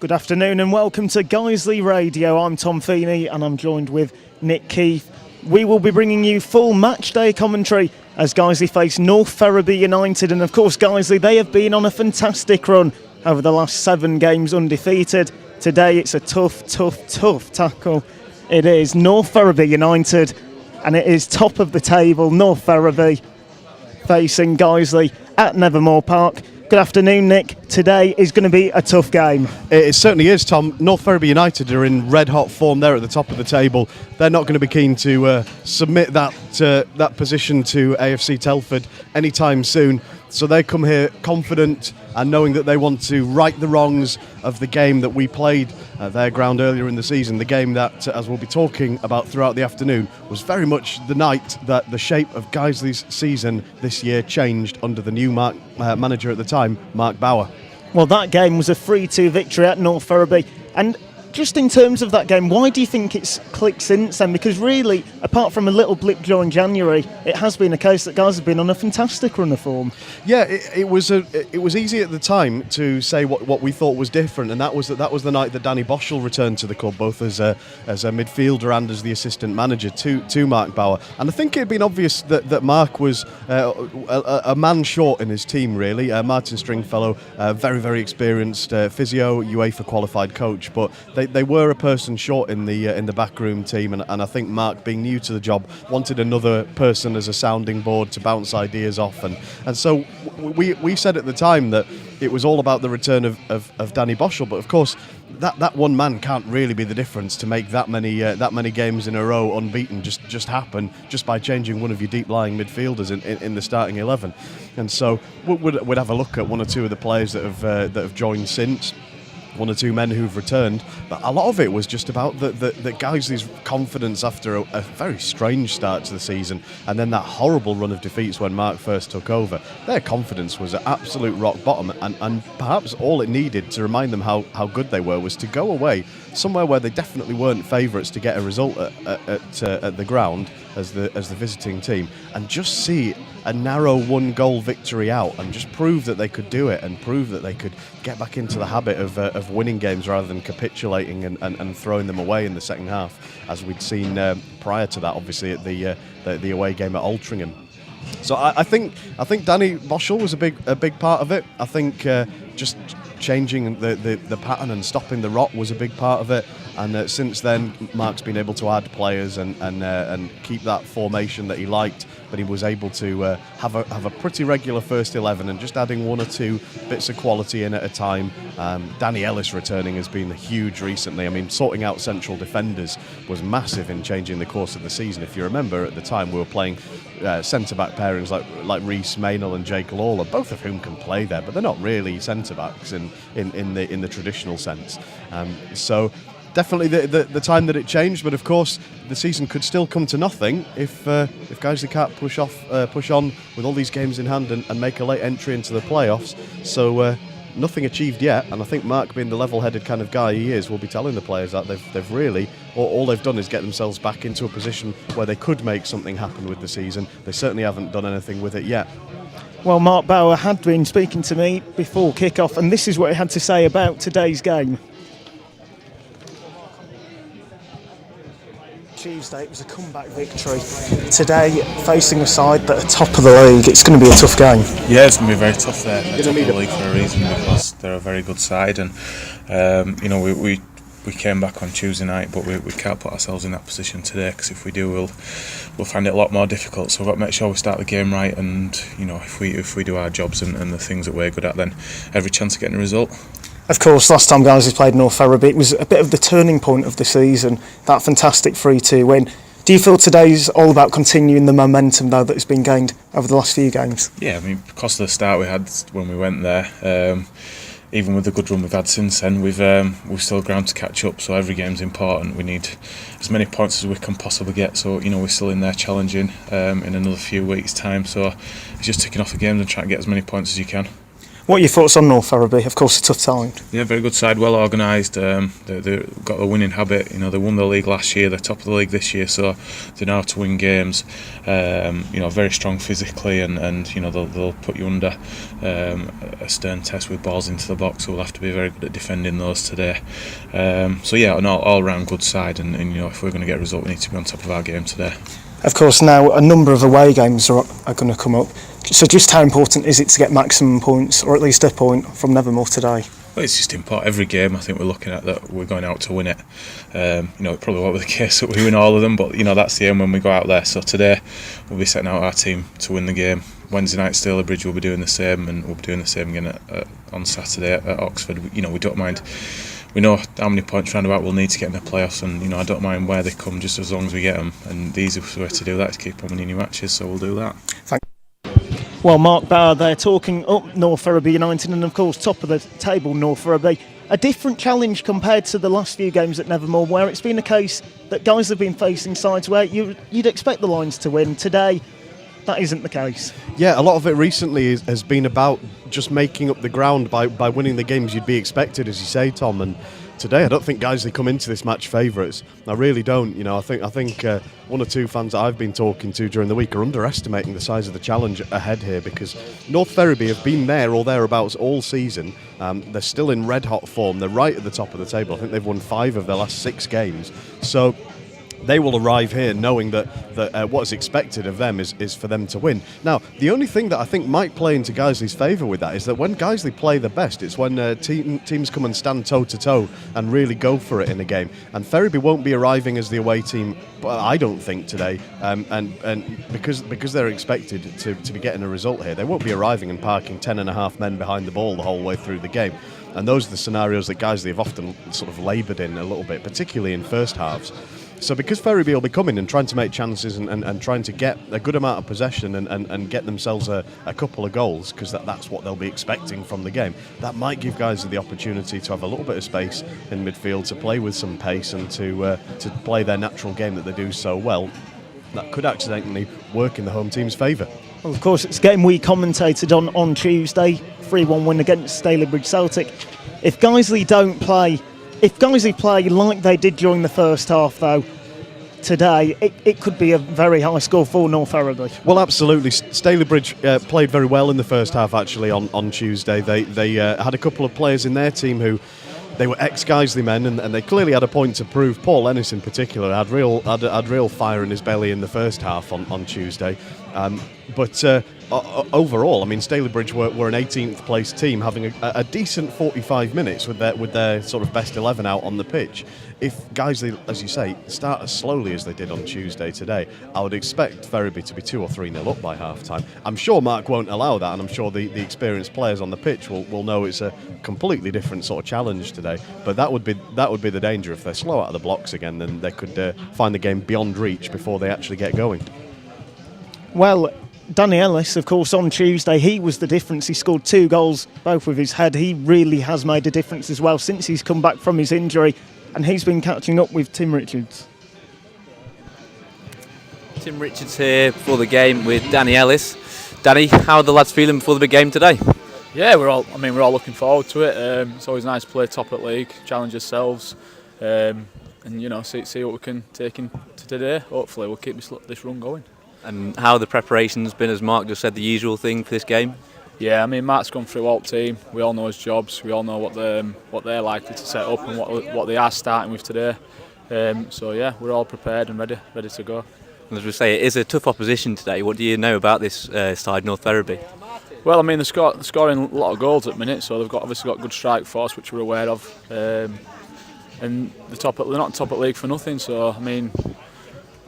Good afternoon and welcome to Guiseley Radio. I'm Tom Feeney and I'm joined with Nick Keith. We will be bringing you full match day commentary as Guiseley face North Ferriby United, and of course Guiseley, they have been on a fantastic run over the last 7 games undefeated. Today it's a tough tackle. It is North Ferriby United and it is top of the table, North Ferriby facing Guiseley at Nevermore Park. Good afternoon, Nick. Today is going to be a tough game. It certainly is, Tom. North Ferriby United are in red-hot form. They're at the top of the table. They're not going to be keen to submit that position to A.F.C. Telford anytime soon. So they come here confident and knowing that they want to right the wrongs of the game that we played at their ground earlier in the season. The game that, as we'll be talking about throughout the afternoon, was very much the night that the shape of Guiseley's season this year changed under the new manager at the time, Mark Bauer. Well, that game was a 3-2 victory at North Ferriby. And just in terms of that game, why do you think it's clicked since then? Because really, apart from a little blip during January, it has been a case that guys have been on a fantastic run of form. Yeah, it was easy at the time to say what we thought was different, and that was the night that Danny Boschel returned to the club, both as a midfielder and as the assistant manager to Mark Bauer. And I think it had been obvious that Mark was a man short in his team, really. Martin Stringfellow, very, very experienced physio, UEFA qualified coach, but they were a person short in the backroom team, and I think Mark, being new to the job, wanted another person as a sounding board to bounce ideas off, and so we said at the time that it was all about the return of Danny Boschel, but of course that one man can't really be the difference to make that many games in a row unbeaten just happen just by changing one of your deep lying midfielders in the starting 11, and so we'd have a look at one or two of the players that have joined since. One or two men who've returned, but a lot of it was just about the Guiseley's confidence after a very strange start to the season, and then that horrible run of defeats when Mark first took over. Their confidence was at absolute rock bottom, and perhaps all it needed to remind them how good they were was to go away somewhere where they definitely weren't favourites to get a result at the ground as the visiting team, and just see a narrow 1-goal victory out and just prove that they could do it and prove that they could get back into the habit of winning games rather than capitulating and throwing them away in the second half, as we'd seen prior to that, obviously at the away game at Altrincham. So I think Danny Boschel was a big part of it. I think just changing the pattern and stopping the rot was a big part of it. And since then, Mark's been able to add players and keep that formation that he liked, but he was able to have a pretty regular first 11 and just adding one or two bits of quality in at a time. Danny Ellis returning has been huge recently. I mean, sorting out central defenders was massive in changing the course of the season. If you remember, at the time we were playing centre-back pairings like Reece Maynell and Jake Lawler, both of whom can play there, but they're not really centre-backs in the traditional sense. So definitely the time that it changed, but of course the season could still come to nothing if Guiseley can't push on with all these games in hand and make a late entry into the playoffs. So nothing achieved yet, and I think Mark, being the level-headed kind of guy he is, will be telling the players that they've really, all they've done is get themselves back into a position where they could make something happen with the season. They certainly haven't done anything with it yet. Well, Mark Bauer had been speaking to me before kick-off, and this is what he had to say about today's game. Tuesday, it was a comeback victory. Today, facing a side that are top of the league, it's going to be a tough game. Yeah, it's going to be very tough there. They're top of the league for a reason, because they're a very good side, and we came back on Tuesday night, but we can't put ourselves in that position today, because if we do, we'll find it a lot more difficult. So we've got to make sure we start the game right, and if we do our jobs and the things that we're good at, then every chance of getting a result. Of course, last time Guiseley played North Ferriby, it was a bit of the turning point of the season, that fantastic 3-2 win. Do you feel today's all about continuing the momentum, though, that has been gained over the last few games? Yeah, I mean, because of the start we had when we went there, even with the good run we've had since then, we've still ground to catch up, so every game's important. We need as many points as we can possibly get, so we're still in there challenging in another few weeks' time, so it's just ticking off the games and trying to get as many points as you can. What are your thoughts on North Ferriby? Of course, a tough side. Yeah, very good side, well organised. They've got a winning habit. You know, they won the league last year. They're top of the league this year, so they know how to win games. You know, very strong physically, and you know they'll put you under a stern test with balls into the box. So we'll have to be very good at defending those today. So yeah, an all-round good side, and you know if we're going to get a result, we need to be on top of our game today. Of course, now a number of away games are going to come up. So just how important is it to get maximum points, or at least a point, from Nevermore today? Well, it's just important. Every game, I think we're looking at that we're going out to win it. You know, it probably won't be the case that we win all of them, but you know that's the aim when we go out there. So today, we'll be setting out our team to win the game. Wednesday night, Stalybridge will be doing the same, and we'll be doing the same again on Saturday at Oxford. You know, we don't mind. We know how many points roundabout we'll need to get in the playoffs, and you know I don't mind where they come, just as long as we get them. And the easiest way to do that is keep on winning your matches, so we'll do that. Thank you. Well, Mark Bauer there talking up North Ferriby United, and of course top of the table North Ferriby. A different challenge compared to the last few games at Nevermore, where it's been a case that guys have been facing sides where you'd expect the Lions to win. Today, that isn't the case. Yeah, a lot of it recently has been about just making up the ground by winning the games you'd be expected, as you say, Tom. And today, I don't think Guiseley come into this match favourites. I really don't. You know, I think one or two fans that I've been talking to during the week are underestimating the size of the challenge ahead here, because North Ferriby have been there or thereabouts all season. They're still in red hot form. They're right at the top of the table. I think they've won 5 of their last 6 games. So they will arrive here knowing that what is expected of them is for them to win. Now, the only thing that I think might play into Guiseley's favour with that is that when Guiseley play the best, it's when teams come and stand toe-to-toe and really go for it in a game. And Ferriby won't be arriving as the away team, I don't think, today. And because they're expected to be getting a result here, they won't be arriving and parking 10.5 men behind the ball the whole way through the game. And those are the scenarios that Guiseley have often sort of laboured in a little bit, particularly in first halves. So because Ferriby will be coming and trying to make chances and trying to get a good amount of possession and get themselves a couple of goals, because that's what they'll be expecting from the game, that might give guys the opportunity to have a little bit of space in midfield, to play with some pace and to play their natural game that they do so well. That could accidentally work in the home team's favour. Well, of course, it's a game we commentated on Tuesday, 3-1 win against Stalybridge Celtic. If Guiseley play like they did during the first half, though, today, it could be a very high score for North Ferriby. Well, absolutely. Stalybridge played very well in the first half, actually, on Tuesday. They had a couple of players in their team who they were ex-Guiseley men, and they clearly had a point to prove. Paul Ennis, in particular, had real fire in his belly in the first half on Tuesday. But overall, I mean, Stalybridge were an 18th place team, having a decent 45 minutes with their sort of best 11 out on the pitch. If Guiseley, as you say, start as slowly as they did on Tuesday today, I would expect Ferriby to be 2 or 3-0 up by half-time. I'm sure Mark won't allow that, and I'm sure the experienced players on the pitch will know it's a completely different sort of challenge today. But that would be the danger. If they're slow out of the blocks again, then they could find the game beyond reach before they actually get going. Well, Danny Ellis, of course, on Tuesday, he was the difference. He scored 2 goals, both with his head. He really has made a difference as well since he's come back from his injury, and he's been catching up with Tim Richards. Tim Richards here for the game with Danny Ellis. Danny, how are the lads feeling before the big game today? Yeah, we're all looking forward to it. It's always nice to play top at league, challenge ourselves, and you know, see what we can take into today. Hopefully, we'll keep this run going. And how have the preparations been, as Mark just said, the usual thing for this game? Yeah, I mean, Mark's gone through all team. We all know his jobs. We all know what they're likely to set up and what they are starting with today. So yeah, we're all prepared and ready to go. And as we say, it is a tough opposition today. What do you know about this side, North Ferriby? Well, I mean, they're scoring a lot of goals at the minute, so they've obviously got good strike force, which we're aware of. And they're not top at league for nothing. So I mean,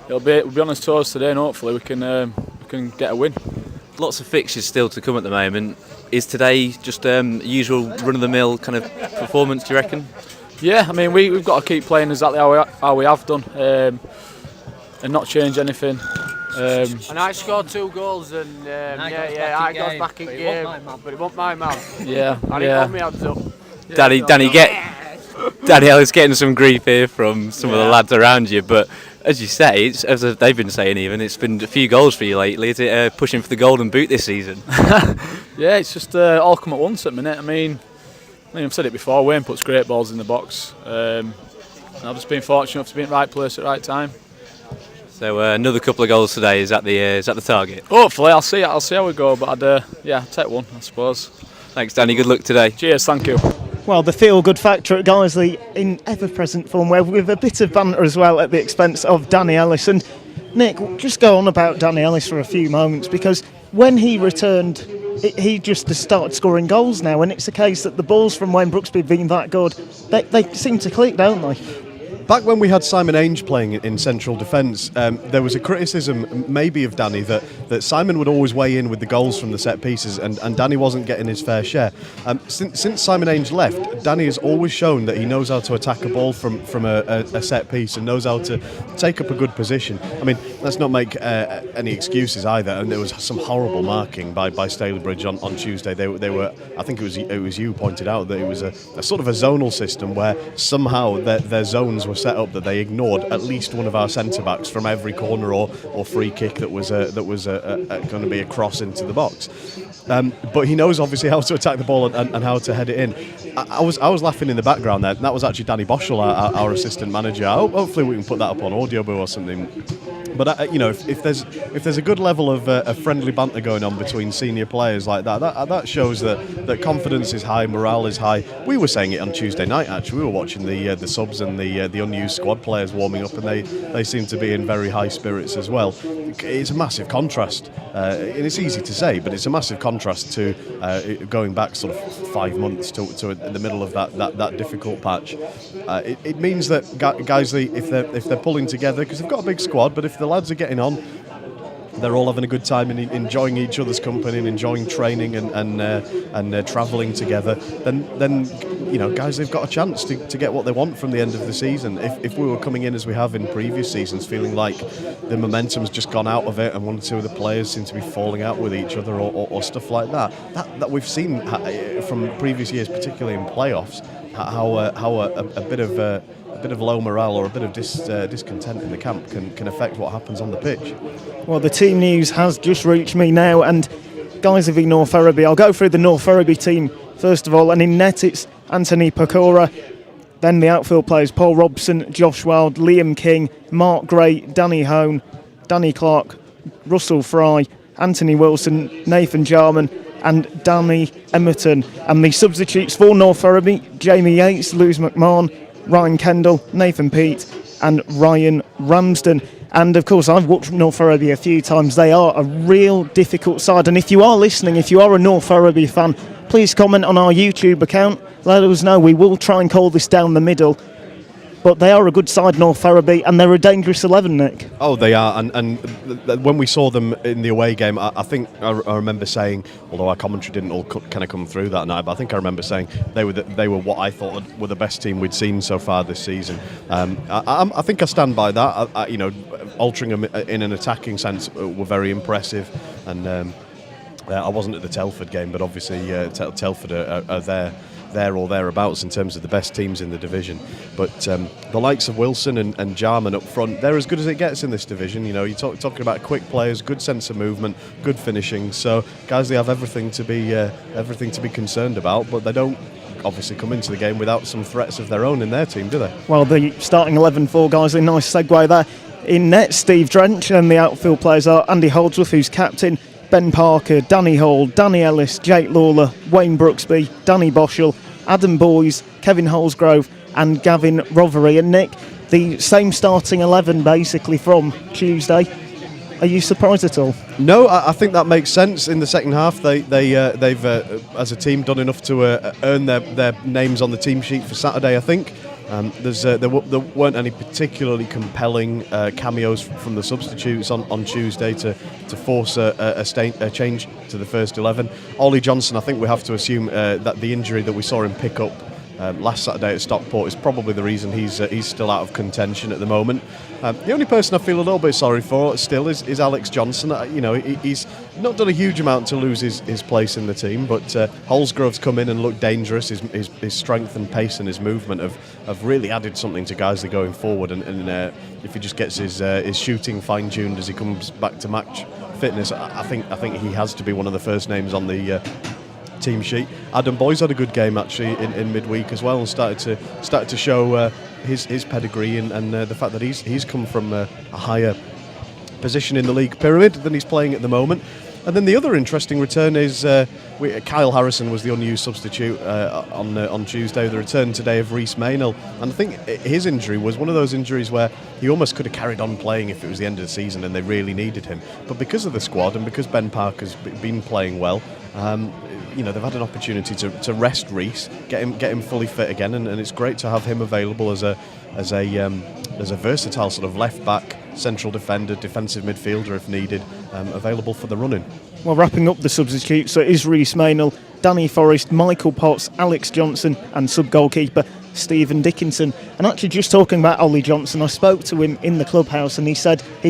we'll be on his toes today, and hopefully we can get a win. Lots of fixtures still to come at the moment. Is today just usual run-of-the-mill kind of performance, do you reckon? Yeah, I mean, we've got to keep playing exactly how we have done, and not change anything. And I scored 2 goals, and I got back in game, but it wasn't my man. Yeah, and he got me hands up. Danny Ellis getting some grief here from some of the lads around you, but As you say, as they've been saying, even it's been a few goals for you lately. Is it pushing for the golden boot this season? Yeah, it's just all come at once at the minute. I mean, I've said it before. Wayne puts great balls in the box, and I've just been fortunate enough to be in the right place at the right time. So another couple of goals today. Is that the target? Hopefully, I'll see how we go. But I'd take one, I suppose. Thanks, Danny. Good luck today. Cheers. Thank you. Well, the feel-good factor at Guiseley in ever-present form, where with a bit of banter as well at the expense of Danny Ellis. And Nick, just go on about Danny Ellis for a few moments, because when he returned, he just started scoring goals now, and it's a case that the balls from Wayne Brooksby have been that good. They seem to click, don't they? Back when we had Simon Ainge playing in central defence, there was a criticism maybe of Danny that Simon would always weigh in with the goals from the set pieces, and Danny wasn't getting his fair share. Since Simon Ainge left, Danny has always shown that he knows how to attack a ball from a set piece and knows how to take up a good position. I mean, let's not make any excuses either. And there was some horrible marking by Stalybridge on Tuesday. They were, I think it was you pointed out that it was a sort of a zonal system where somehow their zones were set up that they ignored at least one of our centre backs from every corner or free kick that was going to be a cross into the box. But he knows obviously how to attack the ball and how to head it in. I was laughing in the background there. That was actually Danny Boschel, our assistant manager. Hopefully we can put that up on Audioboo or something. But if there's a good level of friendly banter going on between senior players like that shows that confidence is high, morale is high. We were saying it on Tuesday night. Actually, we were watching the subs and the unused squad players warming up, and they seem to be in very high spirits as well. It's a massive contrast, and it's easy to say, but it's a massive contrast to going back sort of 5 months to the middle of that difficult patch. It means that Guiseley, if they're pulling together, because they've got a big squad, but if the lads are getting on, they're all having a good time and enjoying each other's company and enjoying training and travelling together, then guys, they've got a chance to get what they want from the end of the season. If we were coming in as we have in previous seasons, feeling like the momentum's just gone out of it and one or two of the players seem to be falling out with each other or stuff like that we've seen from previous years, particularly in playoffs, how a bit of low morale or a bit of discontent in the camp can affect what happens on the pitch. Well, the team news has just reached me now, and Guiseley v North Ferriby. I'll go through the North Ferriby team first of all, and in net it's Anthony Pecora. Then the outfield players: Paul Robson, Josh Wild, Liam King, Mark Gray, Danny Hone, Danny Clark, Russell Fry, Anthony Wilson, Nathan Jarman and Danny Emerton. And the substitutes for North Ferriby: Jamie Yates, Lewis McMahon, Ryan Kendall, Nathan Peat and Ryan Ramsden. And of course, I've watched North Ferriby a few times. They are a real difficult side, and if you are listening, if you are a North Ferriby fan, please comment on our YouTube account, let us know. We will try and call this down the middle. But they are a good side, North Ferriby, and they're a dangerous 11, Nick. Oh, they are, and when we saw them in the away game, I think I remember saying, although our commentary didn't all kind of come through that night, but I think I remember saying they were what I thought were the best team we'd seen so far this season. I think I stand by that. Altrincham in an attacking sense were very impressive, and I wasn't at the Telford game, but obviously Telford are there or thereabouts in terms of the best teams in the division. But the likes of Wilson and Jarman up front, they're as good as it gets in this division. You're talking about quick players, good sense of movement, good finishing. So guys, they have everything to be concerned about, but they don't obviously come into the game without some threats of their own in their team, do they? Well, the starting 11 for Guiseley, nice segue there. In net, Steve Drench, and the outfield players are Andy Holdsworth, who's captain, Ben Parker, Danny Hall, Danny Ellis, Jake Lawler, Wayne Brooksby, Danny Boschel, Adam Boys, Kevin Holsgrove and Gavin Rothery. And Nick, the same starting 11 basically from Tuesday. Are you surprised at all? No, I think that makes sense. In the second half, they've as a team done enough to earn their names on the team sheet for Saturday, I think. There weren't any particularly compelling cameos from the substitutes on Tuesday to force a change to the first 11. Ollie Johnson, I think we have to assume that the injury that we saw him pick up last Saturday at Stockport is probably the reason he's still out of contention at the moment. The only person I feel a little bit sorry for still is Alex Johnson. He's not done a huge amount to lose his place in the team, but Holsgrove's come in and looked dangerous. His strength and pace and his movement have really added something to Guiseley going forward. And if he just gets his shooting fine-tuned as he comes back to match fitness, I think he has to be one of the first names on the team sheet. Adam Boy's had a good game actually in midweek as well, and started to show his pedigree and the fact that he's come from a higher position in the league pyramid than he's playing at the moment. And then the other interesting return is Kyle Harrison was the unused substitute on Tuesday. The return today of Reece Maynell, and I think his injury was one of those injuries where he almost could have carried on playing if it was the end of the season and they really needed him. But because of the squad and because Ben Parker's been playing well, they've had an opportunity to rest Reece, get him fully fit again, and it's great to have him available as a versatile sort of left back, central defender, defensive midfielder if needed, available for the run-in. Well, wrapping up the substitutes, so it is Reece Maynell, Danny Forrest, Michael Potts, Alex Johnson and sub-goalkeeper Stephen Dickinson. And actually, just talking about Ollie Johnson, I spoke to him in the clubhouse and he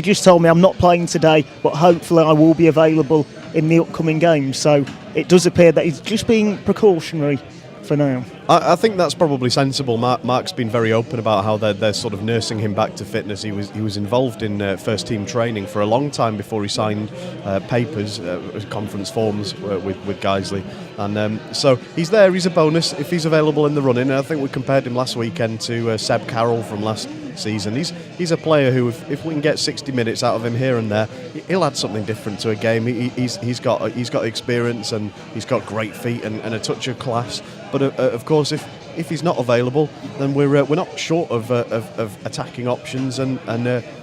just told me, I'm not playing today, but hopefully I will be available in the upcoming games. So it does appear that he's just being precautionary for now. I think that's probably sensible. Mark's been very open about how they're sort of nursing him back to fitness. He was involved in first team training for a long time before he signed papers, conference forms with Guiseley, and so he's there. He's a bonus if he's available in the running. And I think we compared him last weekend to Seb Carroll from last season. He's a player who, if we can get 60 minutes out of him here and there, he'll add something different to a game. He's got experience and he's got great feet and a touch of class. But of course, if he's not available, then we're not short of attacking options, and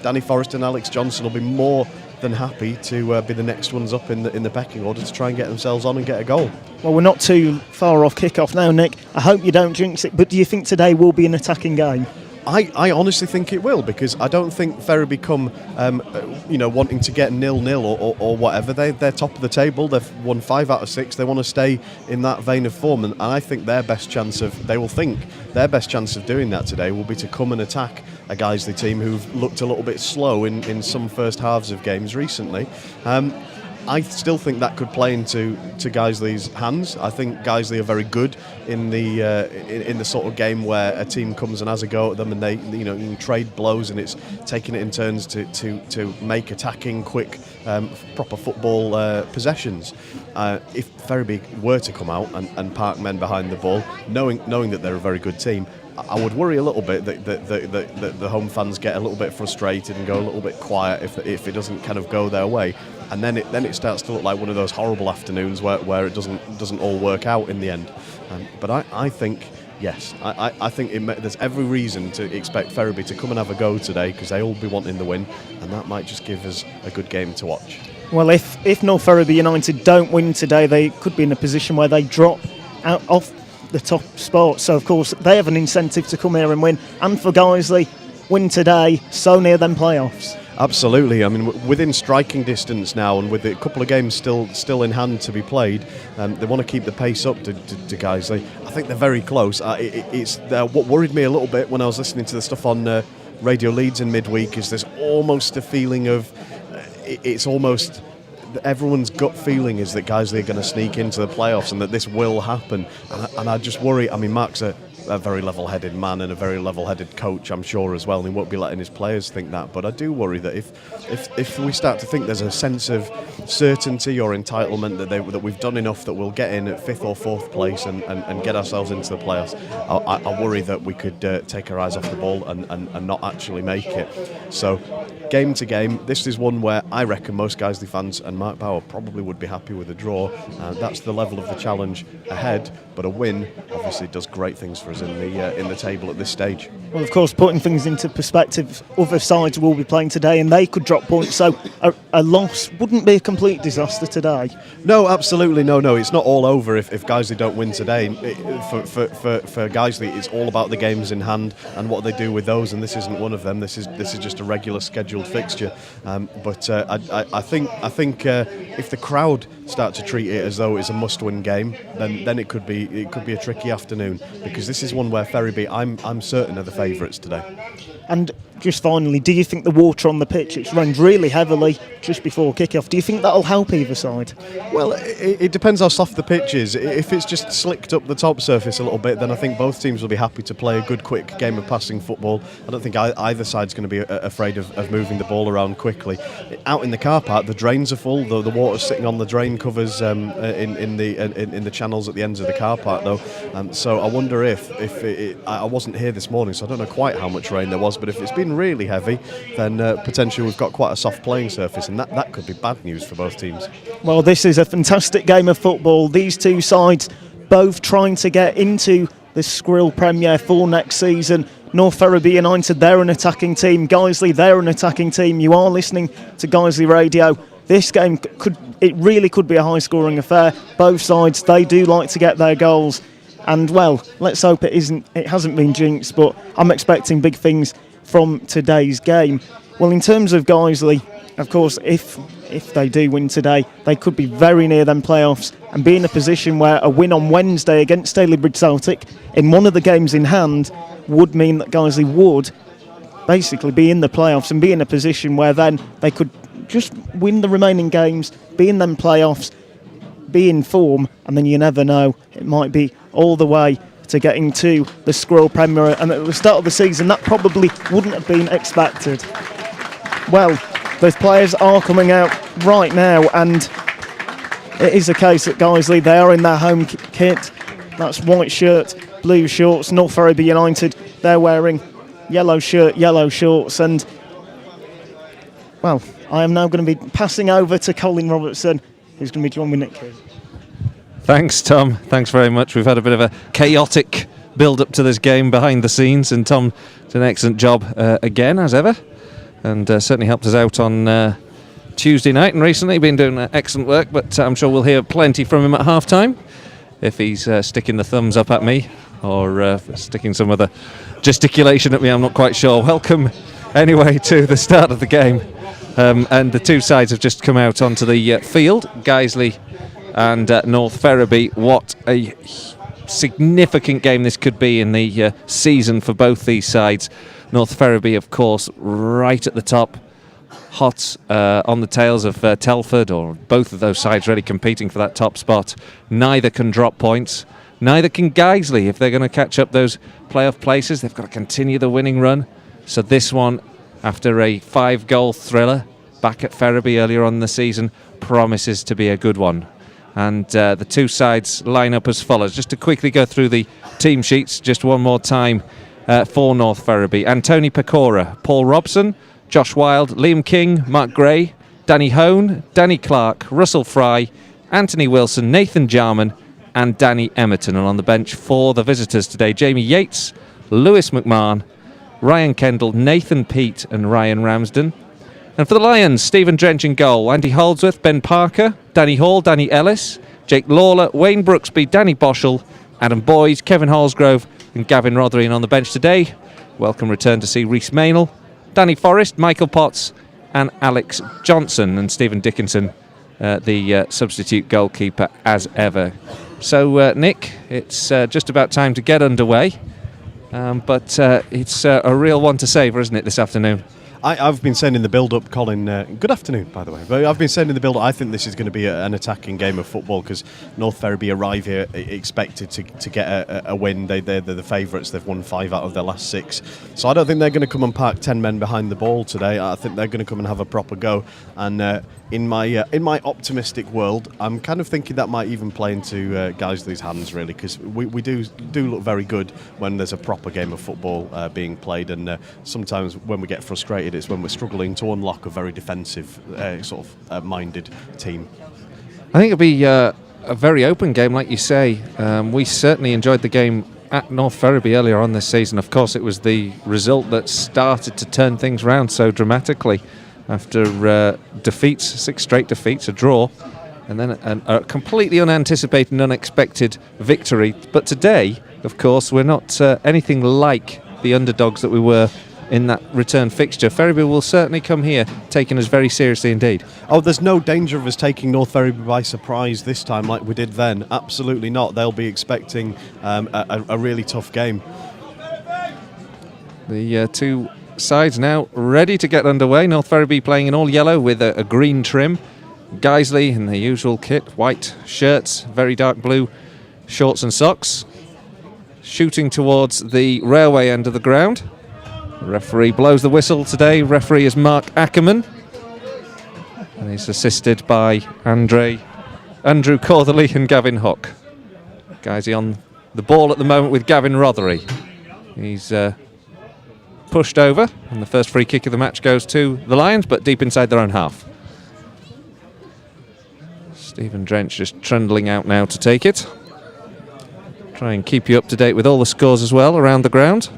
Danny Forrest and Alex Johnson will be more than happy to be the next ones up in the pecking order to try and get themselves on and get a goal. Well, we're not too far off kick-off now, Nick. I hope you don't jinx it, but do you think today will be an attacking game? I honestly think it will, because I don't think Ferriby come wanting to get 0-0 or whatever. They're top of the table. They've won 5 out of 6. They want to stay in that vein of form, and I think their best chance of doing that today will be to come and attack a Guiseley team who've looked a little bit slow in some first halves of games recently. I still think that could play into Guiseley's hands. I think Guiseley are very good in the sort of game where a team comes and has a go at them, and they you can trade blows, and it's taking it in turns to make attacking, quick, proper football possessions. If Ferriby were to come out and park men behind the ball, knowing that they're a very good team, I would worry a little bit that the home fans get a little bit frustrated and go a little bit quiet if it doesn't kind of go their way, and then it starts to look like one of those horrible afternoons where it doesn't all work out in the end. But I think yes, I think there's every reason to expect Ferriby to come and have a go today, because they all be wanting the win, and that might just give us a good game to watch. Well, if North Ferriby United don't win today, they could be in a position where they drop out off the top spot. So of course they have an incentive to come here and win, and for Guiseley, win today, so near them playoffs. Absolutely. I mean, within striking distance now, and with a couple of games still in hand to be played, they want to keep the pace up to Guiseley. I think they're very close. What worried me a little bit when I was listening to the stuff on Radio Leeds in midweek is there's almost a feeling of it's almost everyone's gut feeling is that Guiseley are going to sneak into the playoffs and that this will happen, and I just worry. I mean, Mark's a very level-headed man and a very level-headed coach, I'm sure, as well, and he won't be letting his players think that, but I do worry that if we start to think there's a sense of certainty or entitlement that we've done enough that we'll get in at 5th or 4th place and get ourselves into the playoffs, I worry that we could take our eyes off the ball and not actually make it. So game to game, this is one where I reckon most Guiseley fans and Mark Bauer probably would be happy with a draw. That's the level of the challenge ahead, but a win obviously does great things for us in the table at this stage. Well, of course, putting things into perspective, other sides will be playing today and they could drop points, so a loss wouldn't be a complete disaster today. No, absolutely no. It's not all over if Guiseley don't win today. For Guiseley, it's all about the games in hand and what they do with those, and this isn't one of them. This is just a regular scheduled fixture. But I think if the crowd start to treat it as though it's a must-win game, then it could be a tricky afternoon, because this is one where Ferriby, I'm certain, are the favourites today. And just finally, do you think the water on the pitch, it's rained really heavily just before kick-off, do you think that'll help either side? Well, it depends how soft the pitch is. If it's just slicked up the top surface a little bit, then I think both teams will be happy to play a good, quick game of passing football. I don't think either side's going to be afraid of moving the ball around quickly. Out in the car park, the drains are full. The water's sitting on the drain covers in the channels at the ends of the car park, though. So I wonder if I wasn't here this morning, so I don't know quite how much rain there was. But if it's been really heavy, then potentially we've got quite a soft playing surface, and that could be bad news for both teams. Well, this is a fantastic game of football. These two sides both trying to get into the Skrill Premier for next season. North Ferriby United, they're an attacking team. Guiseley, they're an attacking team. You are listening to Guiseley Radio. This game really could be a high-scoring affair. Both sides, they do like to get their goals. And, well, let's hope it hasn't been jinxed, but I'm expecting big things from today's game. Well, in terms of Guiseley, of course, if they do win today, they could be very near them playoffs and be in a position where a win on Wednesday against Stalybridge Celtic in one of the games in hand would mean that Guiseley would basically be in the playoffs and be in a position where then they could just win the remaining games, be in them playoffs, be in form, and then you never know, it might be all the way to getting to the Skrill Premier, and at the start of the season that probably wouldn't have been expected. Well, those players are coming out right now, and it is a case that Guiseley, they are in their home kit. That's white shirt, blue shorts. North Ferriby United, they're wearing yellow shirt, yellow shorts, and well, I am now going to be passing over to Colin Robertson, who's going to be joined with Nick Key. Thanks, Tom. Thanks very much. We've had a bit of a chaotic build-up to this game behind the scenes, and Tom did an excellent job again, as ever, and certainly helped us out on Tuesday night and recently. Been doing excellent work, but I'm sure we'll hear plenty from him at half-time, if he's sticking the thumbs up at me or sticking some other gesticulation at me, I'm not quite sure. Welcome, anyway, to the start of the game. And the two sides have just come out onto the field, Guiseley and North Ferriby. What a significant game this could be in the season for both these sides. North Ferriby, of course, right at the top, hot on the tails of Telford, or both of those sides really competing for that top spot. Neither can drop points. Neither can Guiseley. If they're going to catch up those playoff places, they've got to continue the winning run. So this one, after a 5-goal thriller back at Ferriby earlier on in the season, promises to be a good one. And the two sides line up as follows. Just to quickly go through the team sheets just one more time for North Ferriby. Anthony Pecora, Paul Robson, Josh Wilde, Liam King, Mark Gray, Danny Hone, Danny Clark, Russell Fry, Anthony Wilson, Nathan Jarman and Danny Emerton. And on the bench for the visitors today, Jamie Yates, Lewis McMahon, Ryan Kendall, Nathan Peat and Ryan Ramsden. And for the Lions, Stephen Drench in goal, Andy Holdsworth, Ben Parker, Danny Hall, Danny Ellis, Jake Lawler, Wayne Brooksby, Danny Boschel, Adam Boyd, Kevin Holsgrove and Gavin Rothery. And on the bench today, welcome return to see Rhys Maynell, Danny Forrest, Michael Potts and Alex Johnson, and Stephen Dickinson, the substitute goalkeeper as ever. So Nick, it's just about time to get underway, but it's a real one to savour, isn't it, this afternoon? I've been saying in the build-up, Colin, good afternoon, by the way, but I've been saying in the build-up, I think this is going to be an attacking game of football, because North Ferriby arrive here expected to get a win. They're the favourites. They've won 5 out of their last 6. So I don't think they're going to come and park 10 men behind the ball today. I think they're going to come and have a proper go. And in my optimistic world, I'm kind of thinking that might even play into Guiseley's hands, really, because we do look very good when there's a proper game of football being played, and sometimes when we get frustrated, it's when we're struggling to unlock a very defensive minded team. I think it'll be a very open game, like you say. We certainly enjoyed the game at North Ferriby earlier on this season. Of course, it was the result that started to turn things round so dramatically after defeats, 6 straight defeats, a draw, and then a completely unanticipated and unexpected victory. But today, of course, we're not anything like the underdogs that we were in that return fixture. Ferriby will certainly come here taking us very seriously indeed. Oh, there's no danger of us taking North Ferriby by surprise this time like we did then. Absolutely not. They'll be expecting a really tough game. The two sides now ready to get underway. North Ferriby playing in all yellow with a green trim. Guiseley in the usual kit, white shirts, very dark blue shorts and socks. Shooting towards the railway end of the ground. The referee blows the whistle today. Referee is Mark Ackerman. And he's assisted by Andrew Cortherley and Gavin Hook. Guiseley on the ball at the moment with Gavin Rothery. He's pushed over, and the first free kick of the match goes to the Lions, but deep inside their own half. Stephen Drench just trundling out now to take it. Try and keep you up to date with all the scores as well around the ground.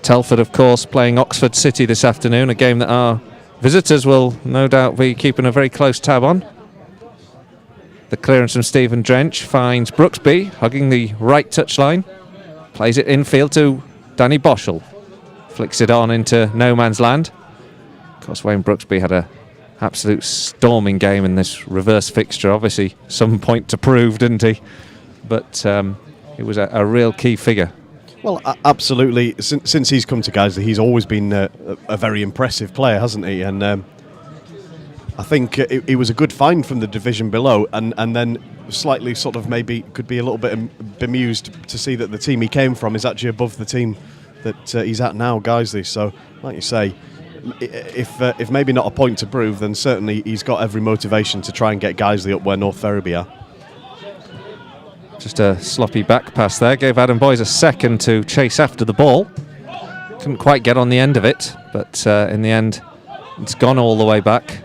Telford, of course, playing Oxford City this afternoon, a game that our visitors will no doubt be keeping a very close tab on. The clearance from Stephen Drench finds Brooksby, hugging the right touchline. Plays it infield to Danny Boschel. Flicks it on into no man's land. Of course, Wayne Brooksby had an absolute storming game in this reverse fixture. Obviously, some point to prove, didn't he? But it was a real key figure. Well, absolutely. Since he's come to Guiseley, he's always been a very impressive player, hasn't he? And I think it was a good find from the division below, and then slightly sort of maybe could be a little bit bemused to see that the team he came from is actually above the team that he's at now, Guiseley. So, like you say, if maybe not a point to prove, then certainly he's got every motivation to try and get Guiseley up where North Ferriby are. Just a sloppy back pass there, gave Adam Boyes a second to chase after the ball. Couldn't quite get on the end of it, but in the end it's gone all the way back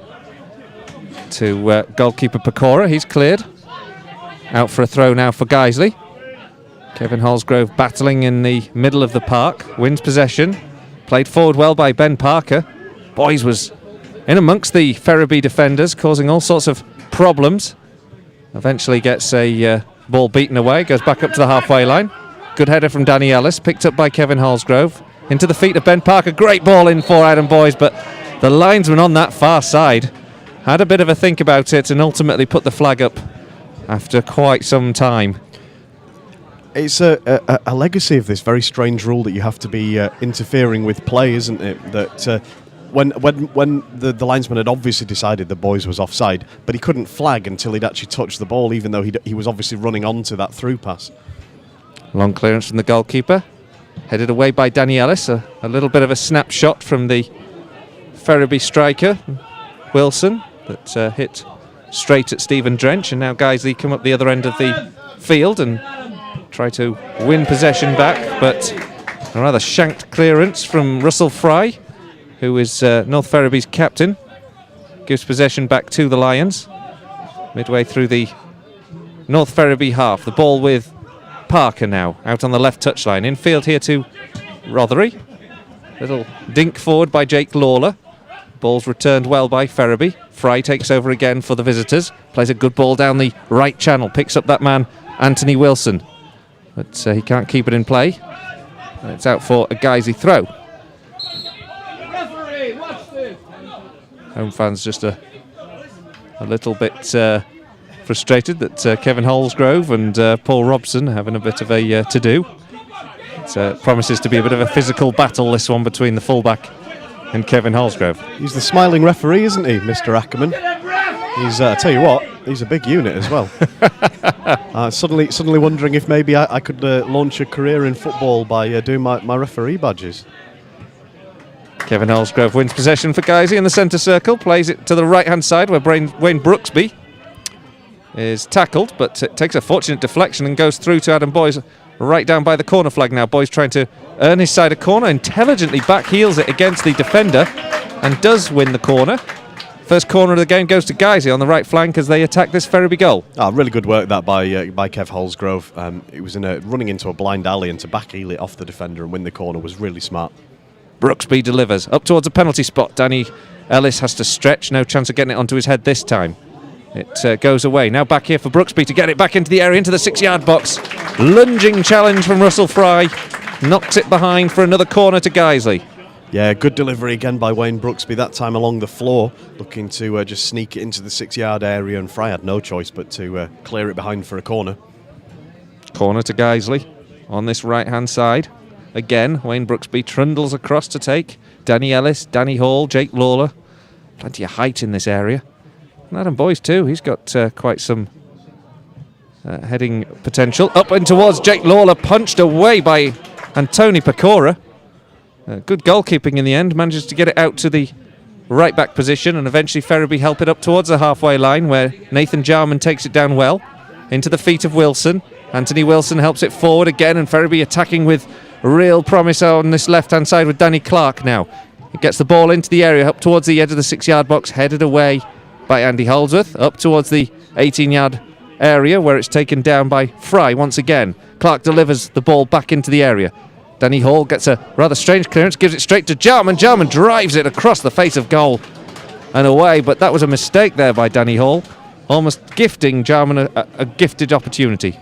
to goalkeeper Pecora. He's cleared. Out for a throw now for Guiseley. Kevin Holsgrove battling in the middle of the park, wins possession. Played forward well by Ben Parker. Boyes was in amongst the Ferriby defenders, causing all sorts of problems. Eventually gets a ball beaten away, goes back up to the halfway line. Good header from Danny Ellis, picked up by Kevin Holsgrove. Into the feet of Ben Parker, great ball in for Adam Boyes, but the linesman on that far side had a bit of a think about it and ultimately put the flag up after quite some time. It's a legacy of this very strange rule that you have to be interfering with play, isn't it? That when the linesman had obviously decided that Boyes was offside, but he couldn't flag until he'd actually touched the ball, even though he was obviously running onto that through pass. Long clearance from the goalkeeper, headed away by Danny Ellis. A little bit of a snapshot from the Ferriby striker Wilson that hit straight at Stephen Drench, and now Guiseley come up the other end of the field and try to win possession back, but a rather shanked clearance from Russell Fry, who is North Ferriby's captain, gives possession back to the Lions midway through the North Ferriby half. The ball with Parker now out on the left touchline, infield here to Rothery. Little dink forward by Jake Lawler. Ball's returned well by Ferriby. Fry takes over again for the visitors. Plays a good ball down the right channel. Picks up that man, Anthony Wilson. But he can't keep it in play. And it's out for a Guiseley throw. Home fans just a little bit frustrated that Kevin Holsgrove and Paul Robson are having a bit of a to-do. It promises to be a bit of a physical battle, this one, between the fullback and Kevin Holsgrove. He's the smiling referee, isn't he, Mr. Ackerman? He's, I tell you what, he's a big unit as well. Suddenly wondering if maybe I could launch a career in football by doing my referee badges. Kevin Holsgrove wins possession for Guiseley in the centre circle, plays it to the right-hand side where Wayne Brooksby is tackled, but it takes a fortunate deflection and goes through to Adam Boyes right down by the corner flag now. Boyes trying to earn his side of corner, intelligently back heels it against the defender and does win the corner. First corner of the game goes to Guiseley on the right flank as they attack this Ferriby goal. Really good work that by Kev Holsgrove. It was running into a blind alley, and to back heel it off the defender and win the corner was really smart. Brooksby delivers up towards a penalty spot. Danny Ellis has to stretch, no chance of getting it onto his head this time. It goes away. Now back here for Brooksby to get it back into the area, into the 6-yard box. Lunging challenge from Russell Fry. knocks it behind for another corner to Guiseley. Yeah, good delivery again by Wayne Brooksby, that time along the floor, looking to just sneak it into the 6-yard area, and Fry had no choice but to clear it behind for a corner. Corner to Guiseley on this right-hand side. Again, Wayne Brooksby trundles across to take. Danny Ellis, Danny Hall, Jake Lawler. Plenty of height in this area. And Adam Boyes too, he's got quite some heading potential. Up and towards Jake Lawler, punched away by Antoni Pecora. Good goalkeeping in the end, manages to get it out to the right back position, and eventually Ferriby help it up towards the halfway line where Nathan Jarman takes it down well into the feet of Wilson. Anthony Wilson helps it forward again, and Ferriby attacking with real promise on this left hand side with Danny Clark now. It gets the ball into the area up towards the edge of the 6-yard box, headed away by Andy Holdsworth up towards the 18-yard area where it's taken down by Fry once again. Clark delivers the ball back into the area. Danny Hall gets a rather strange clearance, gives it straight to Jarman. Jarman drives it across the face of goal and away, but that was a mistake there by Danny Hall, almost gifting Jarman a gifted opportunity.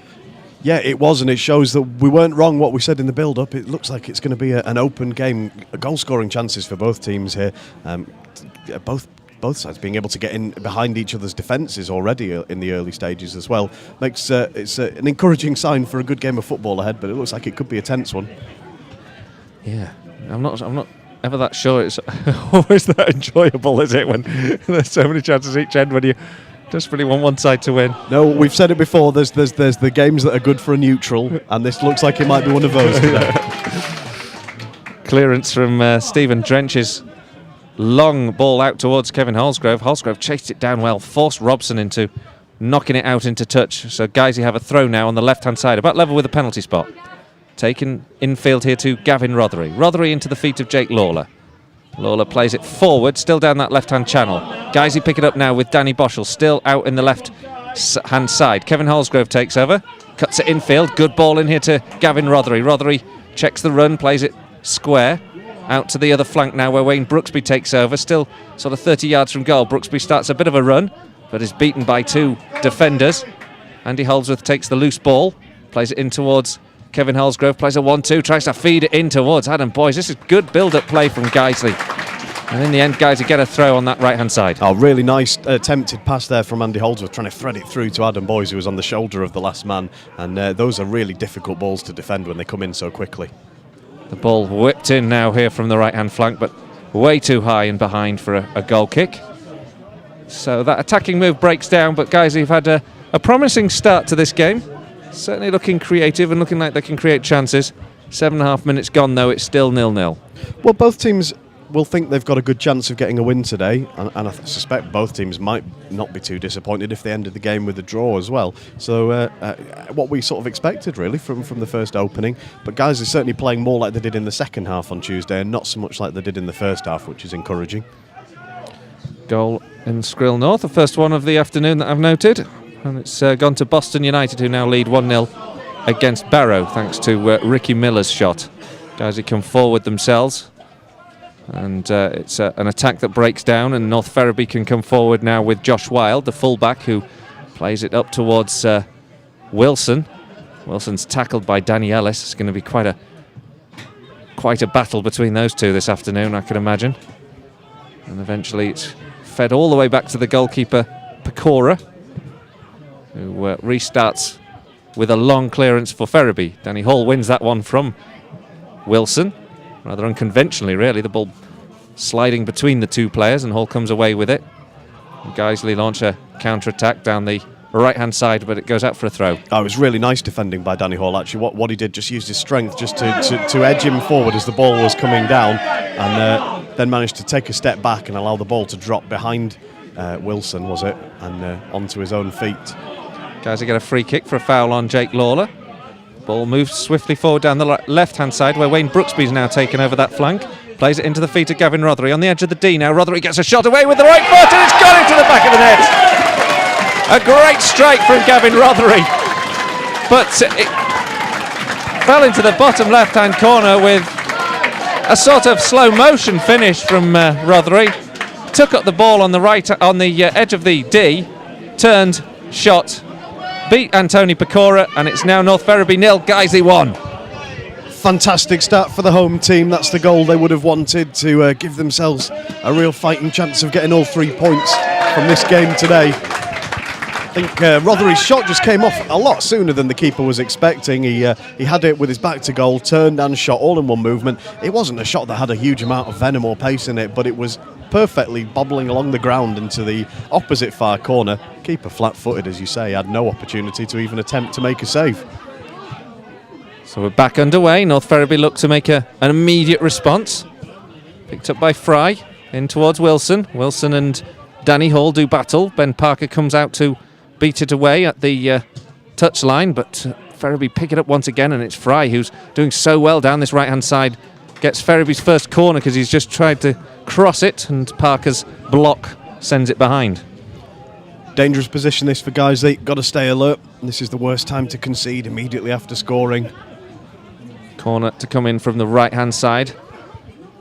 Yeah, it was, and it shows that we weren't wrong what we said in the build-up. It looks like it's going to be an open game, goal-scoring chances for both teams here. Both sides being able to get in behind each other's defences already in the early stages as well makes it's an encouraging sign for a good game of football ahead. But it looks like it could be a tense one. Yeah, I'm not ever that sure it's always that enjoyable, is it, when there's so many chances each end when you just really want one side to win. No, we've said it before, there's the games that are good for a neutral, and this looks like it might be one of those today. Clearance from Stephen Drench's long ball out towards Kevin Holsgrove. Holsgrove chased it down well, forced Robson into knocking it out into touch. So Guiseley have a throw now on the left-hand side, about level with the penalty spot. Taken infield here to Gavin Rothery. Rothery into the feet of Jake Lawler. Lawler plays it forward, still down that left-hand channel. Guiseley pick it up now with Danny Boschel, still out in the left-hand side. Kevin Holsgrove takes over, cuts it infield. Good ball in here to Gavin Rothery. Rothery checks the run, plays it square. Out to the other flank now where Wayne Brooksby takes over. Still sort of 30 yards from goal. Brooksby starts a bit of a run, but is beaten by two defenders. Andy Holdsworth takes the loose ball, plays it in towards Kevin Holsgrove, plays a 1-2, tries to feed it in towards Adam Boyes. This is good build-up play from Guiseley. And in the end, Guiseley get a throw on that right-hand side. Oh, really nice attempted pass there from Andy Holdsworth, trying to thread it through to Adam Boyes, who was on the shoulder of the last man. And those are really difficult balls to defend when they come in so quickly. The ball whipped in now here from the right-hand flank, but way too high and behind for a goal kick. So that attacking move breaks down, but Guiseley have had a promising start to this game. Certainly looking creative and looking like they can create chances. 7.5 minutes gone, though, it's still 0-0. Well, both teams will think they've got a good chance of getting a win today, and I suspect both teams might not be too disappointed if they ended the game with a draw as well. So what we sort of expected really from the first opening, but guys are certainly playing more like they did in the second half on Tuesday and not so much like they did in the first half, which is encouraging. Goal in Skrill North, the first one of the afternoon that I've noted, and it's gone to Boston United, who now lead 1-0 against Barrow thanks to Ricky Miller's shot. Guys who come forward themselves. And it's an attack that breaks down, and North Ferriby can come forward now with Josh Wilde, the fullback, who plays it up towards Wilson. Wilson's tackled by Danny Ellis. It's going to be quite a battle between those two this afternoon, I can imagine. And eventually it's fed all the way back to the goalkeeper, Pecora, who restarts with a long clearance for Ferriby. Danny Hall wins that one from Wilson. Rather unconventionally, really, the ball sliding between the two players, and Hall comes away with it. And Guiseley launch a counter-attack down the right-hand side, but it goes out for a throw. Oh, it was really nice defending by Danny Hall, actually. What he did, just used his strength just to edge him forward as the ball was coming down, and then managed to take a step back and allow the ball to drop behind Wilson, was it, and onto his own feet. Guiseley get a free kick for a foul on Jake Lawler. Ball moves swiftly forward down the left-hand side where Wayne Brooksby's now taken over that flank. Plays it into the feet of Gavin Rothery on the edge of the D now. Rothery gets a shot away with the right foot, and it's gone into the back of the net. A great strike from Gavin Rothery, but it fell into the bottom left-hand corner with a sort of slow motion finish from Rothery. Took up the ball on the right, on the edge of the D, turned, shot, beat Antoni Pecora, and it's now North Ferriby 0, Guiseley 1. fantastic start for the home team. That's the goal they would have wanted to give themselves a real fighting chance of getting all 3 points from this game today. I think Rothery's shot just came off a lot sooner than the keeper was expecting. He had it with his back to goal, turned and shot all in one movement. It wasn't a shot that had a huge amount of venom or pace in it, but it was perfectly bobbling along the ground into the opposite far corner. Keeper flat-footed, as you say, had no opportunity to even attempt to make a save. So we're back underway. North Ferriby look to make an immediate response. Picked up by Fry, in towards Wilson. Wilson and Danny Hall do battle. Ben Parker comes out to beat it away at the touchline, but Ferriby pick it up once again, and it's Fry who's doing so well down this right-hand side. Gets Ferriby's first corner because he's just tried to cross it, and Parker's block sends it behind. Dangerous position this for Guiseley. Got to stay alert. This is the worst time to concede immediately after scoring. Corner to come in from the right-hand side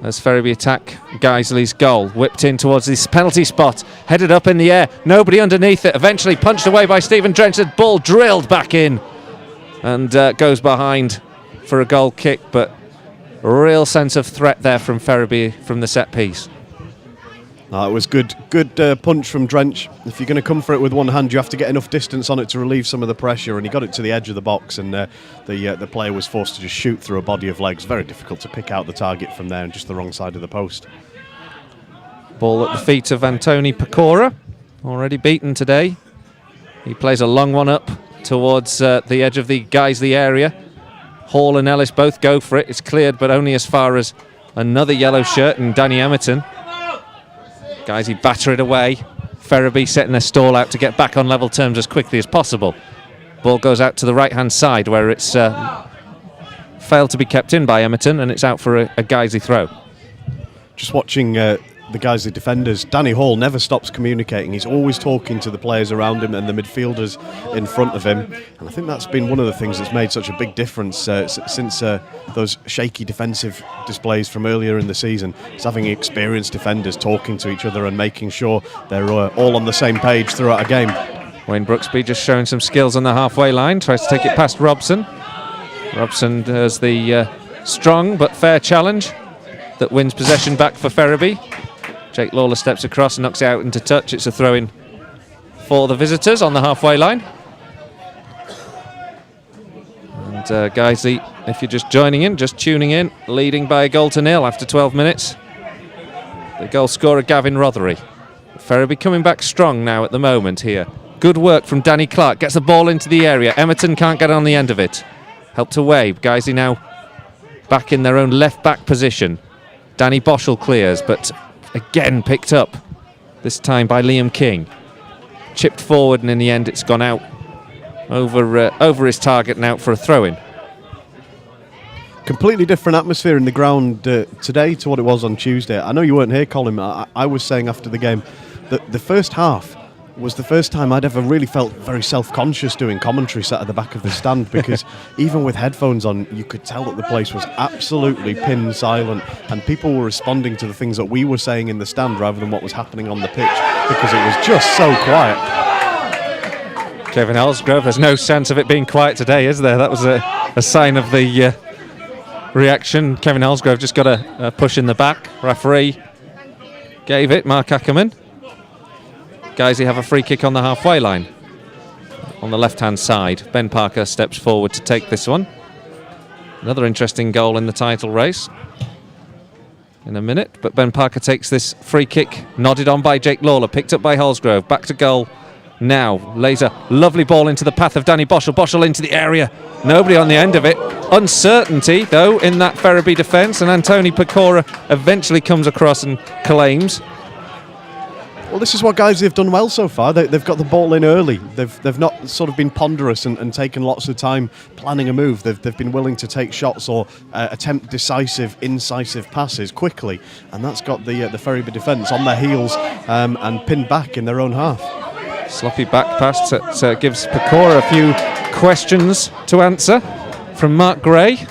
as Ferriby attack Guiseley's goal. Whipped in towards this penalty spot, headed up in the air, nobody underneath it, eventually punched away by Stephen Drenchard. Ball drilled back in and goes behind for a goal kick, but real sense of threat there from Ferriby from the set piece. It was good punch from Drench. If you're going to come for it with one hand, you have to get enough distance on it to relieve some of the pressure, and he got it to the edge of the box, and the player was forced to just shoot through a body of legs. Very difficult to pick out the target from there, and just the wrong side of the post. Ball at the feet of Antoni Pecora, already beaten today. He plays a long one up towards the edge of the Guiseley area. Hall and Ellis both go for it. It's cleared, but only as far as another yellow shirt and Danny Emerton. Guiseley batter it away. Ferriby setting their stall out to get back on level terms as quickly as possible. Ball goes out to the right-hand side where it's failed to be kept in by Emerton, and it's out for a Guiseley throw. Just watching the Guiseley defenders, Danny Hall never stops communicating. He's always talking to the players around him and the midfielders in front of him, and I think that's been one of the things that's made such a big difference since those shaky defensive displays from earlier in the season. It's having experienced defenders talking to each other and making sure they're all on the same page throughout a game. Wayne Brooksby just showing some skills on the halfway line, tries to take it past Robson. Robson does the strong but fair challenge that wins possession back for Ferriby. Jake Lawler steps across and knocks it out into touch. It's a throw-in for the visitors on the halfway line. And Guiseley, if you're just joining in, just tuning in, leading by a goal to nil after 12 minutes. The goal scorer, Gavin Rothery. Ferriby coming back strong now at the moment here. Good work from Danny Clark. Gets the ball into the area. Emerton can't get on the end of it. Helped away. Guiseley now back in their own left-back position. Danny Boschel clears, but again picked up, this time by Liam King. Chipped forward, and in the end it's gone out over his target and out for a throw-in. Completely different atmosphere in the ground today to what it was on Tuesday. I know you weren't here, Colin. I was saying after the game that the first half was the first time I'd ever really felt very self-conscious doing commentary sat at the back of the stand, because even with headphones on, you could tell that the place was absolutely pin silent, and people were responding to the things that we were saying in the stand rather than what was happening on the pitch, because it was just so quiet. Kevin Ellsgrove, there's no sense of it being quiet today, is there? That was a sign of the reaction. Kevin Ellsgrove just got a push in the back. Referee gave it, Mark Ackerman. Guiseley have a free kick on the halfway line on the left-hand side. Ben Parker steps forward to take this one. Another interesting goal in the title race in a minute, but Ben Parker takes this free kick, nodded on by Jake Lawler, picked up by Holsgrove, back to goal now. Lays a lovely ball into the path of Danny Boschel. Boschel into the area, nobody on the end of it. Uncertainty though in that Ferriby defence, and Antoni Pecora eventually comes across and claims. Well, this is what Guiseley have done well so far. They've got the ball in early. They've not sort of been ponderous and taken lots of time planning a move. They've been willing to take shots or attempt decisive, incisive passes quickly, and that's got the Ferriby defence on their heels and pinned back in their own half. Sloppy back pass that gives Pecora a few questions to answer from Mark Gray.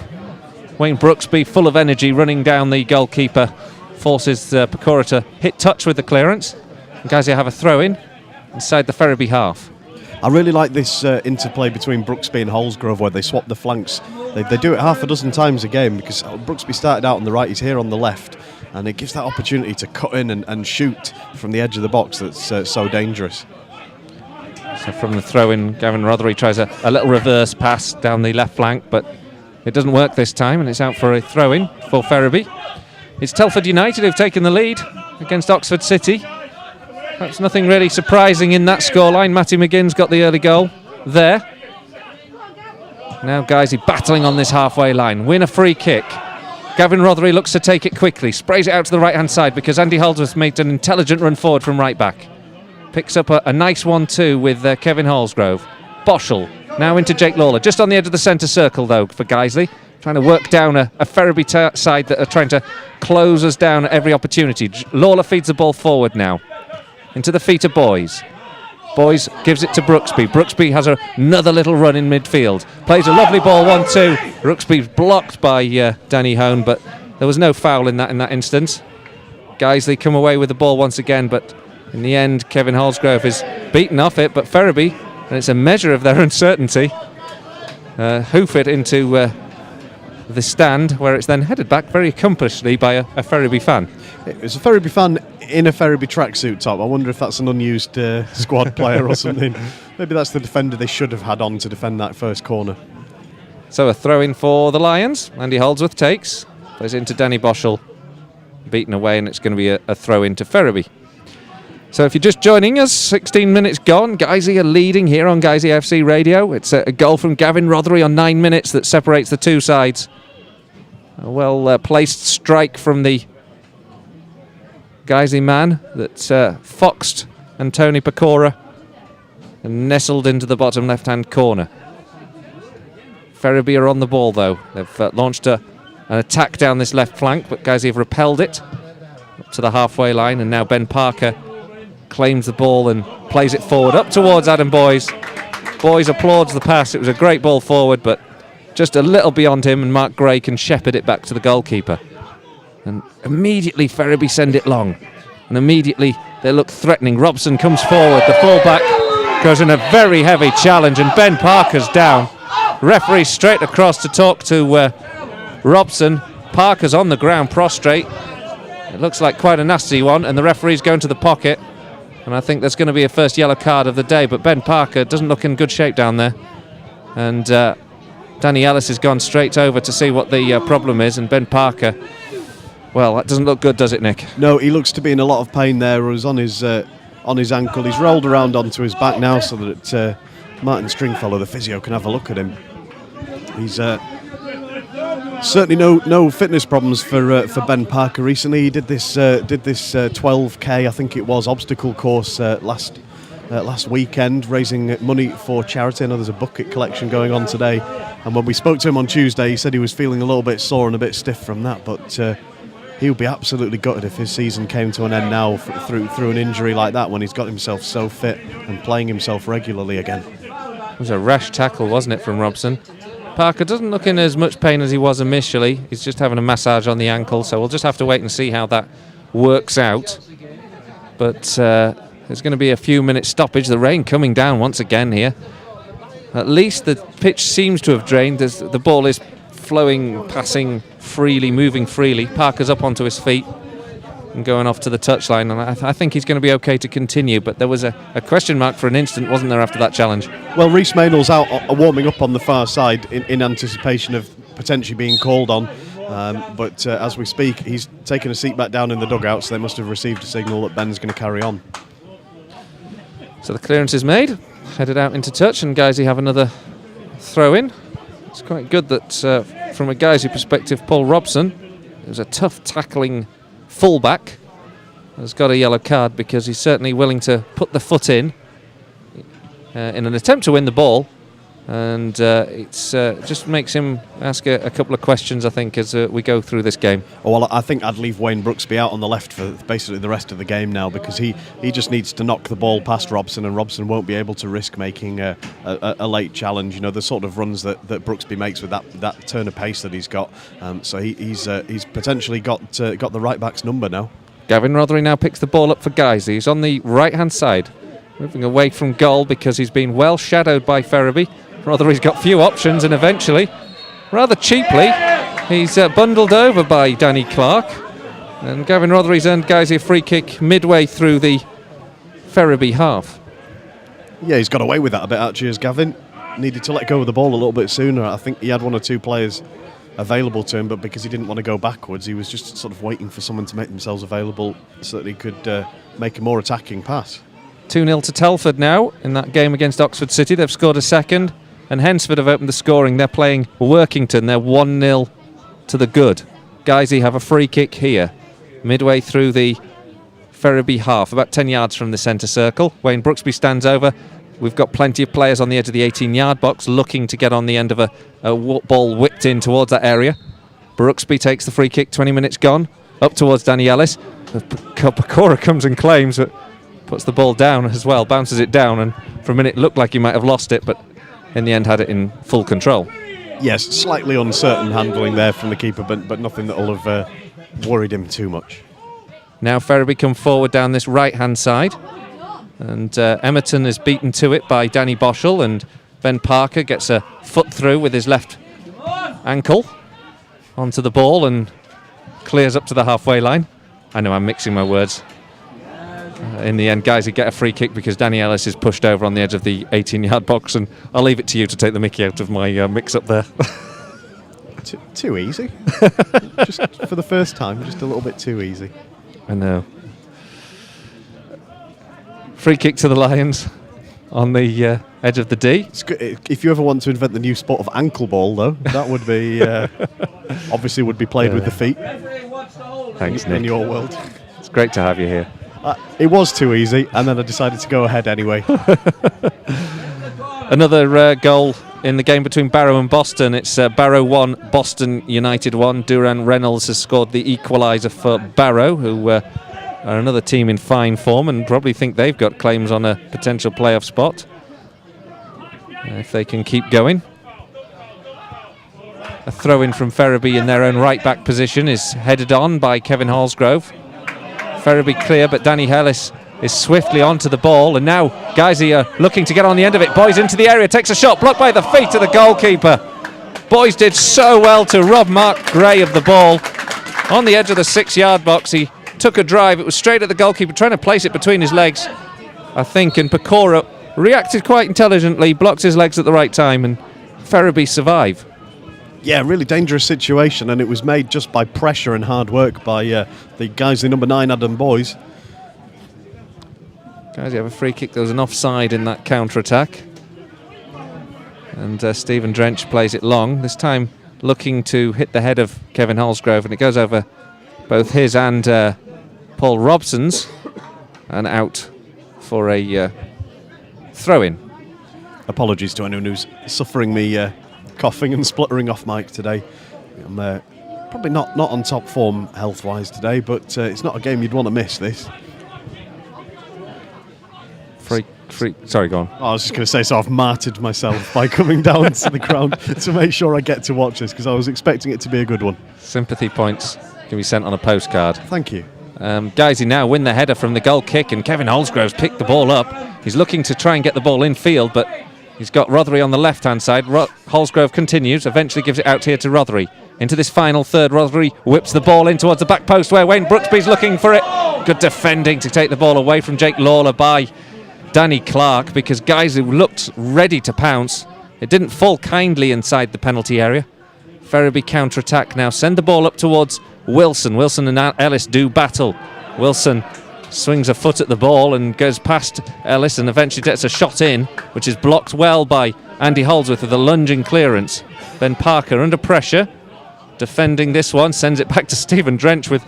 Wayne Brooksby, full of energy, running down the goalkeeper, forces Pecora to hit touch with the clearance. Guiseley have a throw-in inside the Ferriby half. I really like this interplay between Brooksby and Holsgrove, where they swap the flanks. They do it half a dozen times a game, because Brooksby started out on the right, he's here on the left, and it gives that opportunity to cut in and shoot from the edge of the box that's so dangerous. So from the throw-in, Gavin Rothery tries a little reverse pass down the left flank, but it doesn't work this time, and it's out for a throw-in for Ferriby. It's Telford United who've taken the lead against Oxford City. Perhaps nothing really surprising in that scoreline. Matty McGinn's got the early goal there. Now Guiseley battling on this halfway line. Win a free kick. Gavin Rothery looks to take it quickly. Sprays it out to the right-hand side because Andy Holdsworth made an intelligent run forward from right back. Picks up a nice 1-2 with Kevin Holsgrove. Boschel now into Jake Lawler. Just on the edge of the centre circle, though, for Guiseley. Trying to work down a Ferriby side that are trying to close us down at every opportunity. Lawler feeds the ball forward now. Into the feet of Boys. Boys gives it to Brooksby. Brooksby has another little run in midfield. Plays a lovely ball, 1-2. Brooksby's blocked by Danny Hone, but there was no foul in that instance. Guiseley come away with the ball once again, but in the end, Kevin Holsgrove is beaten off it, but Ferriby, and it's a measure of their uncertainty, hoof it into the stand, where it's then headed back very accomplishedly by a Ferriby fan. It was a Ferriby fan in a Ferriby tracksuit top. I wonder if that's an unused squad player or something. Maybe that's the defender they should have had on to defend that first corner. So a throw-in for the Lions. Andy Holdsworth takes. Plays into Danny Boschel. Beaten away, and it's going to be a throw-in to Ferriby. So if you're just joining us, 16 minutes gone. Guiseley are leading here on Guiseley AFC Radio. It's a goal from Gavin Rothery on 9 minutes that separates the two sides. A well-placed strike from the Guiseley man that foxed Antony Pecora and nestled into the bottom left-hand corner. Ferriby are on the ball, though. They've launched an attack down this left flank, but Guiseley have repelled it up to the halfway line, and now Ben Parker claims the ball and plays it forward up towards Adam Boys. Boys applauds the pass. It was a great ball forward, but just a little beyond him, and Mark Gray can shepherd it back to the goalkeeper. And immediately Ferriby send it long, and immediately they look threatening. Robson comes forward, the fullback goes in a very heavy challenge, and Ben Parker's down. Referee straight across to talk to Robson. Parker's on the ground prostrate. It looks like quite a nasty one, and the referee's going to the pocket, and I think there's going to be a first yellow card of the day, but Ben Parker doesn't look in good shape down there, and Danny Ellis has gone straight over to see what the problem is, and Ben Parker, well, that doesn't look good, does it, Nick? No, he looks to be in a lot of pain there. He was on his ankle. He's rolled around onto his back now so that Martin Stringfellow, the physio, can have a look at him. He's certainly no fitness problems for Ben Parker recently. He did this 12k, I think it was, obstacle course last weekend, raising money for charity. I know there's a bucket collection going on today, and when we spoke to him on Tuesday, he said he was feeling a little bit sore and a bit stiff from that, but he would be absolutely gutted if his season came to an end now through an injury like that, when he's got himself so fit and playing himself regularly again. It was a rash tackle, wasn't it, from Robson? Parker doesn't look in as much pain as he was initially. He's just having a massage on the ankle, so we'll just have to wait and see how that works out. But there's going to be a few minutes stoppage. The rain coming down once again here. At least the pitch seems to have drained. The ball is flowing, passing freely, moving freely. Parker's up onto his feet and going off to the touchline, and I think he's going to be okay to continue, but there was a question mark for an instant, wasn't there, after that challenge? Well, Reece Maynell's out warming up on the far side in anticipation of potentially being called on, but as we speak, he's taken a seat back down in the dugout, so they must have received a signal that Ben's going to carry on. So the clearance is made, headed out into touch, and Guiseley have another throw-in. It's quite good that, from a Guiseley perspective, Paul Robson, it was a tough tackling fullback, has got a yellow card because he's certainly willing to put the foot in an attempt to win the ball, and it's just makes him ask a couple of questions, I think, as we go through this game. Well, I think I'd leave Wayne Brooksby out on the left for basically the rest of the game now, because he just needs to knock the ball past Robson, and Robson won't be able to risk making a late challenge. You know, the sort of runs that Brooksby makes with that turn of pace that he's got. So he's potentially got the right back's number now. Gavin Rothery now picks the ball up for Guiseley. He's on the right-hand side. moving away from goal because he's been well shadowed by Ferriby. Rothery's got few options, and eventually, rather cheaply, he's bundled over by Danny Clark. And Gavin Rothery's earned Guiseley a free kick midway through the Ferriby half. Yeah, he's got away with that a bit actually, as Gavin needed to let go of the ball a little bit sooner. I think he had one or two players available to him, but because he didn't want to go backwards, he was just sort of waiting for someone to make themselves available so that he could make a more attacking pass. 2-0 to Telford now in that game against Oxford City. They've scored a second, and Hensford have opened the scoring. They're playing Workington. They're 1-0 to the good. Guiseley have a free kick here, midway through the Ferriby half, about 10 yards from the centre circle. Wayne Brooksby stands over. We've got plenty of players on the edge of the 18-yard box looking to get on the end of a ball whipped in towards that area. Brooksby takes the free kick, 20 minutes gone, up towards Danny Ellis. Pecora comes and claims, but puts the ball down as well, bounces it down, and for a minute looked like he might have lost it, but in the end had it in full control. Yes, slightly uncertain handling there from the keeper, but nothing that will have worried him too much. Now Ferriby come forward down this right-hand side, and Emerton is beaten to it by Danny Boschel, and Ben Parker gets a foot through with his left ankle onto the ball and clears up to the halfway line. I know I'm mixing my words. In the end, guys, you get a free kick because Danny Ellis is pushed over on the edge of the 18-yard box, and I'll leave it to you to take the mickey out of my mix-up there. Too easy. Just for the first time, just a little bit too easy. I know. Free kick to the Lions on the edge of the D. It's good. If you ever want to invent the new sport of ankle ball, though, that would be obviously would be played with the feet. Thanks, Nick. In your world. It's great to have you here. It was too easy, and then I decided to go ahead anyway. Another goal in the game between Barrow and Boston. It's Barrow 1, Boston United 1. Duran Reynolds has scored the equaliser for Barrow, who are another team in fine form and probably think they've got claims on a potential playoff spot if they can keep going. A throw-in from Ferriby in their own right-back position is headed on by Kevin Hallsgrove. Ferriby clear, but Danny Ellis is swiftly onto the ball, and now Guiseley are looking to get on the end of it. Boys into the area, takes a shot, blocked by the feet of the goalkeeper. Boys did so well to rob Mark Gray of the ball. On the edge of the 6-yard box, he took a drive. It was straight at the goalkeeper, trying to place it between his legs, I think, and Pecora reacted quite intelligently, blocked his legs at the right time, and Ferriby survive. Yeah, really dangerous situation, and it was made just by pressure and hard work by the Guiseley number 9, Adam Boys. Guiseley have a free kick. There was an offside in that counter-attack. And Stephen Drench plays it long, this time looking to hit the head of Kevin Hallsgrove, and it goes over both his and Paul Robson's, and out for a throw-in. Apologies to anyone who's suffering me coughing and spluttering off mic today. I'm probably not on top form health-wise today, but it's not a game you'd want to miss, this. Sorry, go on. I was just going to say, so I've martyred myself by coming down to the ground to make sure I get to watch this, because I was expecting it to be a good one. Sympathy points can be sent on a postcard. Thank you. Guiseley now win the header from the goal kick, and Kevin Hallsgrove's picked the ball up. He's looking to try and get the ball in field, but he's got Rothery on the left-hand side. Hallsgrove continues, eventually gives it out here to Rothery. Into this final third, Rothery whips the ball in towards the back post where Wayne Brooksby's looking for it. Good defending to take the ball away from Jake Lawler by Danny Clark, because Guiseley looked ready to pounce. It didn't fall kindly inside the penalty area. Ferriby counter-attack now. Send the ball up towards Wilson. Wilson and Ellis do battle. Wilson swings a foot at the ball and goes past Ellis and eventually gets a shot in, which is blocked well by Andy Holdsworth with a lunging clearance. Ben Parker under pressure, defending this one, sends it back to Stephen Drench with...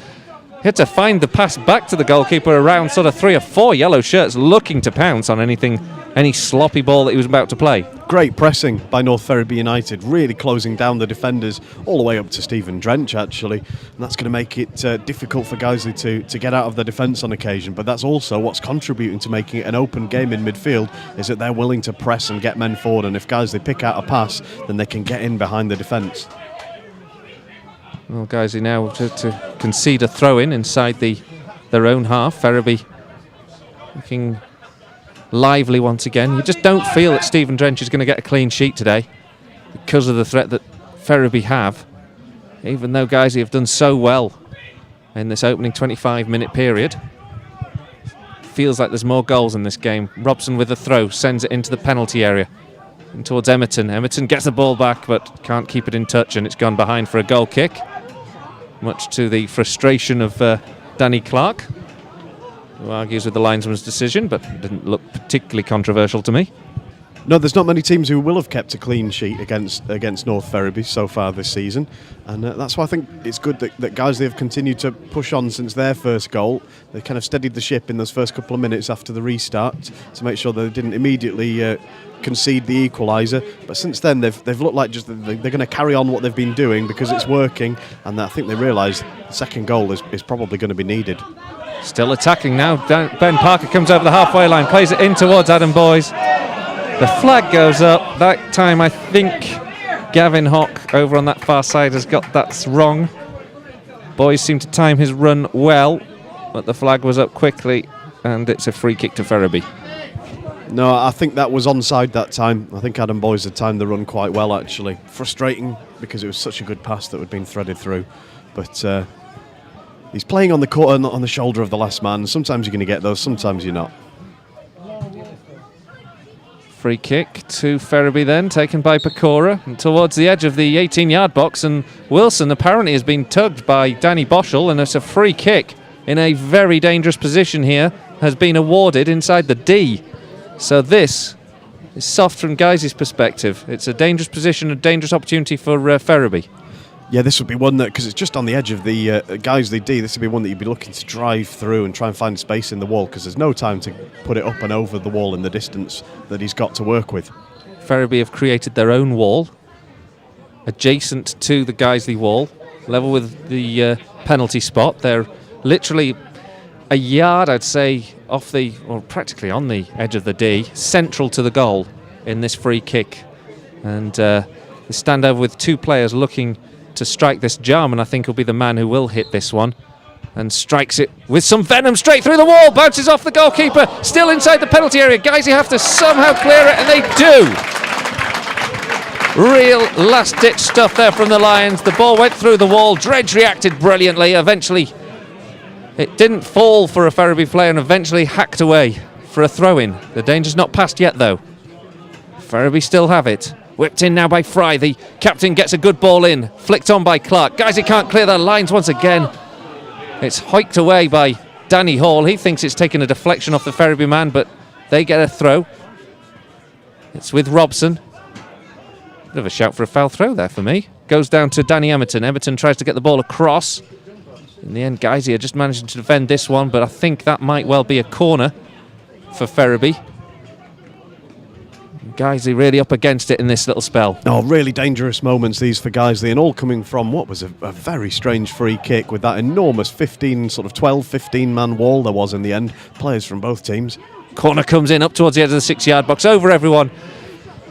He had to find the pass back to the goalkeeper around sort of 3 or 4 yellow shirts looking to pounce on any sloppy ball that he was about to play. Great pressing by North Ferriby United, really closing down the defenders all the way up to Stephen Drench, actually. And that's going to make it difficult for Guiseley to get out of their defence on occasion. But that's also what's contributing to making it an open game in midfield, is that they're willing to press and get men forward. And if Guiseley pick out a pass, then they can get in behind the defence. Well, Guiseley now to concede a throw-in inside their own half. Ferriby looking lively once again. You just don't feel that Stephen Drench is going to get a clean sheet today because of the threat that Ferriby have, even though Guiseley have done so well in this opening 25-minute period. Feels like there's more goals in this game. Robson with the throw, sends it into the penalty area and towards Emerton. Emerton gets the ball back but can't keep it in touch, and it's gone behind for a goal kick, much to the frustration of Danny Clark, who argues with the linesman's decision, but didn't look particularly controversial to me. No, there's not many teams who will have kept a clean sheet against North Ferriby so far this season, and that's why I think it's good that Guiseley have continued to push on since their first goal. They kind of steadied the ship in those first couple of minutes after the restart to make sure they didn't immediately concede the equaliser. But since then, they've looked like just they're going to carry on what they've been doing because it's working, and I think they realise the second goal is probably going to be needed. Still attacking now. Ben Parker comes over the halfway line, plays it in towards Adam Boys. The flag goes up. That time I think Gavin Hock over on that far side has got that wrong. Boys seemed to time his run well, but the flag was up quickly, and it's a free kick to Ferriby. No, I think that was onside that time. I think Adam Boys had timed the run quite well, actually. Frustrating because it was such a good pass that had been threaded through. But he's playing on the court, on the shoulder of the last man. Sometimes you're going to get those, sometimes you're not. Free kick to Ferriby then, taken by Pecora, and towards the edge of the 18-yard box, and Wilson apparently has been tugged by Danny Boschel, and it's a free kick in a very dangerous position here, has been awarded inside the D. So this is soft from Guiseley's perspective. It's a dangerous position, a dangerous opportunity for Ferriby. Yeah, this would be one that, because it's just on the edge of the Guiseley D, this would be one that you'd be looking to drive through and try and find space in the wall, because there's no time to put it up and over the wall in the distance that he's got to work with. Ferriby have created their own wall, adjacent to the Guiseley wall, level with the penalty spot. They're literally a yard, I'd say, off the, or practically on the edge of the D, central to the goal in this free kick. And they stand over with two players looking to strike this. Jarman, I think, will be the man who will hit this one, and strikes it with some venom straight through the wall, bounces off the goalkeeper, still inside the penalty area. Guiseley have to somehow clear it, and they do. Real last-ditch stuff there from the Lions. The ball went through the wall. Dredge reacted brilliantly. Eventually, it didn't fall for a Ferriby player, and eventually hacked away for a throw-in. The danger's not passed yet, though. Ferriby still have it. Whipped in now by Fry. The captain gets a good ball in. Flicked on by Clark. Guiseley can't clear their lines once again. It's hiked away by Danny Hall. He thinks it's taken a deflection off the Ferriby man, but they get a throw. It's with Robson. Bit of a shout for a foul throw there for me. Goes down to Danny Emerton. Emerton tries to get the ball across. In the end, Guiseley are just managing to defend this one, but I think that might well be a corner for Ferriby. Guiseley really up against it in this little spell. Oh, really dangerous moments these for Guiseley, and all coming from what was a very strange free kick with that enormous 15 man wall there was in the end. Players from both teams. Corner comes in up towards the edge of the 6-yard box, over everyone,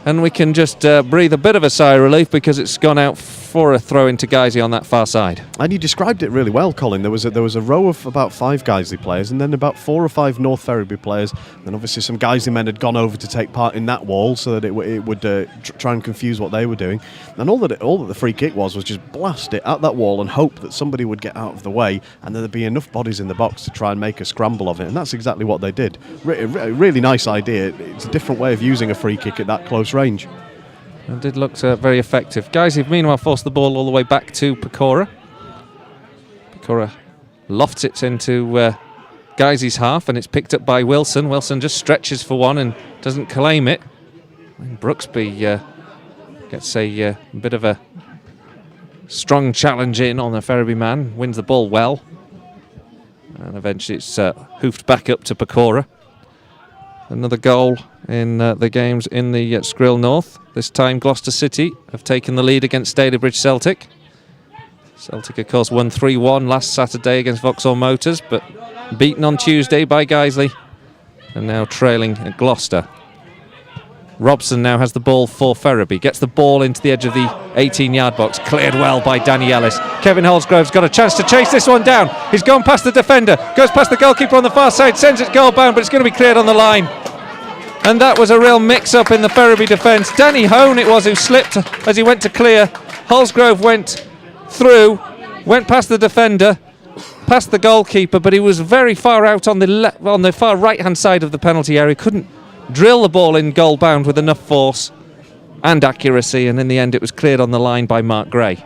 and we can just breathe a bit of a sigh of relief because it's gone out for a throw into Guiseley on that far side. And you described it really well, Colin. There was a row of about 5 Guiseley players, and then about 4 or 5 North Ferriby players, and obviously some Guiseley men had gone over to take part in that wall so that it would try and confuse what they were doing. And all that the free kick was just blast it at that wall and hope that somebody would get out of the way, and then there'd be enough bodies in the box to try and make a scramble of it. And that's exactly what they did. Really nice idea. It's a different way of using a free kick at that close range. It did look very effective. Guiseley have meanwhile forced the ball all the way back to Pecora. Pecora lofts it into Guiseley's half, and it's picked up by Wilson. Wilson just stretches for one and doesn't claim it. And Brooksby gets a bit of a strong challenge in on the Ferriby man, wins the ball well, and eventually it's hoofed back up to Pecora. Another goal in the games in the Skrill North. This time Gloucester City have taken the lead against Stalybridge Celtic. Celtic, of course, won 3-1 last Saturday against Vauxhall Motors, but beaten on Tuesday by Guiseley, and now trailing at Gloucester. Robson now has the ball for Ferriby. Gets the ball into the edge of the 18-yard box. Cleared well by Danny Ellis. Kevin Holsgrove's got a chance to chase this one down. He's gone past the defender. Goes past the goalkeeper on the far side. Sends it goal bound, but it's going to be cleared on the line. And that was a real mix-up in the Ferriby defence. Danny Hone it was who slipped as he went to clear. Holsgrove went through, went past the defender, past the goalkeeper, but he was very far out on the far right-hand side of the penalty area. Couldn't drill the ball in goal bound with enough force and accuracy, and in the end it was cleared on the line by Mark Gray.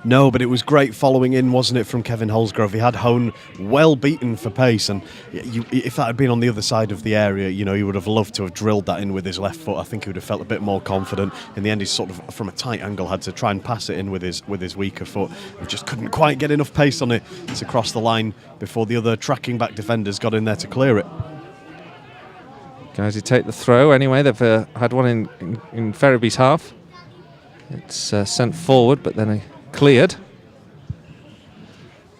No, but it was great following in, wasn't it, from Kevin Holsgrove? He had Hone well beaten for pace, and if that had been on the other side of the area, you know, he would have loved to have drilled that in with his left foot. I think he would have felt a bit more confident. In the end, he sort of, from a tight angle, had to try and pass it in with his weaker foot. He just couldn't quite get enough pace on it to cross the line before the other tracking back defenders got in there to clear it. Guys, who take the throw anyway. They've had one in Ferriby's half. It's sent forward, but then cleared.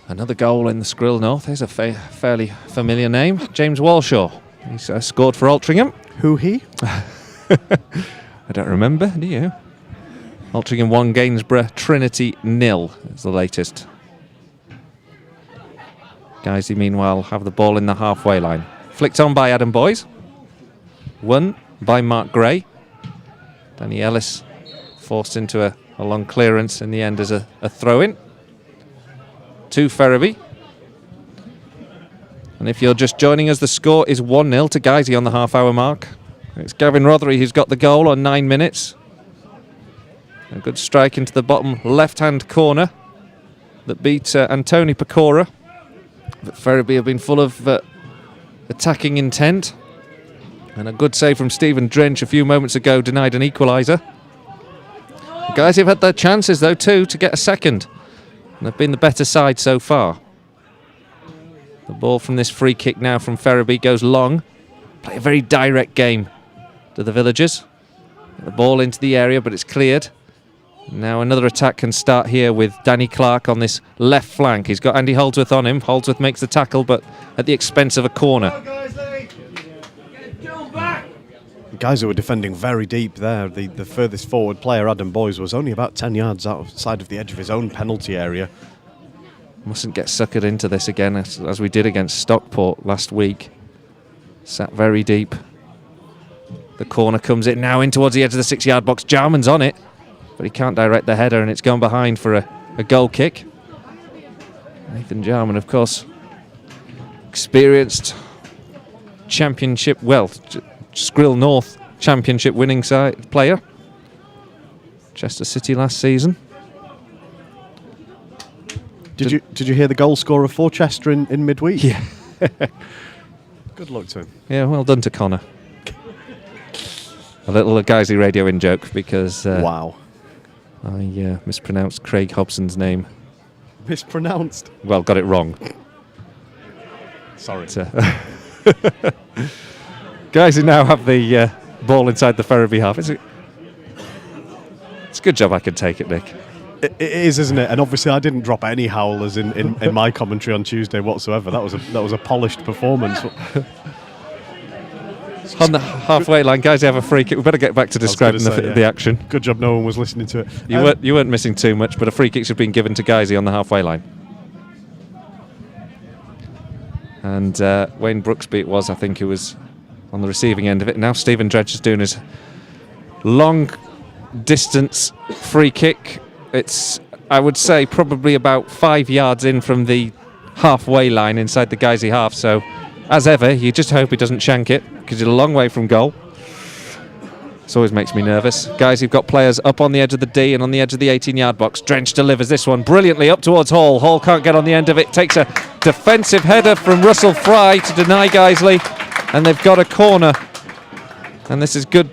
Another goal in the Skrill North. There's a fairly familiar name, James Walshaw. He's scored for Altrincham. Who he? I don't remember, do you? Altrincham 1, Gainsborough Trinity 0 is the latest. Guys, meanwhile, have the ball in the halfway line. Flicked on by Adam Boys. Won by Mark Gray. Danny Ellis forced into a long clearance in the end as a throw-in to Ferriby. And if you're just joining us, the score is 1-0 to Guiseley on the half-hour mark. It's Gavin Rothery who's got the goal on 9 minutes. A good strike into the bottom left-hand corner that beat Antoni Pecora. But Ferriby have been full of attacking intent. And a good save from Stephen Drench a few moments ago denied an equaliser. The guys have had their chances though too to get a second, and they've been the better side so far. The ball from this free kick now from Ferriby goes long. Play a very direct game to the villagers. The ball into the area, but it's cleared. Now another attack can start here with Danny Clark on this left flank. He's got Andy Holdsworth on him. Holdsworth makes the tackle, but at the expense of a corner. Guys who were defending very deep there. The furthest forward player, Adam Boys, was only about 10 yards outside of the edge of his own penalty area. Mustn't get suckered into this again as we did against Stockport last week. Sat very deep. The corner comes in now in towards the edge of the 6-yard box. Jarman's on it, but he can't direct the header, and it's gone behind for a goal kick. Nathan Jarman, of course, experienced championship, Skrill North championship winning side player. Chester City last season. Did you hear the goal scorer for Chester in midweek? Yeah. Good luck to him. Yeah, well done to Connor. A little Guiseley radio in joke because wow, I mispronounced Craig Hobson's name. Mispronounced? Well, got it wrong. Sorry. Guys who now have the ball inside the Ferriby half. It's a good job I can take it, Nick. It is, isn't it? And obviously I didn't drop any howlers in my commentary on Tuesday whatsoever. That was a polished performance. On the halfway line, guys, have a free kick. We better get back to describing the action. Good job no one was listening to it. You weren't missing too much, but a free kick's been given to Guiseley on the halfway line. And Wayne Brooksby it was, I think, who was on the receiving end of it. Now Stephen Dredge is doing his long distance free kick. It's, I would say, probably about 5 yards in from the halfway line inside the Guiseley half. So, as ever, you just hope he doesn't shank it because he's a long way from goal. This always makes me nervous. Guys, you've got players up on the edge of the D and on the edge of the 18-yard box. Drench delivers this one brilliantly up towards Hall. Hall can't get on the end of it. Takes a defensive header from Russell Fry to deny Guiseley. And they've got a corner. And this is good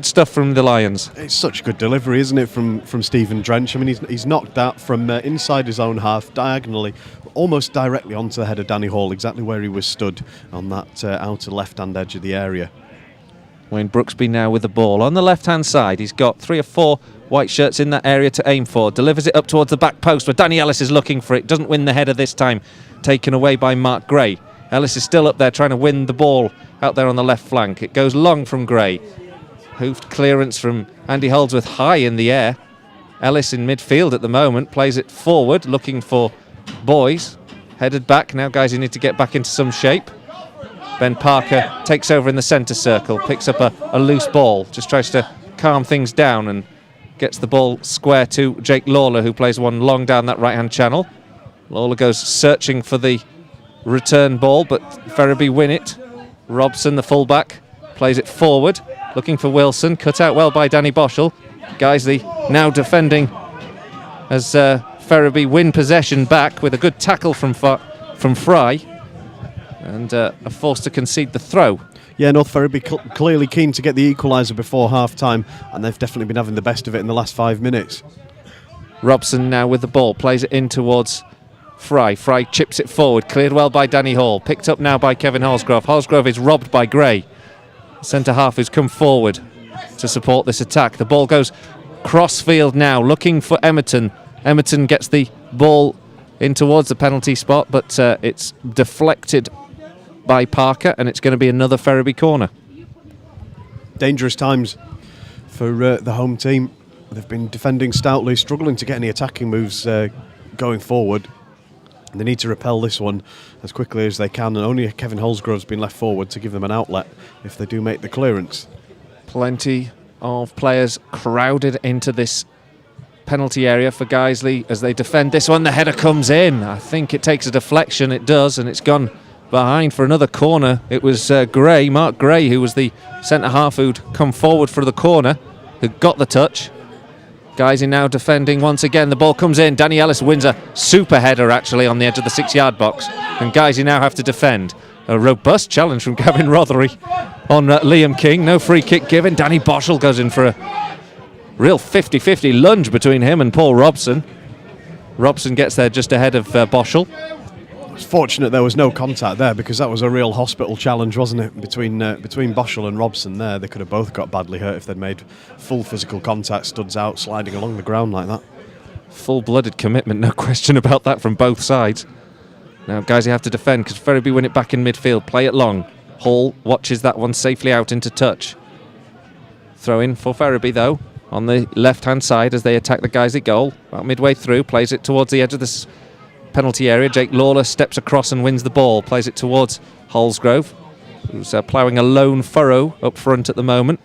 stuff from the Lions. It's such good delivery, isn't it, from Stephen Drench? I mean, he's knocked that from inside his own half, diagonally, almost directly onto the head of Danny Hall, exactly where he was stood on that outer left-hand edge of the area. Wayne Brooksby now with the ball on the left-hand side. He's got 3 or 4 white shirts in that area to aim for. Delivers it up towards the back post where Danny Ellis is looking for it. Doesn't win the header this time. Taken away by Mark Gray. Ellis is still up there trying to win the ball out there on the left flank. It goes long from Gray. Hoofed clearance from Andy Holdsworth high in the air. Ellis in midfield at the moment. Plays it forward looking for Boys. Headed back. Now guys, you need to get back into some shape. Ben Parker takes over in the centre circle, picks up a loose ball, just tries to calm things down and gets the ball square to Jake Lawler, who plays one long down that right-hand channel. Lawler goes searching for the return ball, but Ferriby win it. Robson, the fullback, plays it forward, looking for Wilson, cut out well by Danny Boschel. Guiseley now defending as Ferriby win possession back with a good tackle from Fry, and are forced to concede the throw. Yeah, North Ferriby clearly keen to get the equaliser before half-time, and they've definitely been having the best of it in the last 5 minutes. Robson now with the ball, plays it in towards Fry. Fry chips it forward, cleared well by Danny Hall, picked up now by Kevin Holsgrove. Holsgrove is robbed by Gray, centre half who's come forward to support this attack. The ball goes cross-field now, looking for Emerton. Emerton gets the ball in towards the penalty spot, but it's deflected by Parker, and it's going to be another Ferriby corner. Dangerous times for the home team. They've been defending stoutly, struggling to get any attacking moves going forward. They need to repel this one as quickly as they can, and only Kevin Holsgrove's been left forward to give them an outlet if they do make the clearance. Plenty of players crowded into this penalty area for Guiseley as they defend this one. The header comes in. I think it takes a deflection. It does, and it's gone behind for another corner. It was Gray, Mark Gray, who was the centre half who'd come forward for the corner, who got the touch. Guiseley now defending once again. The ball comes in. Danny Ellis wins a super header actually on the edge of the 6-yard box, and Guiseley now have to defend. A robust challenge from Gavin Rothery on Liam King. No free kick given. Danny Boschel goes in for a real 50-50 lunge between him and Paul Robson. Robson gets there just ahead of Boschel. It's fortunate there was no contact there, because that was a real hospital challenge, wasn't it, between Boschel and Robson there. They could have both got badly hurt if they'd made full physical contact, studs out, sliding along the ground like that. Full-blooded commitment, no question about that from both sides. Now guys, you have to defend because Ferriby win it back in midfield, play it long. Hall watches that one safely out into touch. Throw in for Ferriby though, on the left-hand side as they attack the Guiseley goal. About midway through, plays it towards the edge of this penalty area. Jake Lawler steps across and wins the ball, plays it towards Holsgrove, who's ploughing a lone furrow up front at the moment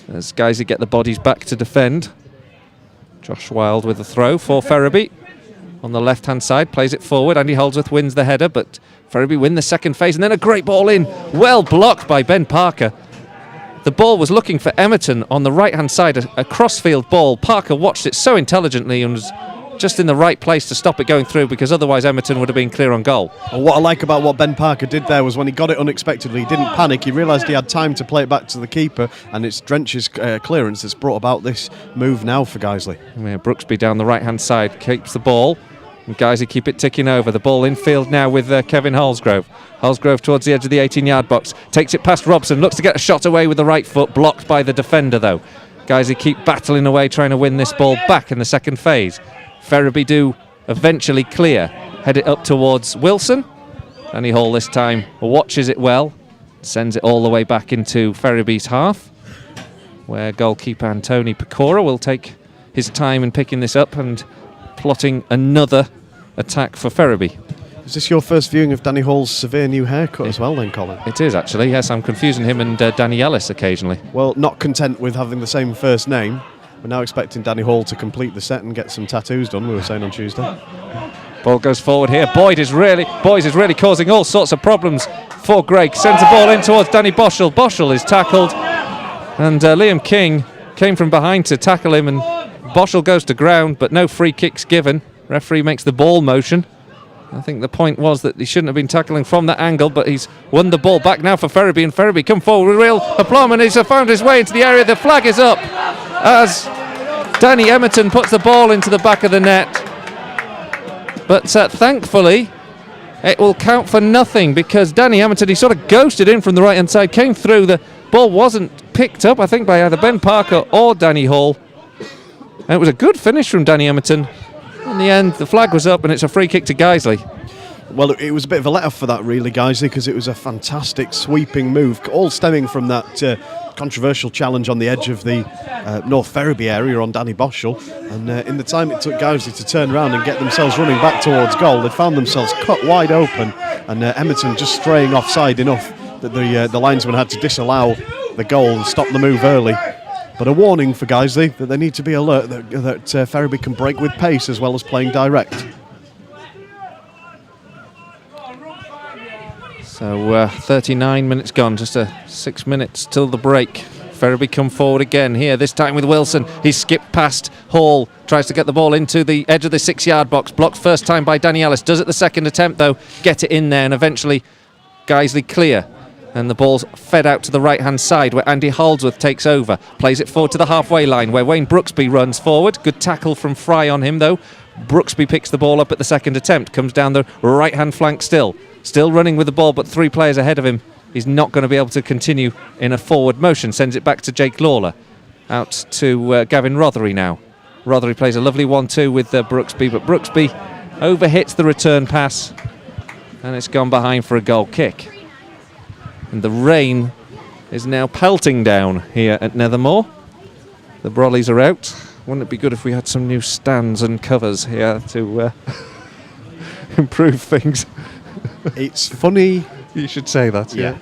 as Guiseley get the bodies back to defend. Josh Wilde with the throw for Ferriby on the left-hand side, plays it forward. Andy Holdsworth wins the header, but Ferriby win the second phase, and then a great ball in, well blocked by Ben Parker. The ball was looking for Emerton on the right-hand side, a cross-field ball. Parker watched it so intelligently and was just in the right place to stop it going through, because otherwise Emerton would have been clear on goal. And what I like about what Ben Parker did there was when he got it unexpectedly, he didn't panic. He realised he had time to play it back to the keeper, and it's Drench's clearance that's brought about this move now for Guiseley. Yeah, Brooksby down the right-hand side keeps the ball, and Guiseley keep it ticking over. The ball infield now with Kevin Holsgrove. Holsgrove towards the edge of the 18-yard box, takes it past Robson, looks to get a shot away with the right foot, blocked by the defender though. Guiseley keep battling away, trying to win this ball back in the second phase. Ferriby do eventually clear, head it up towards Wilson. Danny Hall this time watches it well, sends it all the way back into Ferriby's half, where goalkeeper Antoni Pecora will take his time in picking this up and plotting another attack for Ferriby. Is this your first viewing of Danny Hall's severe new haircut as well then, Colin? It is actually, yes. I'm confusing him and Danny Ellis occasionally. Well, not content with having the same first name, we're now expecting Danny Hall to complete the set and get some tattoos done, we were saying on Tuesday. Ball goes forward here. Boyd is really causing all sorts of problems for Greg. Sends the ball in towards Danny Boschel. Boschel is tackled, and Liam King came from behind to tackle him, and Boschel goes to ground, but no free kicks given. Referee makes the ball motion. I think the point was that he shouldn't have been tackling from that angle, but he's won the ball back now for Ferriby, and Ferriby come forward with real aplomb, and he's found his way into the area. The flag is up as Danny Emerton puts the ball into the back of the net. But thankfully, it will count for nothing, because Danny Emerton, he sort of ghosted in from the right-hand side, came through. The ball wasn't picked up, I think, by either Ben Parker or Danny Hall. And it was a good finish from Danny Emerton. In the end, the flag was up, and it's a free kick to Guiseley. Well, it was a bit of a let-off for that, really, Guiseley, because it was a fantastic sweeping move, all stemming from that controversial challenge on the edge of the North Ferriby area on Danny Boschel. And in the time it took Guiseley to turn around and get themselves running back towards goal, they found themselves cut wide open and Emerton just straying offside enough that the linesman had to disallow the goal and stop the move early. But a warning for Guiseley that they need to be alert that Ferriby can break with pace as well as playing direct. So 39 minutes gone, just 6 minutes till the break. Ferriby come forward again here, this time with Wilson. He's skipped past Hall, tries to get the ball into the edge of the 6-yard box. Blocked first time by Danny Ellis, does it the second attempt though, get it in there, and eventually Guiseley clear. And the ball's fed out to the right-hand side where Andy Holdsworth takes over. Plays it forward to the halfway line where Wayne Brooksby runs forward. Good tackle from Fry on him though. Brooksby picks the ball up at the second attempt, comes down the right-hand flank still. Still running with the ball, but 3 players ahead of him. He's not going to be able to continue in a forward motion. Sends it back to Jake Lawler. Out to Gavin Rothery now. Rothery plays a lovely 1-2 with Brooksby, but Brooksby overhits the return pass and it's gone behind for a goal kick. And the rain is now pelting down here at Nethermoor. The Brollies are out. Wouldn't it be good if we had some new stands and covers here to improve things? It's funny. You should say that, yeah.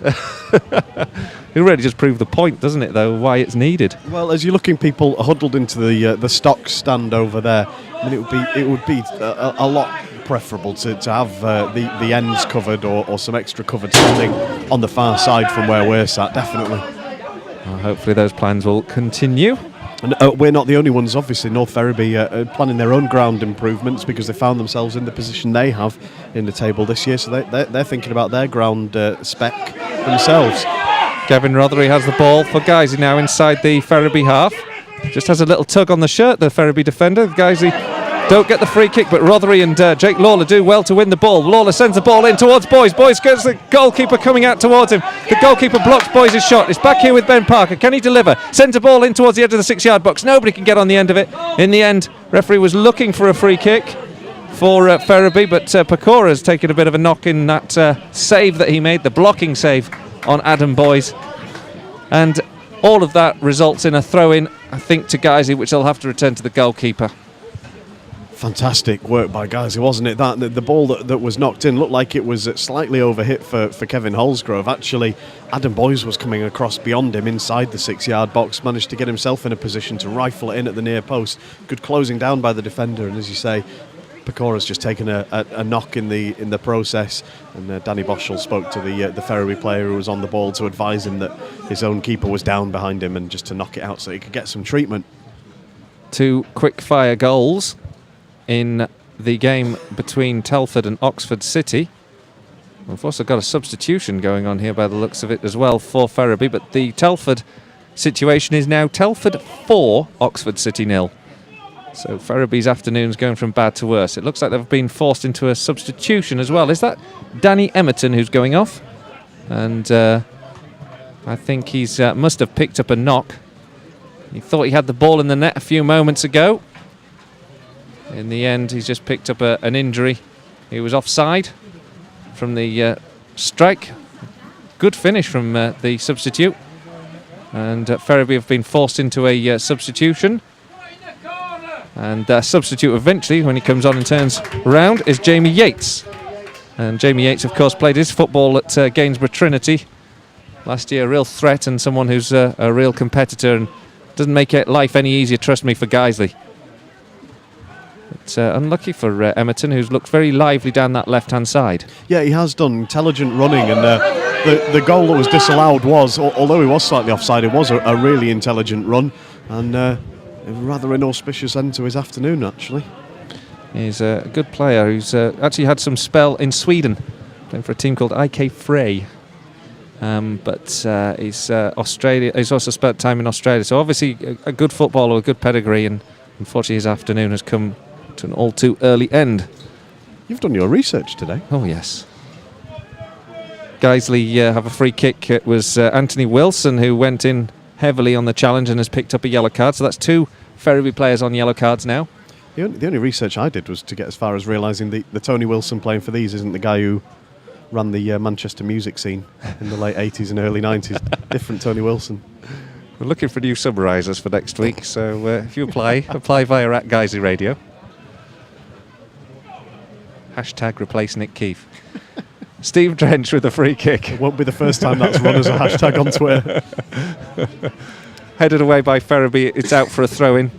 It really just proved the point, doesn't it, though, why it's needed. Well, as you're looking, people huddled into the stock stand over there. I mean, it would be a lot preferable to have the ends covered or some extra covered standing on the far side from where we're sat, definitely. Well, hopefully those plans will continue. And we're not the only ones, obviously. North Ferriby planning their own ground improvements because they found themselves in the position they have in the table this year, so they're thinking about their ground spec themselves. Gavin Rothery has the ball for Guiseley now inside the Ferriby half. Just has a little tug on the shirt, the Ferriby defender. Guiseley don't get the free kick, but Rothery and Jake Lawler do well to win the ball. Lawler sends the ball in towards Boyes. Boyes gets the goalkeeper coming out towards him. The goalkeeper blocks Boyes' shot. It's back here with Ben Parker. Can he deliver? Sends a ball in towards the edge of the 6-yard box. Nobody can get on the end of it. In the end, referee was looking for a free kick for Ferriby, but Pecora's taken a bit of a knock in that save that he made, the blocking save on Adam Boyes. And all of that results in a throw-in, I think, to Guiseley, which they'll have to return to the goalkeeper. Fantastic work by Guiseley, wasn't it? The ball that was knocked in looked like it was slightly overhit for Kevin Holsgrove. Actually, Adam Boyes was coming across beyond him inside the 6-yard box, managed to get himself in a position to rifle it in at the near post. Good closing down by the defender, and as you say, Pecora's just taken a knock in the process, and Danny Boschel spoke to the Ferriby player who was on the ball to advise him that his own keeper was down behind him and just to knock it out so he could get some treatment. 2 quick-fire goals in the game between Telford and Oxford City. We've also got a substitution going on here by the looks of it as well for Ferriby, but the Telford situation is now Telford 4, Oxford City 0. So Ferriby's afternoon's going from bad to worse. It looks like they've been forced into a substitution as well. Is that Danny Emerton who's going off? And I think he's must have picked up a knock. He thought he had the ball in the net a few moments ago. In the end, he's just picked up an injury. He was offside from the strike. Good finish from the substitute. And Ferriby have been forced into a substitution. And substitute eventually, when he comes on and turns around, is Jamie Yates. And Jamie Yates, of course, played his football at Gainsborough Trinity last year. A real threat and someone who's a real competitor and doesn't make life any easier, trust me, for Guiseley. It's unlucky for Emerton, who's looked very lively down that left-hand side. Yeah, he has done intelligent running, and the goal that was disallowed was, although he was slightly offside, it was a really intelligent run, and rather inauspicious end to his afternoon, actually. He's a good player who's actually had some spell in Sweden, playing for a team called IK Frey. But he's Australia. He's also spent time in Australia, so obviously a good footballer with good pedigree, and unfortunately his afternoon has come to an all too early end. You've done your research today. Oh yes. Guiseley have a free kick. It was Anthony Wilson who went in heavily on the challenge and has picked up a yellow card, so that's 2 Ferriby players on yellow cards now. The only research I did was to get as far as realising the Tony Wilson playing for these isn't the guy who ran the Manchester music scene in the late 80s and early 90s. Different Tony Wilson. We're looking for new summarisers for next week, so if you apply via @Guiseley Radio. # replace Nick Keefe. Steve Drench with a free kick. It won't be the first time that's run as a hashtag on Twitter. Headed away by Ferriby. It's out for a throw-in.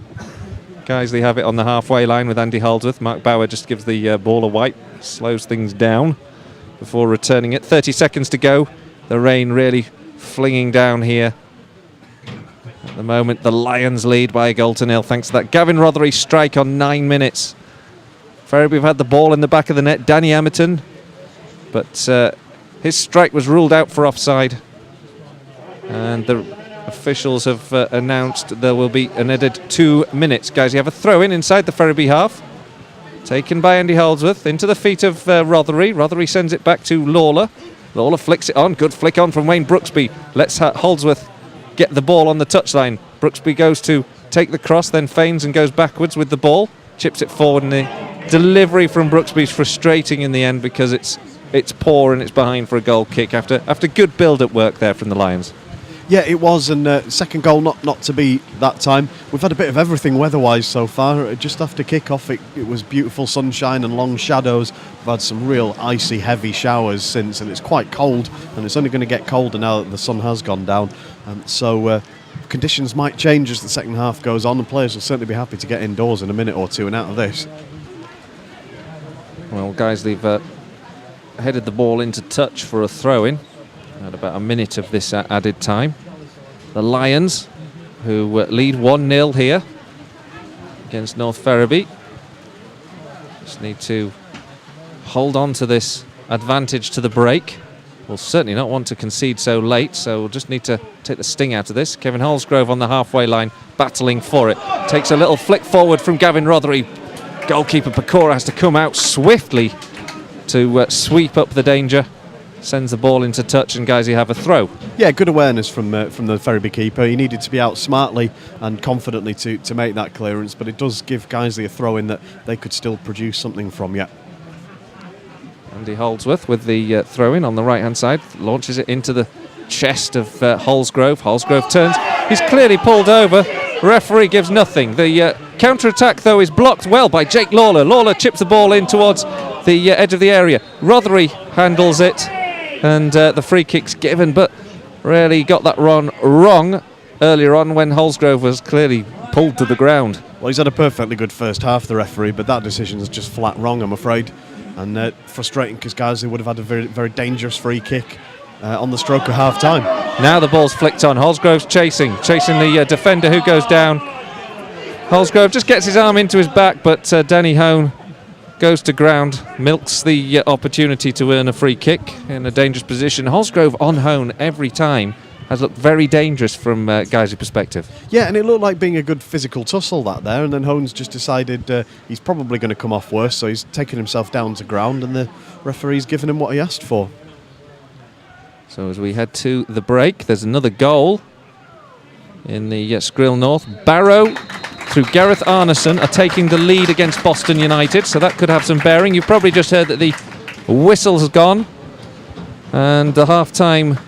Guiseley have it on the halfway line with Andy Holdsworth. Mark Bauer just gives the ball a wipe, slows things down before returning it. 30 seconds to go. The rain really flinging down here. At the moment, the Lions lead by a goal to nil, thanks to that Gavin Rothery strike on 9 minutes. Ferriby have had the ball in the back of the net. Danny Emerton, but his strike was ruled out for offside. And the officials have announced there will be an added 2 minutes. Guys, you have a throw-in inside the Ferriby half. Taken by Andy Holdsworth into the feet of Rothery. Rothery sends it back to Lawler. Lawler flicks it on. Good flick on from Wayne Brooksby. Lets Holdsworth get the ball on the touchline. Brooksby goes to take the cross, then feigns and goes backwards with the ball. Chips it forward, and the delivery from Brooksby is frustrating in the end because it's poor and it's behind for a goal kick after good build-up work there from the Lions. Yeah, it was, and second goal not to be that time. We've had a bit of everything weather-wise so far. Just after kick-off, it was beautiful sunshine and long shadows. We've had some real icy, heavy showers since, and it's quite cold, and it's only going to get colder now that the sun has gone down. So conditions might change as the second half goes on, and players will certainly be happy to get indoors in a minute or two and out of this. Well, guys, they've headed the ball into touch for a throw-in at about a minute of this added time. The Lions, who lead 1-0 here against North Ferriby, just need to hold on to this advantage to the break. We'll certainly not want to concede so late, so we'll just need to take the sting out of this. Kevin Holsgrove on the halfway line, battling for it. Takes a little flick forward from Gavin Rothery. Goalkeeper Pecora has to come out swiftly to sweep up the danger. Sends the ball into touch, and guys, you have a throw. Yeah, good awareness from the Ferriby keeper. He needed to be out smartly and confidently to make that clearance, but it does give Guiseley a throw in that they could still produce something from. Andy Holdsworth with the throw-in on the right-hand side, launches it into the chest of Holsgrove. Holsgrove turns. He's clearly pulled over. Referee gives nothing. The counter-attack, though, is blocked well by Jake Lawler. Lawler chips the ball in towards the edge of the area. Rothery handles it, and the free kick's given, but really got that run wrong earlier on when Holsgrove was clearly pulled to the ground. Well, he's had a perfectly good first half, the referee, but that decision is just flat wrong, I'm afraid. And frustrating because Guiseley would have had a very, very dangerous free kick on the stroke of half-time. Now the ball's flicked on. Holsgrove's chasing the defender who goes down. Holsgrove just gets his arm into his back, but Danny Hone goes to ground, milks the opportunity to earn a free kick in a dangerous position. Holsgrove on Hone every time has looked very dangerous from Guiseley's perspective. Yeah, and it looked like being a good physical tussle that there, and then Hone's just decided he's probably going to come off worse, so he's taken himself down to ground, and the referee's given him what he asked for. So as we head to the break, there's another goal in the Skrill North. Barrow through Gareth Arneson are taking the lead against Boston United, so that could have some bearing. You've probably just heard that the whistle's gone and the half-time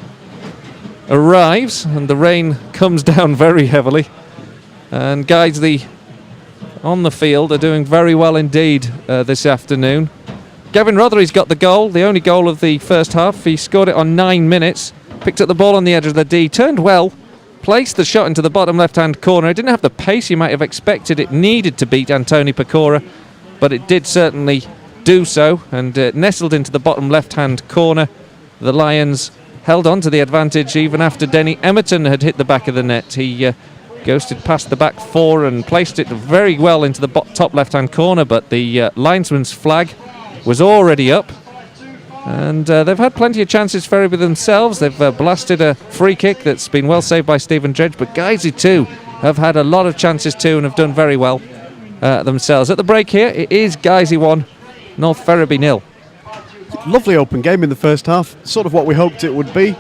arrives, and the rain comes down very heavily, and Guiseley on the field are doing very well indeed this afternoon. Gavin Rothery's got the goal, the only goal of the first half. He scored it on 9 minutes, picked up the ball on the edge of the D, turned well, placed the shot into the bottom left-hand corner. It didn't have the pace you might have expected it needed to beat Antoni Pecora, but it did certainly do so, and nestled into the bottom left-hand corner. The Lions held on to the advantage even after Denny Emerton had hit the back of the net. He ghosted past the back four and placed it very well into the top left-hand corner, but the linesman's flag was already up, and they've had plenty of chances. Ferriby themselves, they've blasted a free kick that's been well saved by Stephen Dredge, but Guiseley too have had a lot of chances too and have done very well themselves. At the break here, it is Guiseley 1, North Ferriby 0. Lovely open game in the first half, sort of what we hoped it would be.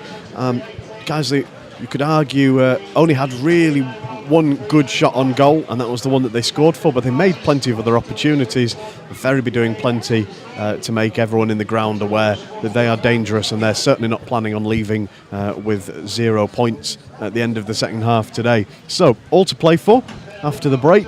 Guiseley, you could argue, only had really one good shot on goal, and that was the one that they scored for, but they made plenty of other opportunities. Ferriby doing plenty to make everyone in the ground aware that they are dangerous, and they're certainly not planning on leaving with 0 points at the end of the second half today. So, all to play for after the break,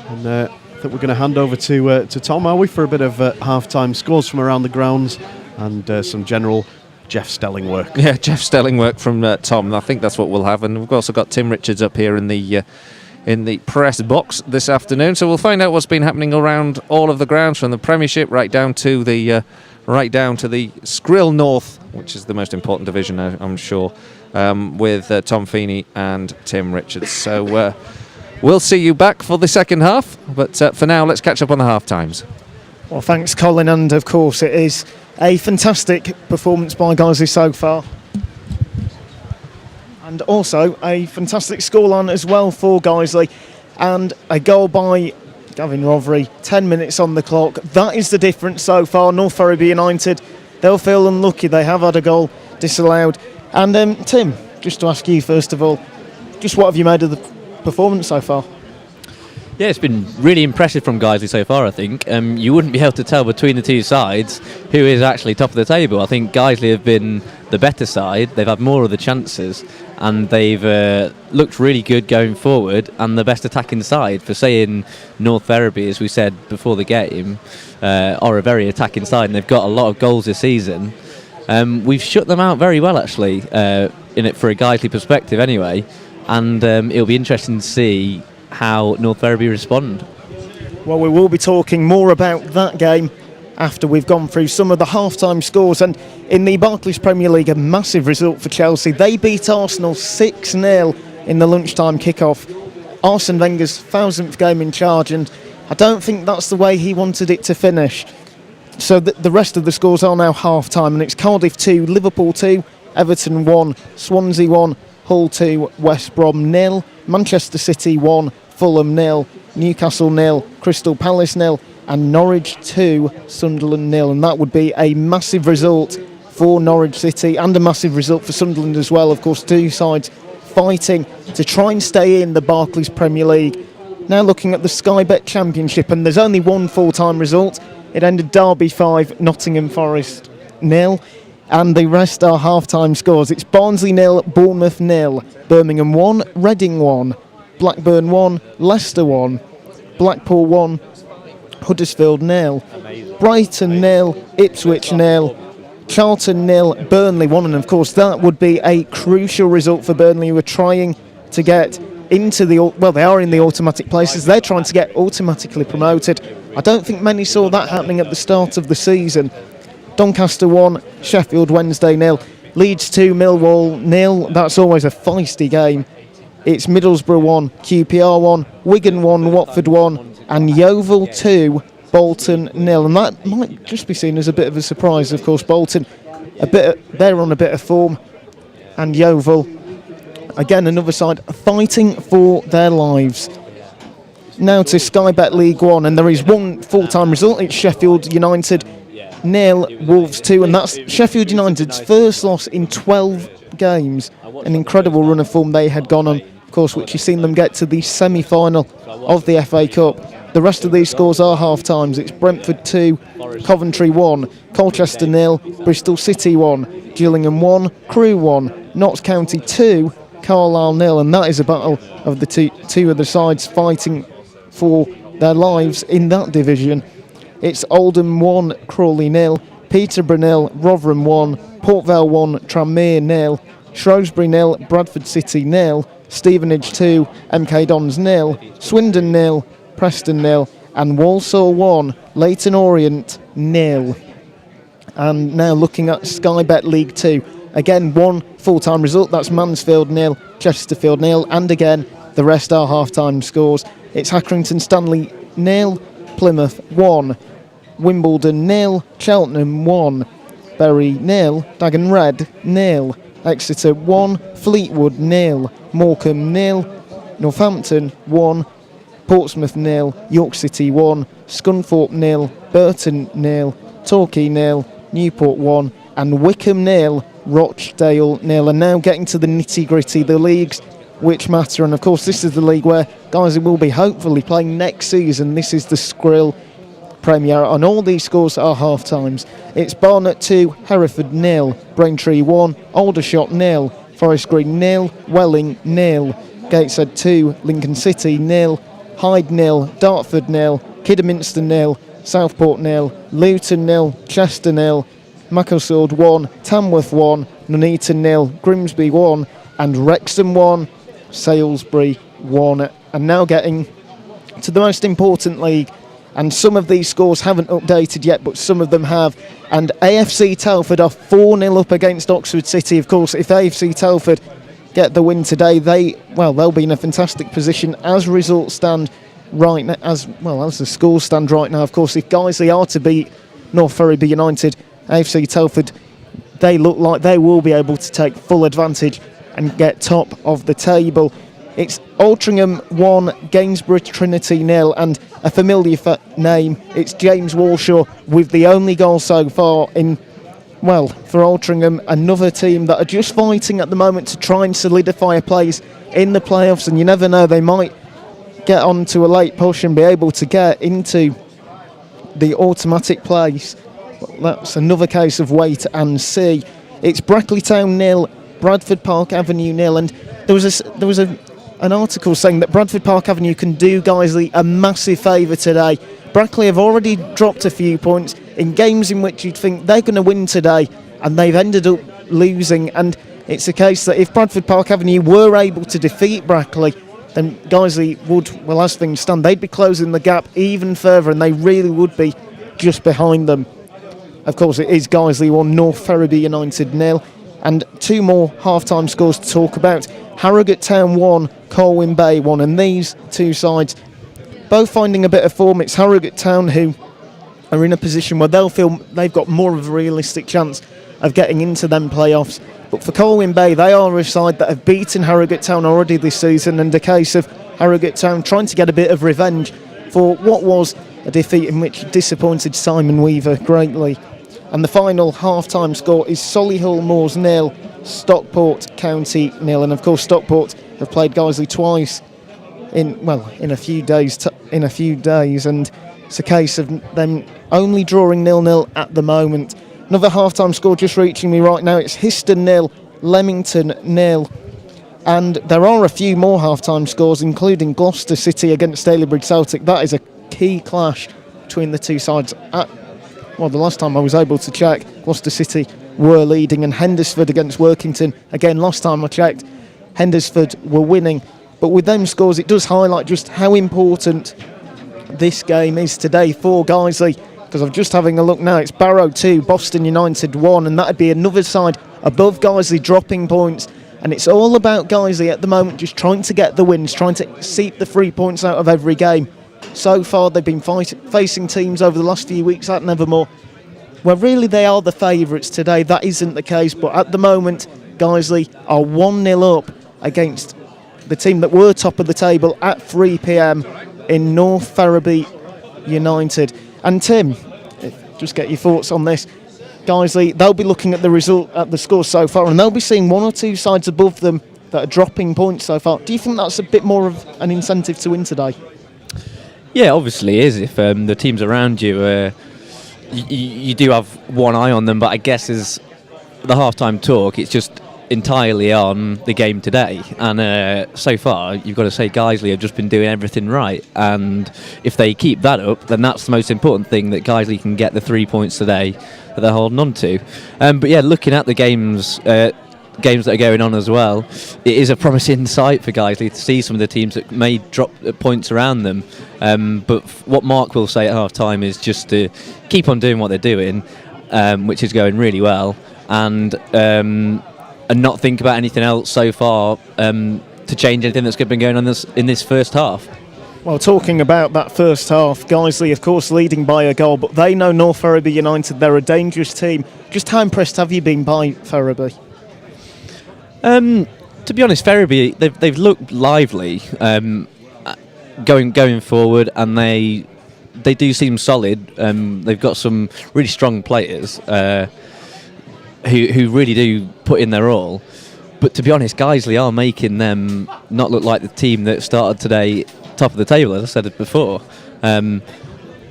and I think we're going to hand over to Tom, are we, for a bit of half-time scores from around the grounds and some general Jeff Stelling work. Yeah, Jeff Stelling work from Tom. I think that's what we'll have, and we've also got Tim Richards up here in the press box this afternoon. So we'll find out what's been happening around all of the grounds, from the Premiership right down to the Skrill North, which is the most important division, I'm sure, with Tom Feeney and Tim Richards. So we'll see you back for the second half, but for now, let's catch up on the half times. Well, thanks, Colin, and of course it is a fantastic performance by Guiseley so far. And also a fantastic scoreline as well for Guiseley, and a goal by Gavin Rothery, 10 minutes on the clock. That is the difference so far. North Ferriby United, they'll feel unlucky. They have had a goal disallowed. And Tim, just to ask you first of all, just what have you made of the performance so far? Yeah, it's been really impressive from Guiseley so far, I think. You wouldn't be able to tell between the two sides who is actually top of the table. I think Guiseley have been the better side. They've had more of the chances, and they've looked really good going forward, and the best attacking side. For saying North Ferriby, as we said before the game, are a very attacking side, and they've got a lot of goals this season. We've shut them out very well, actually, in it for a Guiseley perspective anyway, and it'll be interesting to see how North Ferriby respond. Well, we will be talking more about that game after we've gone through some of the half-time scores. And in the Barclays Premier League, a massive result for Chelsea. They beat Arsenal 6-0 in the lunchtime kick-off. Arsene Wenger's 1000th game in charge, and I don't think that's the way he wanted it to finish. So the rest of the scores are now half-time, and it's Cardiff 2, Liverpool 2, Everton 1, Swansea 1, Hull 2, West Brom 0, Manchester City 1, Fulham 0, Newcastle 0, Crystal Palace 0, and Norwich 2, Sunderland 0. And that would be a massive result for Norwich City, and a massive result for Sunderland as well. Of course, two sides fighting to try and stay in the Barclays Premier League. Now looking at the Sky Bet Championship, and there's only one full-time result. It ended Derby 5, Nottingham Forest 0. And the rest are half-time scores. It's Barnsley 0, Bournemouth 0, Birmingham 1, Reading 1, Blackburn 1, Leicester 1, Blackpool 1, Huddersfield 0, Brighton 0, Ipswich 0, Charlton 0, Burnley 1. And of course that would be a crucial result for Burnley, who are trying to get into the... Well, they are in the automatic places. They're trying to get automatically promoted. I don't think many saw that happening at the start of the season. Doncaster 1, Sheffield Wednesday 0, Leeds 2, Millwall 0. That's always a feisty game. It's Middlesbrough 1, QPR 1, Wigan 1, Watford 1, and Yeovil 2, Bolton 0. And that might just be seen as a bit of a surprise. Of course, Bolton, they're on a bit of form, and Yeovil, again, another side fighting for their lives. Now to Sky Bet League 1, and there is one full-time result. It's Sheffield United 0, Wolves 2, and that's Sheffield United's first loss in 12 games. An incredible run of form they had gone on, of course, which has seen them get to the semi-final of the FA Cup. The rest of these scores are half-times. It's Brentford 2, Coventry 1, Colchester 0, Bristol City 1, Gillingham 1, Crewe 1, Notts County 2, Carlisle 0, and that is a battle of the two of the sides fighting for their lives in that division. It's Oldham 1, Crawley 0, Peterborough 0, Rotherham 1, Port Vale 1, Tranmere 0, Shrewsbury 0, Bradford City 0, Stevenage 2, MK Dons 0, Swindon 0, Preston 0, and Walsall 1, Leyton Orient 0. And now looking at Sky Bet League 2, again one full-time result. That's Mansfield 0, Chesterfield 0, and again the rest are half-time scores. It's Accrington Stanley 0, Plymouth 1, Wimbledon 0, Cheltenham 1, Bury 0, Dagon Red 0, Exeter 1, Fleetwood 0, Morecambe 0, Northampton 1, Portsmouth 0, York City 1, Scunthorpe 0, Burton 0, Torquay 0, Newport 1, and Wickham 0, Rochdale 0. And now getting to the nitty-gritty, the leagues which matter, and of course this is the league where Guiseley will be hopefully playing next season. This is the Skrill Premier, and all these scores are half-times. It's Barnet 2, Hereford 0, Braintree 1, Aldershot 0, Forest Green 0, Welling 0, Gateshead 2, Lincoln City 0, Hyde 0, Dartford 0, Kidderminster 0, Southport 0, Luton 0, Chester 0, Macclesfield 1, Tamworth 1, Nuneaton 0, Grimsby 1, and Wrexham 1, Salisbury 1. And now getting to the most important league, and some of these scores haven't updated yet, but some of them have. And A.F.C. Telford are 4-0 up against Oxford City. Of course, if A.F.C. Telford get the win today, they'll be in a fantastic position as results stand right now, as the scores stand right now. Of course, if Guiseley are to beat North Ferriby United, A.F.C. Telford, they look like they will be able to take full advantage and get top of the table. It's Altrincham 1, Gainsborough Trinity 0, and a familiar name, it's James Warshaw with the only goal so far for Altrincham, another team that are just fighting at the moment to try and solidify a place in the playoffs, and you never know, they might get on to a late push and be able to get into the automatic place. That's another case of wait and see. It's Brackley Town 0, Bradford Park Avenue 0, and there was an article saying that Bradford Park Avenue can do Guiseley a massive favour today. Brackley have already dropped a few points in games in which you'd think they're going to win today, and they've ended up losing. And it's a case that if Bradford Park Avenue were able to defeat Brackley, then Guiseley would, as things stand, they'd be closing the gap even further, and they really would be just behind them. Of course, it is Guiseley 1, North Ferriby United 0. And two more half-time scores to talk about. Harrogate Town 1, Colwyn Bay 1. And these two sides both finding a bit of form. It's Harrogate Town who are in a position where they'll feel they've got more of a realistic chance of getting into them playoffs. But for Colwyn Bay, they are a side that have beaten Harrogate Town already this season, and a case of Harrogate Town trying to get a bit of revenge for what was a defeat in which disappointed Simon Weaver greatly. And the final half-time score is Solihull Moors 0, Stockport County 0. And of course, Stockport have played Guiseley twice in a few days, and it's a case of them only drawing 0-0 at the moment. Another half-time score just reaching me right now. It's Histon 0, Leamington 0. And there are a few more half-time scores, including Gloucester City against Stalybridge Celtic. That is a key clash between the two sides. The last time I was able to check, Gloucester City were leading, and Hendersford against Workington, again, last time I checked, Hendersford were winning. But with them scores, it does highlight just how important this game is today for Guiseley, because I'm just having a look now, it's Barrow 2, Boston United 1, and that'd be another side above Guiseley dropping points. And it's all about Guiseley at the moment, just trying to get the wins, trying to seep the 3 points out of every game. So far, they've been facing teams over the last few weeks at Nevermore where really they are the favourites. Today that isn't the case, but at the moment Guiseley are 1-0 up against the team that were top of the table at 3 p.m. in North Ferriby United. And Tim, just get your thoughts on this. Guiseley, they'll be looking at the result, at the scores so far, and they'll be seeing one or two sides above them that are dropping points so far. Do you think that's a bit more of an incentive to win today? Yeah, obviously it is. If the teams around you, you do have one eye on them, but I guess as the half-time talk, it's just entirely on the game today. And so far, you've got to say Guiseley have just been doing everything right. And if they keep that up, then that's the most important thing, that Guiseley can get the 3 points today that they're holding on to. But yeah, looking at the games that are going on as well, it is a promising sight for Guiseley to see some of the teams that may drop points around them. But what Mark will say at half time is just to keep on doing what they're doing, which is going really well, and not think about anything else so far to change anything that's been going on in this first half. Well, talking about that first half, Guiseley, of course, leading by a goal, but they know North Ferriby United, they're a dangerous team. Just how impressed have you been by Ferriby? To be honest, Ferriby, they've looked lively going forward, and they do seem solid. They've got some really strong players who really do put in their all. But to be honest, Guiseley are making them not look like the team that started today top of the table, as I said it before. And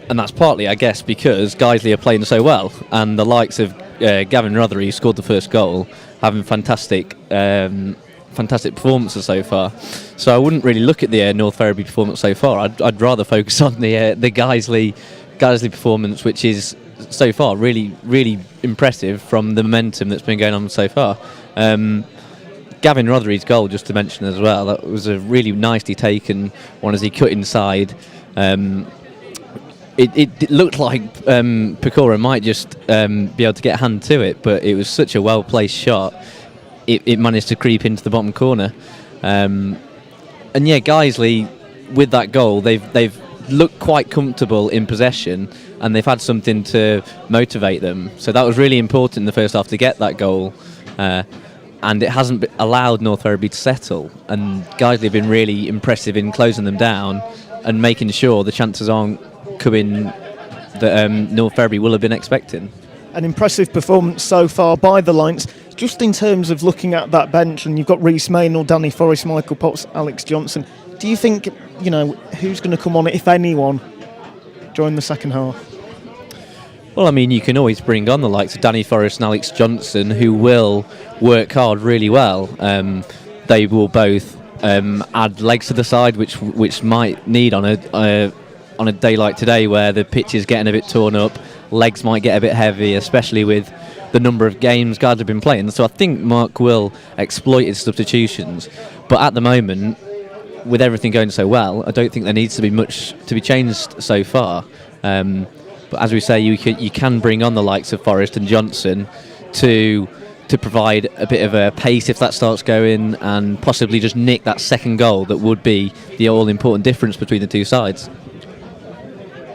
that's partly, I guess, because Guiseley are playing so well, and the likes of Gavin Rothery, who scored the first goal, having fantastic performances so far. So I wouldn't really look at the North Ferriby performance so far. I'd rather focus on the Guiseley performance, which is so far really, really impressive from the momentum that's been going on so far. Gavin Rothery's goal, just to mention as well, that was a really nicely taken one as he cut inside. It looked like Pecora might just be able to get a hand to it, but it was such a well-placed shot. It managed to creep into the bottom corner. And yeah, Guiseley, with that goal, they've looked quite comfortable in possession, and they've had something to motivate them. So that was really important in the first half to get that goal. And it hasn't allowed North Ferriby to settle. And Guiseley have been really impressive in closing them down and making sure the chances aren't coming that North Ferriby will have been expecting. An impressive performance so far by the Lions. Just in terms of looking at that bench, and you've got Rhys Maynell, Danny Forrest, Michael Potts, Alex Johnson. Do you think, who's going to come on, if anyone, during the second half? Well, I mean, you can always bring on the likes of Danny Forrest and Alex Johnson, who will work hard really well. They will both add legs to the side, which might need on a day like today, where the pitch is getting a bit torn up. Legs might get a bit heavy, especially with the number of games guys have been playing. So I think Mark will exploit his substitutions. But at the moment, with everything going so well, I don't think there needs to be much to be changed so far. But as we say, you can bring on the likes of Forrest and Johnson to provide a bit of a pace if that starts going, and possibly just nick that second goal that would be the all-important difference between the two sides.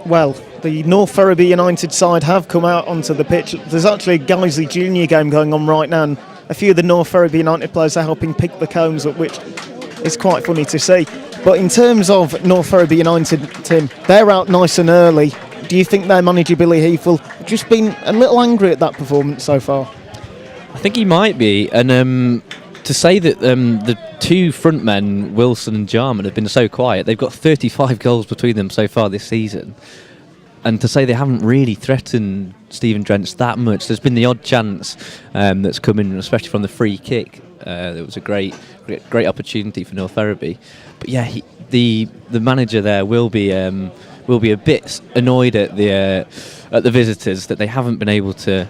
Well, the North Ferriby United side have come out onto the pitch. There's actually a Guiseley Junior game going on right now, and a few of the North Ferriby United players are helping pick the cones up, which is quite funny to see. But in terms of North Ferriby United, Tim, they're out nice and early. Do you think their manager Billy Heath will just been a little angry at that performance so far? I think he might be, and to say that the two front men, Wilson and Jarman, have been so quiet. They've got 35 goals between them so far this season, and to say they haven't really threatened Stephen Drench that much. There's been the odd chance that's come in, especially from the free kick. It was a great opportunity for North Ferriby, but yeah, the manager there will be a bit annoyed at the visitors that they haven't been able to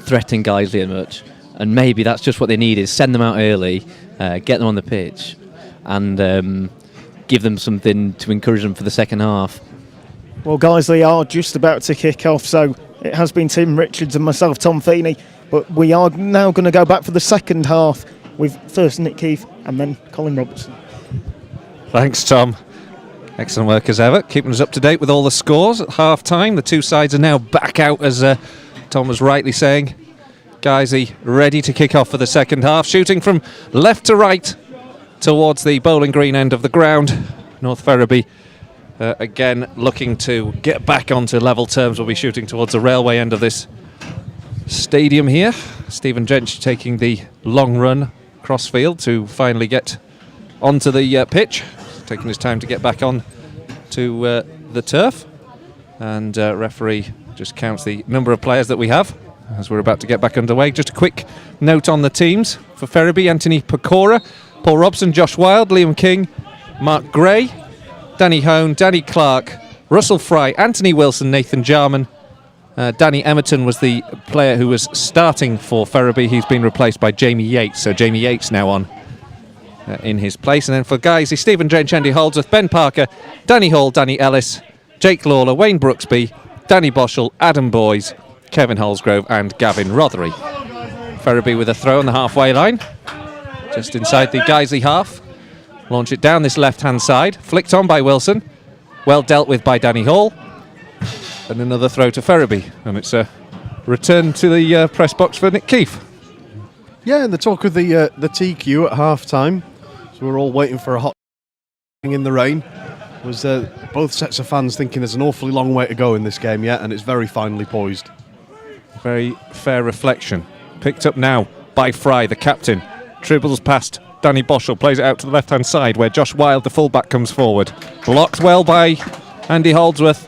threaten Guiseley much, and maybe that's just what they need, is send them out early, get them on the pitch, and give them something to encourage them for the second half. Well, Guiseley are just about to kick off, so it has been Tim Richards and myself, Tom Feeney, but we are now going to go back for the second half with first Nick Keefe and then Colin Robertson. Thanks, Tom. Excellent work as ever, keeping us up to date with all the scores at half-time. The two sides are now back out, as Tom was rightly saying. Guiseley ready to kick off for the second half, shooting from left to right towards the Bowling Green end of the ground. North Ferriby again looking to get back onto level terms. Will be shooting towards the railway end of this stadium here. Stephen Drench taking the long run cross field to finally get onto the pitch, taking his time to get back on to the turf, and referee just counts the number of players that we have as we're about to get back underway. Just a quick note on the teams. For Ferriby, Anthony Pecora, Paul Robson, Josh Wilde, Liam King, Mark Gray, Danny Hone, Danny Clark, Russell Fry, Anthony Wilson, Nathan Jarman. Danny Emerton was the player who was starting for Ferriby. He's been replaced by Jamie Yates, so Jamie Yates now on in his place. And then for Guiseley, Stephen Drench, Andy Holdsworth, Ben Parker, Danny Hall, Danny Ellis, Jake Lawler, Wayne Brooksby, Danny Boschel, Adam Boys, Kevin Holsgrove and Gavin Rothery. Ferriby with a throw on the halfway line, just inside the Guiseley half. Launch it down this left-hand side, flicked on by Wilson, well dealt with by Danny Hall, and another throw to Ferriby, and it's a return to the press box for Nick Keefe. Yeah, and the talk of the TQ at half-time, so we're all waiting for a hot in the rain, was both sets of fans thinking there's an awfully long way to go in this game yet, and it's very finely poised. Very fair reflection. Picked up now by Fry, the captain. Dribbles past Danny Boschel, plays it out to the left-hand side where Josh Wilde, the fullback, comes forward. Blocked well by Andy Holdsworth.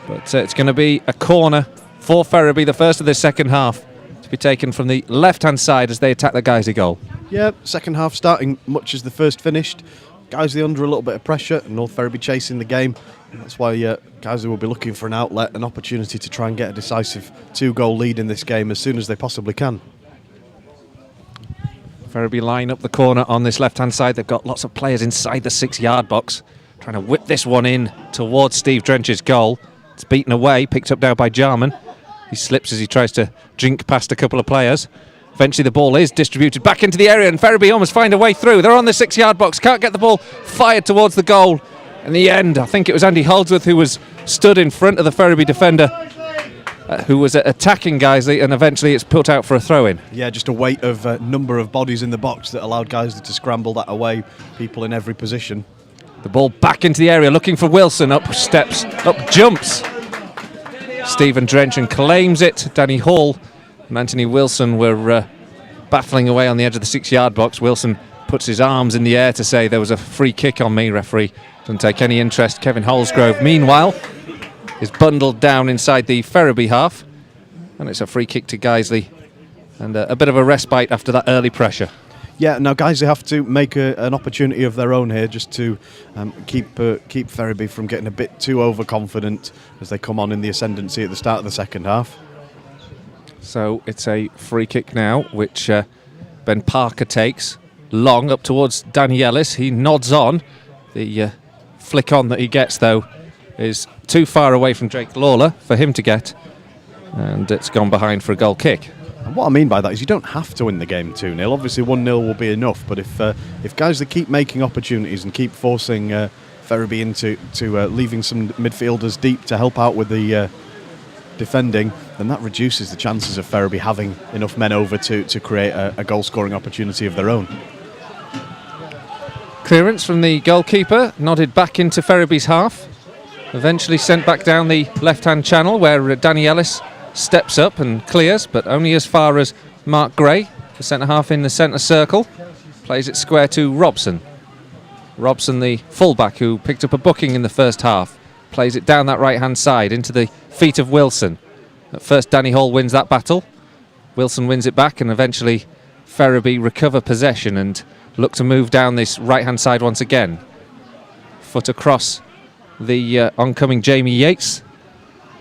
But it's going to be a corner for Ferriby, the first of this second half, to be taken from the left-hand side as they attack the Guiseley goal. Yeah, second half starting much as the first finished. Guiseley under a little bit of pressure, and North Ferriby chasing the game. And that's why Guiseley will be looking for an outlet, an opportunity to try and get a decisive 2-goal lead in this game as soon as they possibly can. Ferriby line up the corner on this left-hand side. They've got lots of players inside the 6-yard box, trying to whip this one in towards Steve Drench's goal. It's beaten away, picked up now by Jarman. He slips as he tries to jink past a couple of players. Eventually the ball is distributed back into the area, and Ferriby almost find a way through. They're on the 6-yard box, can't get the ball fired towards the goal. In the end, I think it was Andy Holdsworth who was stood in front of the Ferriby defender, who was attacking Guiseley, and eventually it's put out for a throw-in. Yeah, just a weight of number of bodies in the box that allowed Guiseley to scramble that away, people in every position. The ball back into the area, looking for Wilson. Up steps, up jumps Stephen Drench and claims it. Danny Hall and Anthony Wilson were battling away on the edge of the 6-yard box. Wilson puts his arms in the air to say there was a free kick on me. Referee doesn't take any interest. Kevin Holsgrove, meanwhile, is bundled down inside the Ferriby half, and it's a free kick to Guiseley, and a bit of a respite after that early pressure. Yeah, now Guiseley have to make an opportunity of their own here, just to keep Ferriby from getting a bit too overconfident as they come on in the ascendancy at the start of the second half. So it's a free kick now, which Ben Parker takes long up towards Danny Ellis. He nods on. The flick on that he gets, though, is too far away from Drake Lawler for him to get, and it's gone behind for a goal kick. And what I mean by that is you don't have to win the game 2-0. Obviously 1-0 will be enough, but if guys that keep making opportunities and keep forcing Ferriby into leaving some midfielders deep to help out with the defending, then that reduces the chances of Ferriby having enough men over to create a goal-scoring opportunity of their own. Clearance from the goalkeeper, nodded back into Ferriby's half, eventually sent back down the left-hand channel where Danny Ellis steps up and clears, but only as far as Mark Gray, the centre-half in the centre circle. Plays it square to Robson. Robson, the full-back who picked up a booking in the first half, plays it down that right-hand side into the feet of Wilson. At first Danny Hall wins that battle. Wilson wins it back, and eventually Ferriby recover possession and look to move down this right-hand side once again. Foot across the oncoming Jamie Yates.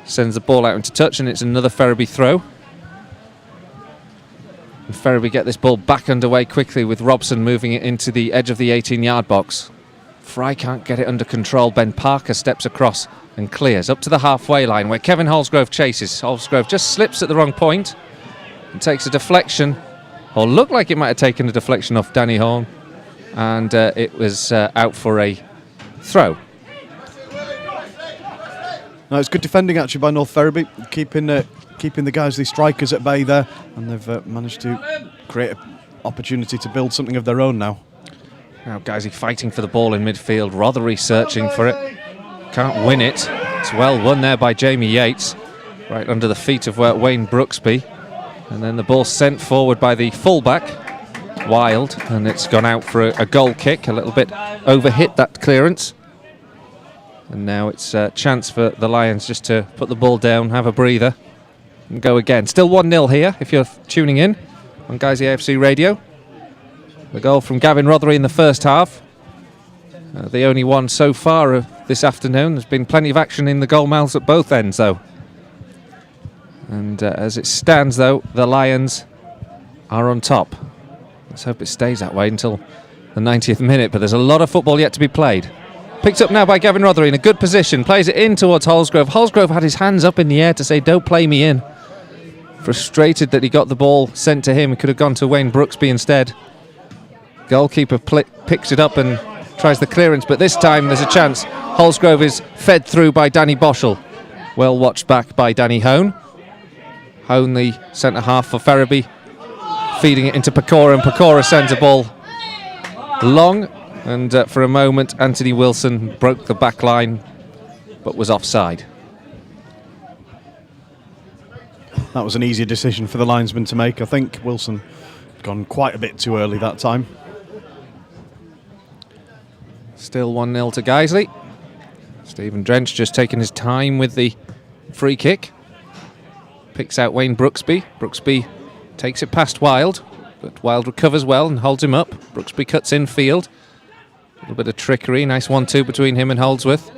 Sends the ball out into touch, and it's another Ferriby throw. And Ferriby get this ball back underway quickly with Robson moving it into the edge of the 18-yard box. Fry can't get it under control. Ben Parker steps across and clears up to the halfway line where Kevin Holsgrove chases. Holsgrove just slips at the wrong point and takes a deflection, or looked like it might have taken a deflection off Danny Horn, and it was out for a throw. No, it's good defending actually by North Ferriby, keeping the Guiseley strikers at bay there, and they've managed to create an opportunity to build something of their own now. Now Guiseley fighting for the ball in midfield, Rothery searching for it, can't win it. It's well won there by Jamie Yates, right under the feet of Wayne Brooksby, and then the ball sent forward by the fullback, Wild, and it's gone out for a goal kick, a little bit overhit that clearance. And now it's a chance for the Lions just to put the ball down, have a breather, and go again. Still 1-0 here, if you're tuning in on Guiseley AFC Radio. The goal from Gavin Rothery in the first half. The only one so far this afternoon. There's been plenty of action in the goal mouths at both ends, though. And as it stands, though, the Lions are on top. Let's hope it stays that way until the 90th minute, but there's a lot of football yet to be played. Picked up now by Gavin Rothery in a good position. Plays it in towards Holsgrove. Holsgrove had his hands up in the air to say, "Don't play me in." Frustrated that he got the ball sent to him. He could have gone to Wayne Brooksby instead. Goalkeeper picks it up and tries the clearance, but this time there's a chance. Holsgrove is fed through by Danny Boschel. Well watched back by Danny Hone. Hone, the centre-half for Ferriby, feeding it into Pecora, and Pecora sends a ball long. And for a moment, Anthony Wilson broke the back line, but was offside. That was an easier decision for the linesman to make. I think Wilson had gone quite a bit too early that time. Still 1-0 to Guiseley. Stephen Drench just taking his time with the free kick. Picks out Wayne Brooksby. Brooksby takes it past Wild, but Wild recovers well and holds him up. Brooksby cuts in field. little bit of trickery. Nice 1-2 between him and Holdsworth.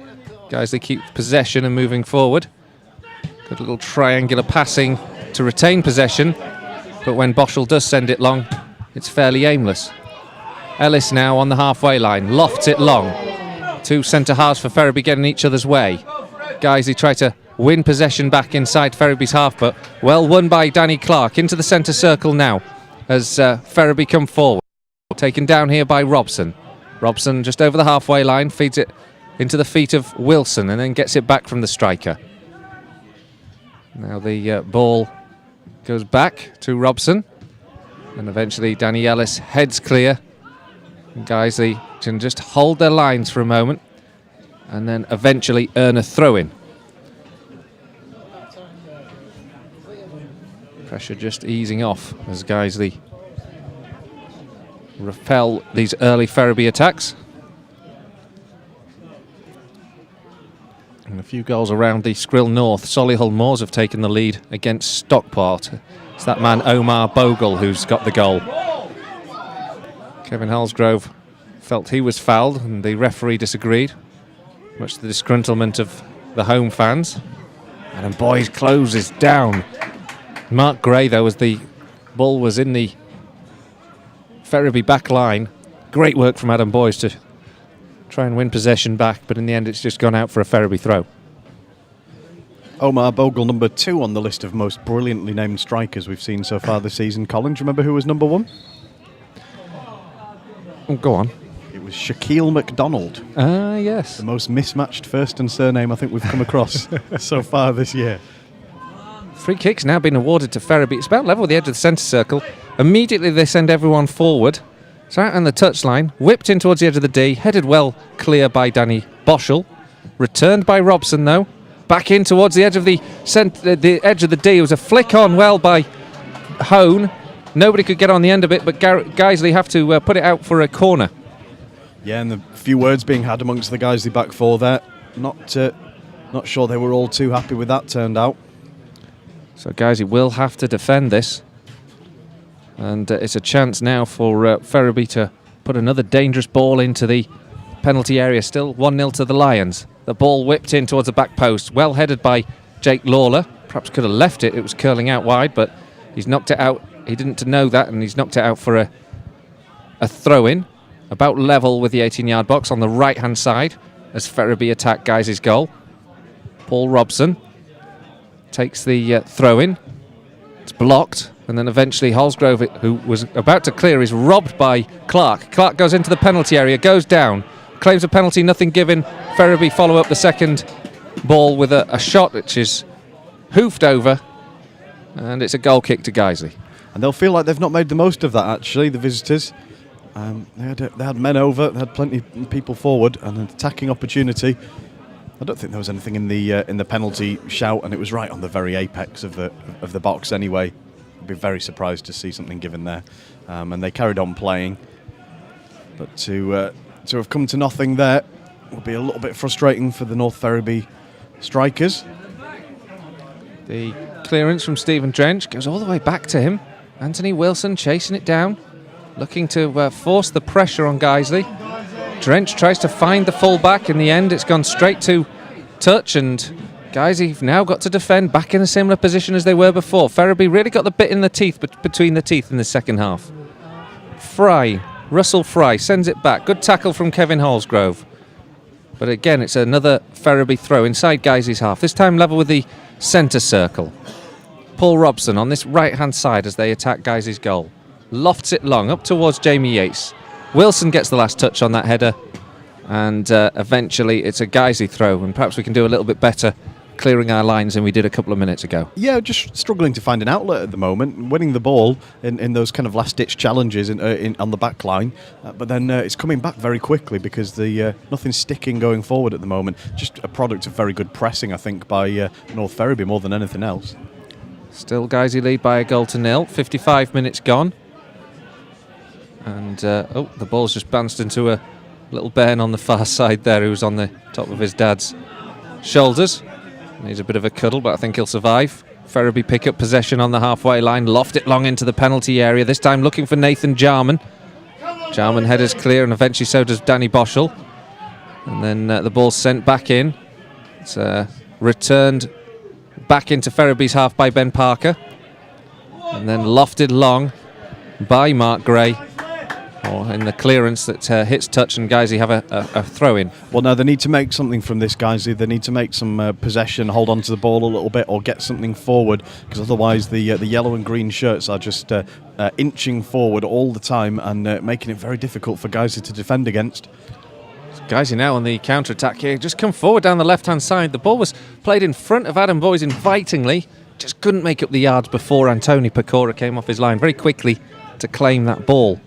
Guiseley keep possession and moving forward. Good little triangular passing to retain possession. But when Boschel does send it long, it's fairly aimless. Ellis now on the halfway line. Lofts it long. 2 centre halves for Ferriby getting each other's way. Guiseley try to win possession back inside Ferriby's half, but well won by Danny Clark. Into the centre circle now as Ferriby come forward. Taken down here by Robson. Robson just over the halfway line, feeds it into the feet of Wilson and then gets it back from the striker. Now the ball goes back to Robson, and eventually Danny Ellis heads clear. And Guiseley can just hold their lines for a moment and then eventually earn a throw-in. Pressure just easing off as Guiseley repel these early Ferriby attacks. And a few goals around the Skrill North. Solihull Moors have taken the lead against Stockport. It's that man Omar Bogle who's got the goal. Kevin Halsgrove felt he was fouled and the referee disagreed, much to the disgruntlement of the home fans. Adam Boyes closes down Mark Gray, though, as the ball was in the Ferriby back line. Great work from Adam Boyes to try and win possession back, but in the end it's just gone out for a Ferriby throw. Omar Bogle, number 2 on the list of most brilliantly named strikers we've seen so far this season. Colin, do you remember who was number 1? Oh, go on. It was Shaquille McDonald. Ah, yes. The most mismatched first and surname I think we've come across so far this year. Free kick's now been awarded to Ferriby. It's about level with the edge of the centre circle. Immediately they send everyone forward. It's out on the touchline, whipped in towards the edge of the D, headed well clear by Danny Boschel. Returned by Robson, though. Back in towards the edge of the edge of the D. It was a flick on well by Hone. Nobody could get on the end of it, but Guiseley have to put it out for a corner. Yeah, and the few words being had amongst the Guiseley back four there. Not sure they were all too happy with that turned out. So Guiseley will have to defend this. And it's a chance now for Ferriby to put another dangerous ball into the penalty area. Still 1-0 to the Lions. The ball whipped in towards the back post. Well headed by Jake Lawler. Perhaps could have left it. It was curling out wide, but he's knocked it out. He didn't know that, and he's knocked it out for a throw-in. About level with the 18-yard box on the right-hand side as Ferriby attack Guiseley's goal. Paul Robson takes the throw-in. It's blocked. And then eventually Halsgrove, who was about to clear, is robbed by Clark. Clark goes into the penalty area, goes down, claims a penalty, nothing given. Ferriby follow up the second ball with a shot which is hoofed over, and it's a goal kick to Guiseley. And they'll feel like they've not made the most of that, actually, the visitors. They had men over, they had plenty of people forward, and an attacking opportunity. I don't think there was anything in the penalty shout, and it was right on the very apex of the box anyway. Be very surprised to see something given there, and they carried on playing, but to have come to nothing there will be a little bit frustrating for the North Ferriby strikers. The clearance from Stephen Drench goes all the way back to him. Anthony Wilson chasing it down, looking to force the pressure on Guiseley. Drench tries to find the full-back. In the end it's gone straight to touch, and Guiseley have now got to defend back in a similar position as they were before. Ferriby really got the bit in the teeth, between the teeth in the second half. Russell Fry sends it back. Good tackle from Kevin Halsgrove. But again, it's another Ferriby throw inside Guiseley's half. This time level with the centre circle. Paul Robson on this right-hand side as they attack Guiseley's goal. Lofts it long up towards Jamie Yates. Wilson gets the last touch on that header. And eventually it's a Guiseley throw. And perhaps we can do a little bit better clearing our lines than we did a couple of minutes ago. Yeah, just struggling to find an outlet at the moment, winning the ball in those kind of last-ditch challenges on the back line, but then it's coming back very quickly because nothing's sticking going forward at the moment. Just a product of very good pressing, I think, by North Ferriby more than anything else. Still Guiseley lead by 1-0, 55 minutes gone. And the ball's just bounced into a little bairn on the far side there who's on the top of his dad's shoulders. Needs a bit of a cuddle, but I think he'll survive. Ferriby pick up possession on the halfway line, loft it long into the penalty area, this time looking for Nathan Jarman. Jarman headers clear, and eventually so does Danny Boschel. And then the ball's sent back in. It's returned back into Ferriby's half by Ben Parker. And then lofted long by Mark Gray. Or in the clearance that hits touch, and Guiseley have a throw in. Well, now they need to make something from this, Guiseley. They need to make some possession, hold on to the ball a little bit, or get something forward, because otherwise the yellow and green shirts are just inching forward all the time and making it very difficult for Guiseley to defend against. Guiseley now on the counter-attack here, just come forward down the left-hand side. The ball was played in front of Adam Boys invitingly, just couldn't make up the yards before Anthony Pecora came off his line very quickly to claim that ball.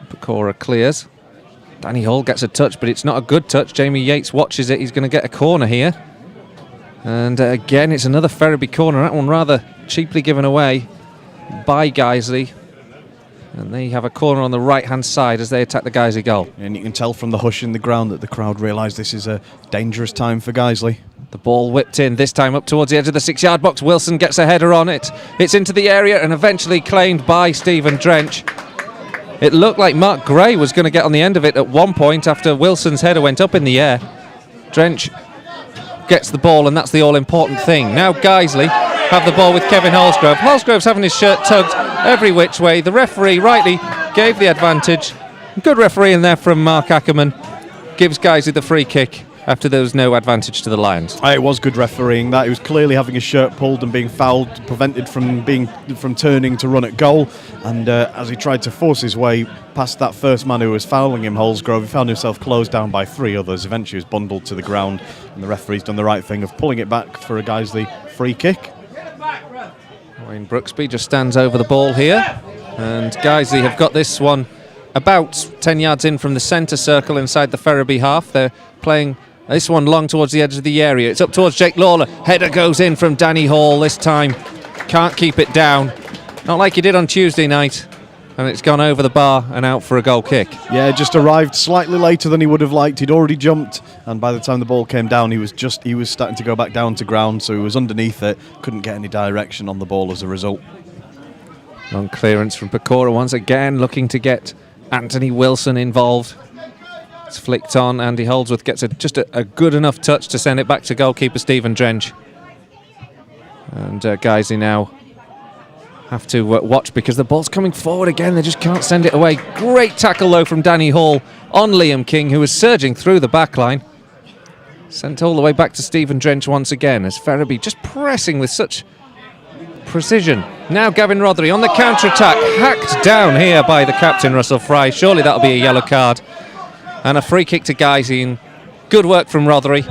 Pecora clears. Danny Hall gets a touch, but it's not a good touch. Jamie Yates watches it. He's going to get a corner here. And again, it's another Ferriby corner. That one rather cheaply given away by Guiseley. And they have a corner on the right-hand side as they attack the Guiseley goal. And you can tell from the hush in the ground that the crowd realise this is a dangerous time for Guiseley. The ball whipped in, this time up towards the edge of the 6-yard box. Wilson gets a header on it. It's into the area and eventually claimed by Stephen Drench. It looked like Mark Gray was going to get on the end of it at one point after Wilson's header went up in the air. Drench gets the ball, and that's the all-important thing. Now Guiseley have the ball with Kevin Holsgrove. Holsgrove's having his shirt tugged every which way. The referee rightly gave the advantage. Good referee in there from Mark Ackerman. Gives Guiseley the free kick after there was no advantage to the Lions. It was good refereeing that. He was clearly having his shirt pulled and being fouled, prevented from turning to run at goal. And as he tried to force his way past that first man who was fouling him, Holsgrove, he found himself closed down by 3 others. Eventually he was bundled to the ground, and the referee's done the right thing of pulling it back for a Guiseley free kick. Wayne Brooksby just stands over the ball here, and Guiseley have got this one about 10 yards in from the centre circle inside the Ferriby half. They're playing this one long towards the edge of the area. It's up towards Jake Lawler. Header goes in from Danny Hall this time. Can't keep it down. Not like he did on Tuesday night. And it's gone over the bar and out for a goal kick. Yeah, just arrived slightly later than he would have liked. He'd already jumped, and by the time the ball came down, he was starting to go back down to ground, so he was underneath it. Couldn't get any direction on the ball as a result. Long clearance from Pecora once again, looking to get Anthony Wilson involved. It's flicked on. Andy Holdsworth gets just a good enough touch to send it back to goalkeeper Stephen Drench. And Guiseley now have to watch because the ball's coming forward again. They just can't send it away. Great tackle though from Danny Hall on Liam King, who was surging through the back line. Sent all the way back to Stephen Drench once again as Ferriby just pressing with such precision. Now Gavin Rothery on the counter-attack, hacked down here by the captain Russell Fry. Surely that'll be a yellow card. And a free kick to Guiseley, and good work from Rothery.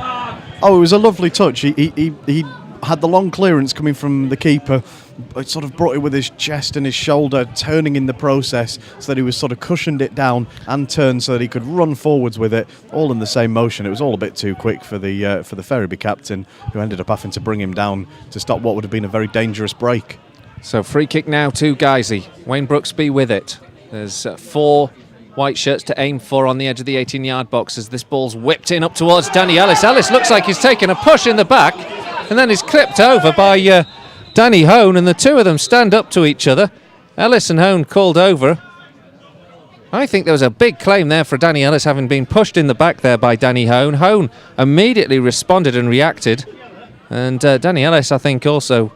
Oh, it was a lovely touch. He had the long clearance coming from the keeper, but sort of brought it with his chest and his shoulder, turning in the process so that he was sort of cushioned it down and turned so that he could run forwards with it, all in the same motion. It was all a bit too quick for the Ferriby captain, who ended up having to bring him down to stop what would have been a very dangerous break. So free kick now to Guiseley. Wayne Brooksby with it. There's 4 white shirts to aim for on the edge of the 18-yard box as this ball's whipped in up towards Danny Ellis. Ellis looks like he's taken a push in the back and then he's clipped over by Danny Hone, and the two of them stand up to each other. Ellis and Hone called over. I think there was a big claim there for Danny Ellis having been pushed in the back there by Danny Hone. Hone immediately responded and reacted, and Danny Ellis I think also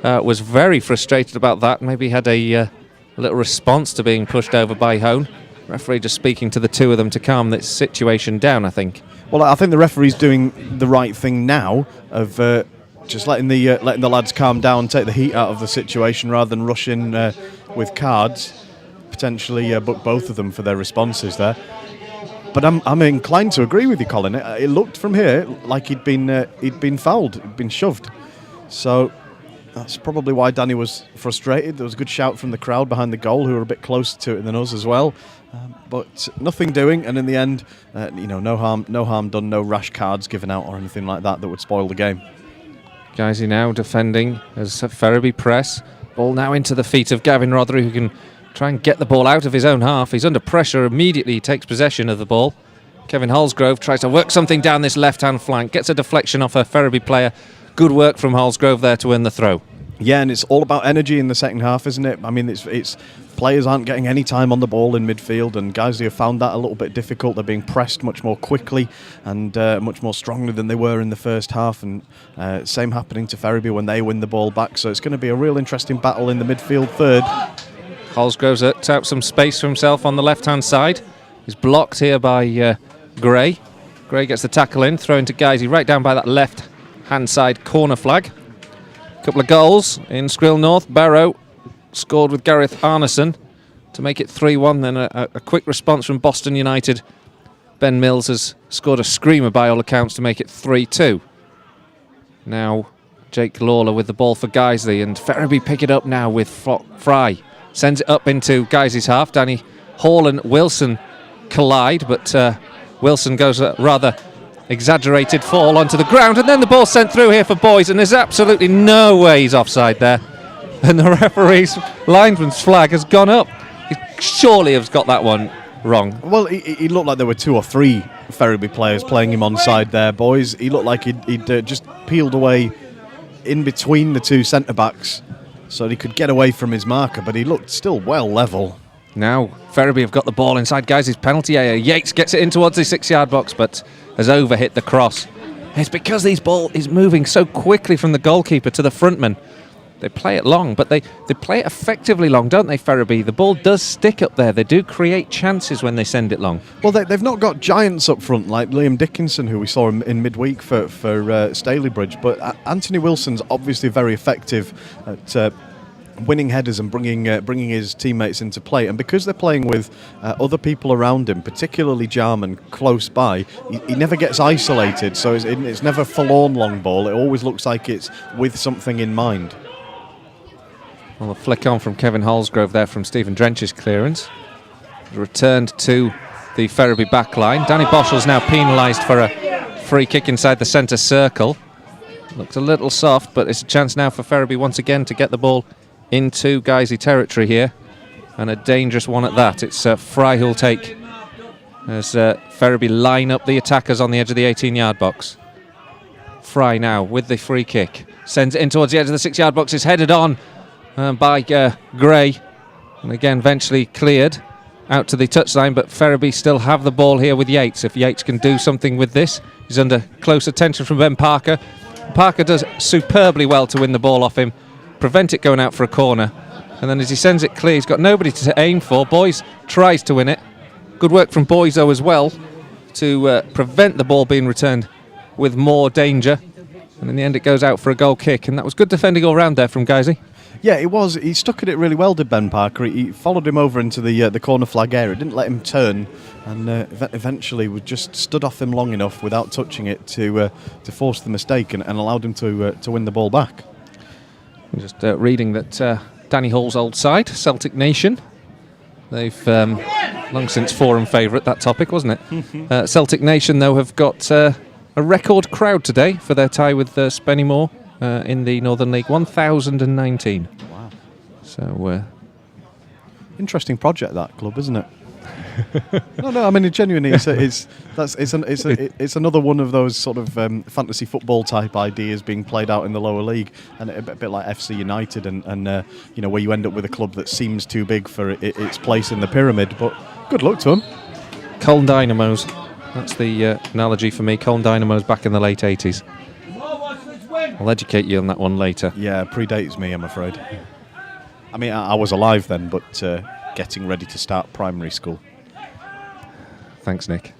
was very frustrated about that. Maybe had a little response to being pushed over by Hone. Referee just speaking to the two of them to calm this situation down, I think. Well, I think the referee's doing the right thing now of just letting the lads calm down, take the heat out of the situation rather than rush in with cards, potentially book both of them for their responses there. But I'm inclined to agree with you, Colin. It looked from here like he'd been fouled, he'd been shoved. So that's probably why Danny was frustrated. There was a good shout from the crowd behind the goal, who were a bit closer to it than us as well. But nothing doing, and in the end, no harm done, no rash cards given out or anything like that would spoil the game. Guiseley now defending as Ferriby press. Ball now into the feet of Gavin Rothery, who can try and get the ball out of his own half. He's under pressure immediately, he takes possession of the ball. Kevin Holsgrove tries to work something down this left-hand flank, gets a deflection off a Ferriby player. Good work from Holsgrove there to win the throw. Yeah, and it's all about energy in the second half, isn't it? I mean, it's players aren't getting any time on the ball in midfield, and Guiseley have found that a little bit difficult. They're being pressed much more quickly and much more strongly than they were in the first half, and same happening to Ferriby when they win the ball back. So it's going to be a real interesting battle in the midfield third. Holsgrove's worked out some space for himself on the left-hand side. He's blocked here by Gray. Gray gets the tackle in, thrown to Guiseley right down by that left-hand side corner flag. Couple of goals in Skrill North. Barrow scored with Gareth Arneson to make it 3-1. Then a quick response from Boston United. Ben Mills has scored a screamer by all accounts to make it 3-2. Now Jake Lawler with the ball for Guiseley, and Ferriby pick it up now with Fry. Sends it up into Guiseley's half. Danny Hall and Wilson collide, but Wilson goes rather exaggerated fall onto the ground, and then the ball sent through here for Boys, and there's absolutely no way he's offside there. And the referee's linesman's flag has gone up. He surely has got that one wrong. Well, he looked like there were 2 or 3 Ferriby players playing him onside there, Boys. He looked like he'd just peeled away in between the 2 centre-backs so he could get away from his marker, but he looked still well level. Now Ferriby have got the ball inside Guiseley's penalty area. Yates gets it in towards the 6-yard box, but has overhit the cross. It's because this ball is moving so quickly from the goalkeeper to the frontman. They play it long, but they play it effectively long, don't they, Ferriby? The ball does stick up there. They do create chances when they send it long. Well, they've not got giants up front like Liam Dickinson, who we saw in midweek for Stalybridge, but Anthony Wilson's obviously very effective at winning headers and bringing his teammates into play, and because they're playing with other people around him, particularly Jarman close by, he never gets isolated, so it's never forlorn long ball. It always looks like it's with something in mind. Well, a flick on from Kevin Holsgrove there from Stephen Drench's clearance. Returned to the Ferriby back line. Danny Boschel's now penalised for a free kick inside the centre circle. Looks a little soft, but it's a chance now for Ferriby once again to get the ball into Guiseley territory here, and a dangerous one at that. It's Fry who'll take as Ferriby line up the attackers on the edge of the 18-yard box. Fry now with the free kick, sends it in towards the edge of the 6-yard box. It's headed on by Gray, and again eventually cleared out to the touchline, but Ferriby still have the ball here with Yates. If Yates can do something with this, he's under close attention from Ben Parker. Parker does superbly well to win the ball off him, prevent it going out for a corner, and then as he sends it clear, he's got nobody to aim for. Boys tries to win it. Good work from Boys though as well to prevent the ball being returned with more danger, and in the end it goes out for a goal kick, and that was good defending all round there from Guiseley. Yeah, it was. He stuck at it really well, did Ben Parker. He followed him over into the corner flag area, didn't let him turn, and eventually just stood off him long enough without touching it to force the mistake and allowed him to win the ball back. Just reading that Danny Hall's old side, Celtic Nation, they've long since forum favourite, that topic, wasn't it? Celtic Nation, though, have got a record crowd today for their tie with Spennymoor in the Northern League, 1,019. Wow. So, interesting project, that club, isn't it? No. I mean, genuinely, it's another one of those sort of fantasy football type ideas being played out in the lower league, and a bit like A.F.C. United, and where you end up with a club that seems too big for its place in the pyramid. But good luck to them. Colne Dynamos. That's the analogy for me. Colne Dynamos back in the late 80s. I'll educate you on that one later. Yeah, predates me, I'm afraid. I mean, I was alive then, but getting ready to start primary school. Thanks, Nick.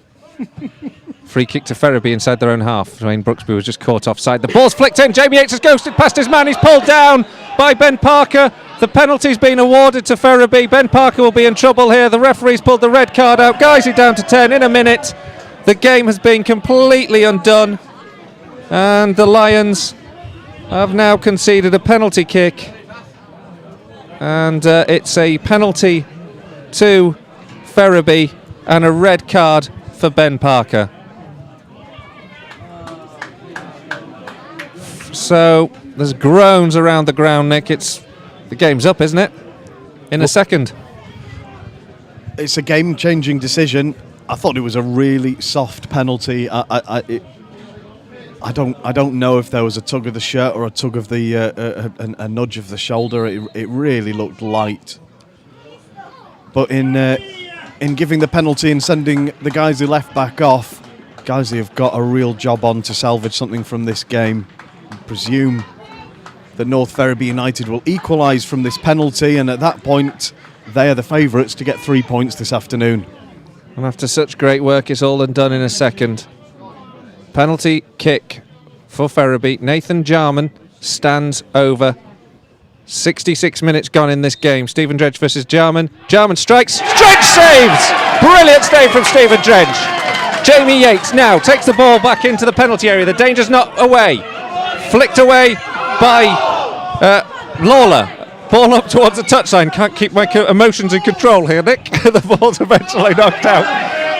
Free kick to Ferriby inside their own half. Dwayne Brooksby was just caught offside. The ball's flicked in. Jamie Yates has ghosted past his man. He's pulled down by Ben Parker. The penalty's been awarded to Ferriby. Ben Parker will be in trouble here. The referee's pulled the red card out. Guiseley down to 10 in a minute. The game has been completely undone, and the Lions have now conceded a penalty kick, and it's a penalty to Ferriby and a red card for Ben Parker. So there's groans around the ground, Nick. The game's up, isn't it? In a second. It's a game-changing decision. I thought it was a really soft penalty. I I don't know if there was a tug of the shirt or a tug of the a nudge of the shoulder. It really looked light. But in giving the penalty and sending the Guiseley left back off, Guiseley have got a real job on to salvage something from this game. I presume that North Ferriby United will equalise from this penalty, and at that point they are the favourites to get 3 points this afternoon. And after such great work, it's all done in a second. Penalty kick for Ferriby. Nathan Jarman stands over. 66 minutes gone in this game. Stephen Drench versus Jarman. Jarman strikes. Drench saves! Brilliant save from Stephen Drench. Jamie Yates now takes the ball back into the penalty area. The danger's not away. Flicked away by Lawler. Ball up towards the touchline. Can't keep my emotions in control here, Nick. The ball's eventually knocked out.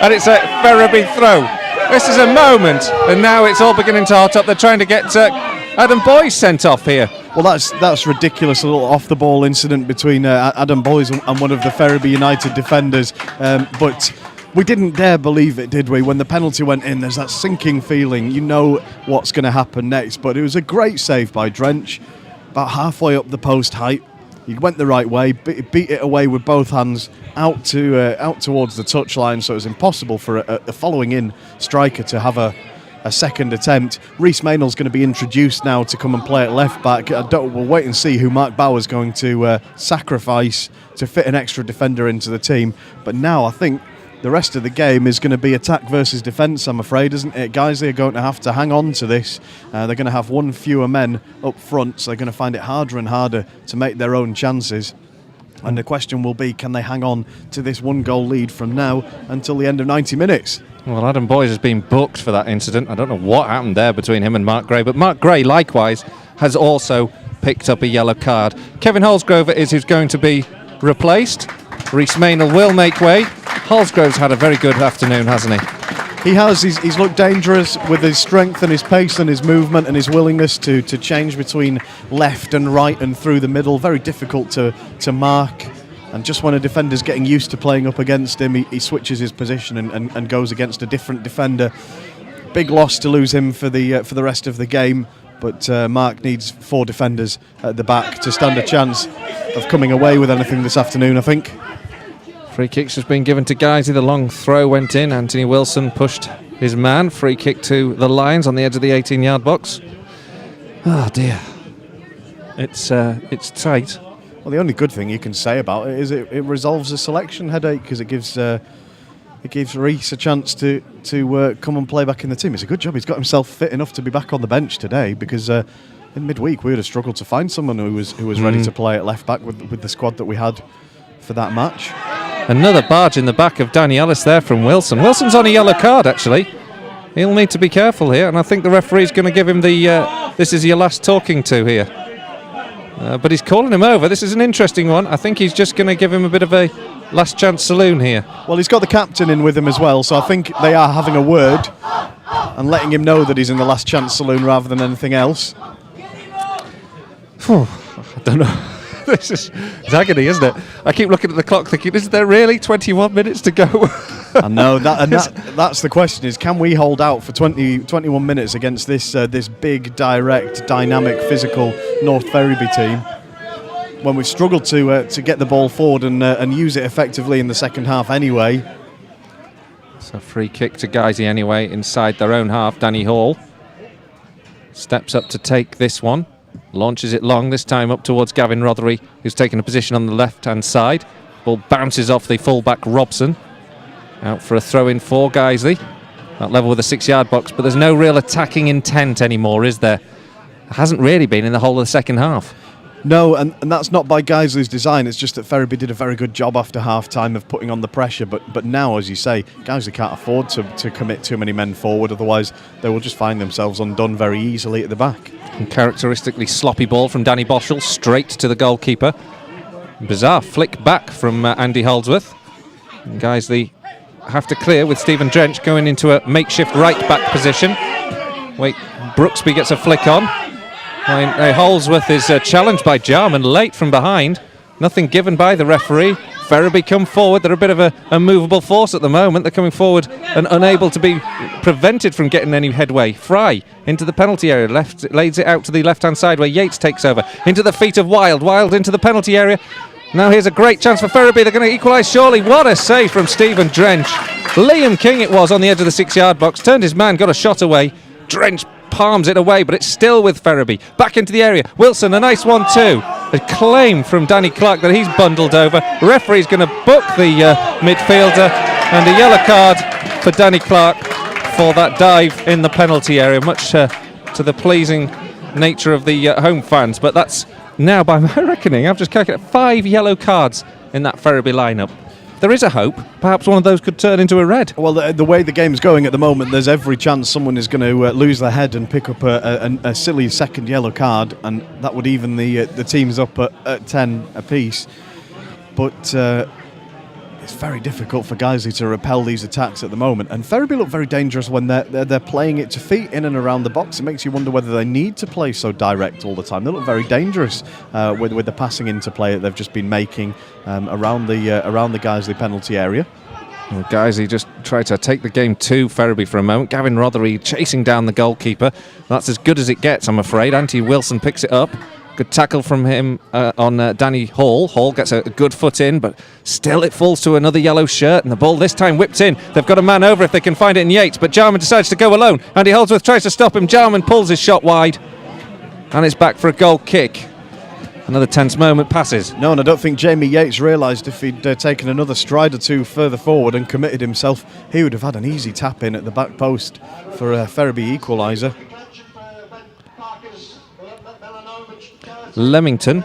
And it's a Ferriby throw. This is a moment, and now it's all beginning to hot up. They're trying to get Adam Boyes sent off here. Well, that's ridiculous. A little off-the-ball incident between Adam Boyes and one of the Ferriby United defenders. But we didn't dare believe it, did we? When the penalty went in, there's that sinking feeling. You know what's going to happen next. But it was a great save by Drench. About halfway up the post height. He went the right way, beat it away with both hands out towards the touchline, so it was impossible for a following-in striker to have a second attempt. Reece Maynell's going to be introduced now to come and play at left-back. We'll wait and see who Mark Bauer's going to sacrifice to fit an extra defender into the team. But now I think the rest of the game is going to be attack versus defence, I'm afraid, isn't it? Guiseley are going to have to hang on to this. They're going to have one fewer men up front, so they're going to find it harder and harder to make their own chances. And the question will be, can they hang on to this 1-goal lead from now until the end of 90 minutes? Well, Adam Boyes has been booked for that incident. I don't know what happened there between him and Mark Gray, but Mark Gray, likewise, has also picked up a yellow card. Kevin Holsgrove is who's going to be replaced. Reece Maynell will make way. Holsgrove's had a very good afternoon, hasn't he? He has. He's looked dangerous with his strength and his pace and his movement and his willingness to change between left and right and through the middle. Very difficult to mark. And just when a defender's getting used to playing up against him, he switches his position and goes against a different defender. Big loss to lose him for the rest of the game. But Mark needs 4 defenders at the back to stand a chance of coming away with anything this afternoon, I think. Free kicks has been given to Guiseley. The long throw went in. Anthony Wilson pushed his man. Free kick to the Lions on the edge of the 18-yard box. Oh dear. It's tight. Well, the only good thing you can say about it is it resolves a selection headache, because it gives Reece a chance to come and play back in the team. It's a good job he's got himself fit enough to be back on the bench today, because in midweek we would have struggled to find someone who was ready to play at left back with the squad that we had for that match. Another barge in the back of Danny Ellis there from Wilson. Wilson's on a yellow card, actually. He'll need to be careful here, and I think the referee's going to give him the this is your last talking to here. But he's calling him over. This is an interesting one. I think he's just going to give him a bit of a last chance saloon here. Well, he's got the captain in with him as well, so I think they are having a word and letting him know that he's in the last chance saloon rather than anything else. I don't know. It's agony, isn't it? I keep looking at the clock thinking, is there really 21 minutes to go? I know, that's the question, is can we hold out for 21 minutes against this big, direct, dynamic, physical North Ferriby team, when we've struggled to get the ball forward and use it effectively in the second half anyway. So free kick to Guiseley anyway, inside their own half. Danny Hall steps up to take this one. Launches it long, this time up towards Gavin Rothery, who's taken a position on the left-hand side. Ball bounces off the full-back Robson. Out for a throw-in for Guiseley. That level with the 6-yard box, but there's no real attacking intent anymore, is there? It hasn't really been in the whole of the second half. No, and that's not by Guiseley's design. It's just that Ferriby did a very good job after half-time of putting on the pressure. But now, as you say, Guiseley can't afford to commit too many men forward. Otherwise, they will just find themselves undone very easily at the back. And characteristically sloppy ball from Danny Boschel, straight to the goalkeeper. Bizarre flick back from Andy Holdsworth. And Guiseley have to clear with Stephen Drench going into a makeshift right-back position. Wait, Brooksby gets a flick on. Holdsworth is challenged by Jarman late from behind. Nothing given by the referee. Ferriby come forward. They're a bit of a movable force at the moment. They're coming forward and unable to be prevented from getting any headway. Fry into the penalty area, lays it out to the left-hand side where Yates takes over. Into the feet of Wild. Wild into the penalty area. Now here's a great chance for Ferriby. They're going to equalise surely. What a save from Stephen Drench. Liam King it was on the edge of the 6-yard box. Turned his man, got a shot away. Drench palms it away, but it's still with Ferriby. Back into the area. Wilson, a nice one too. A claim from Danny Clark that he's bundled over. Referee's going to book the midfielder, and a yellow card for Danny Clark for that dive in the penalty area, much to the pleasing nature of the home fans. But that's now, by my reckoning, I've just calculated 5 yellow cards in that Ferriby lineup. There is a hope. Perhaps one of those could turn into a red. Well, the way the game's going at the moment, there's every chance someone is going to lose their head and pick up a silly second yellow card, and that would even the teams up at 10 apiece. But it's very difficult for Guiseley to repel these attacks at the moment. And Ferriby look very dangerous when they're playing it to feet in and around the box. It makes you wonder whether they need to play so direct all the time. They look very dangerous with the passing into play that they've just been making around the Guiseley penalty area. Well, Guiseley just tried to take the game to Ferriby for a moment. Gavin Rothery chasing down the goalkeeper. That's as good as it gets, I'm afraid. Anthony Wilson picks it up. Good tackle from him on Danny Hall. Hall gets a good foot in, but still it falls to another yellow shirt, and the ball this time whipped in. They've got a man over if they can find it in Yates, but Jarman decides to go alone. Andy Holdsworth tries to stop him. Jarman pulls his shot wide, and it's back for a goal kick. Another tense moment passes. No, and I don't think Jamie Yates realised if he'd taken another stride or two further forward and committed himself, he would have had an easy tap in at the back post for a Ferriby equaliser. Leamington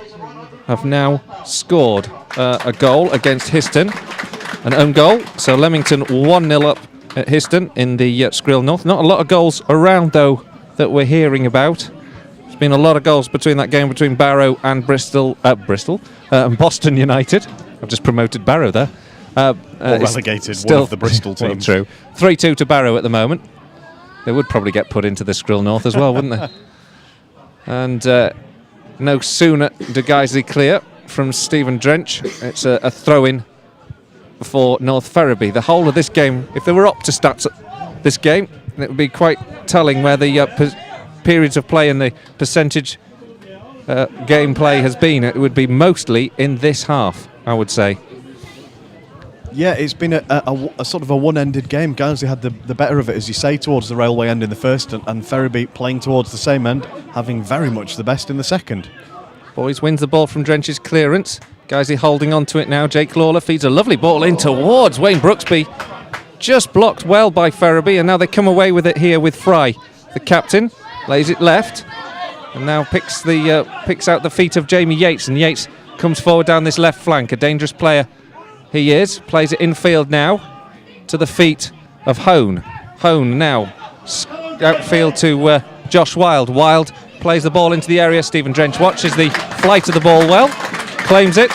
have now scored a goal against Histon, an own goal. So Leamington 1-0 up at Histon in the Skrill North. Not a lot of goals around, though, that we're hearing about. There's been a lot of goals between that game between Barrow and Bristol and Boston United. I've just promoted Barrow there. Or relegated one of the Bristol teams. True. 3-2 to Barrow at the moment. They would probably get put into the Skrill North as well, wouldn't they? And no sooner do Guiseley clear from Stephen Drench. It's a throw-in for North Ferriby. The whole of this game, if they were up to stats at this game, it would be quite telling where the periods of play and the percentage gameplay has been. It would be mostly in this half, I would say. Yeah, it's been a sort of a one-ended game. Guiseley had the better of it, as you say, towards the railway end in the first, and Ferriby playing towards the same end, having very much the best in the second. Boys wins the ball from Drench's clearance. Guiseley holding on to it now. Jake Lawler feeds a lovely ball in towards Wayne Brooksby. Just blocked well by Ferriby, and now they come away with it here with Fry. The captain lays it left, and now picks out the feet of Jamie Yates, and Yates comes forward down this left flank. A dangerous player he is. Plays it infield now to the feet of Hone. Hone now outfield to Josh Wild. Wild plays the ball into the area. Stephen Drench watches the flight of the ball well, claims it.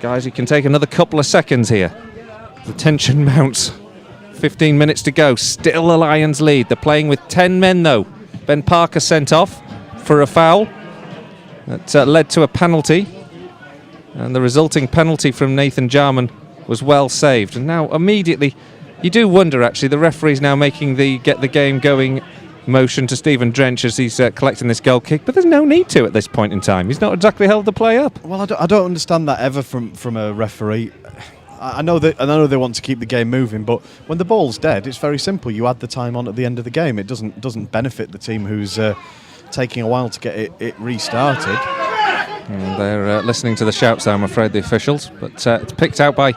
Guys, you can take another couple of seconds here. The tension mounts. 15 minutes to go. Still the Lions lead. They're playing with 10 men though. Ben Parker sent off for a foul that led to a penalty, and the resulting penalty from Nathan Jarman was well saved. And now immediately you do wonder, actually, the referee's now making the get the game going motion to Stephen Drench as he's collecting this goal kick, but there's no need to at this point in time. He's not exactly held the play up. Well, I don't understand that ever from a referee. I know they want to keep the game moving, but when the ball's dead, it's very simple. You add the time on at the end of the game. It doesn't benefit the team who's taking a while to get it restarted. And they're listening to the shouts there, I'm afraid, the officials. But it's picked out by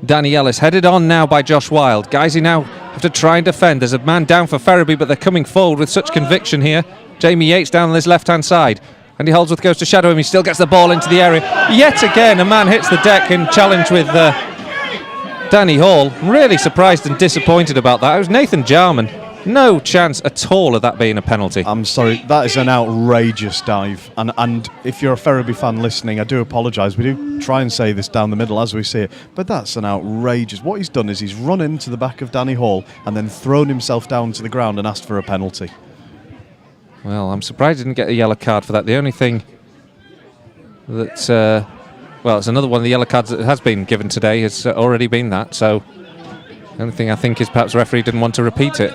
Danny Ellis. Headed on now by Josh Wild. Guys, who now have to try and defend. There's a man down for Ferriby, but they're coming forward with such conviction here. Jamie Yates down on his left-hand side. Andy Holdsworth goes to shadow him. He still gets the ball into the area. Yet again, a man hits the deck in challenge with Danny Hall. I'm really surprised and disappointed about that. It was Nathan Jarman. No chance at all of that being a penalty. I'm sorry, that is an outrageous dive. And if you're a Ferriby fan listening, I do apologise. We do try and say this down the middle as we see it, but that's an outrageous. What he's done is he's run into the back of Danny Hall and then thrown himself down to the ground and asked for a penalty. Well, I'm surprised he didn't get a yellow card for that. The only thing that Well, it's another one of the yellow cards that has been given today. Has already been that. So the only thing I think is perhaps the referee didn't want to repeat it.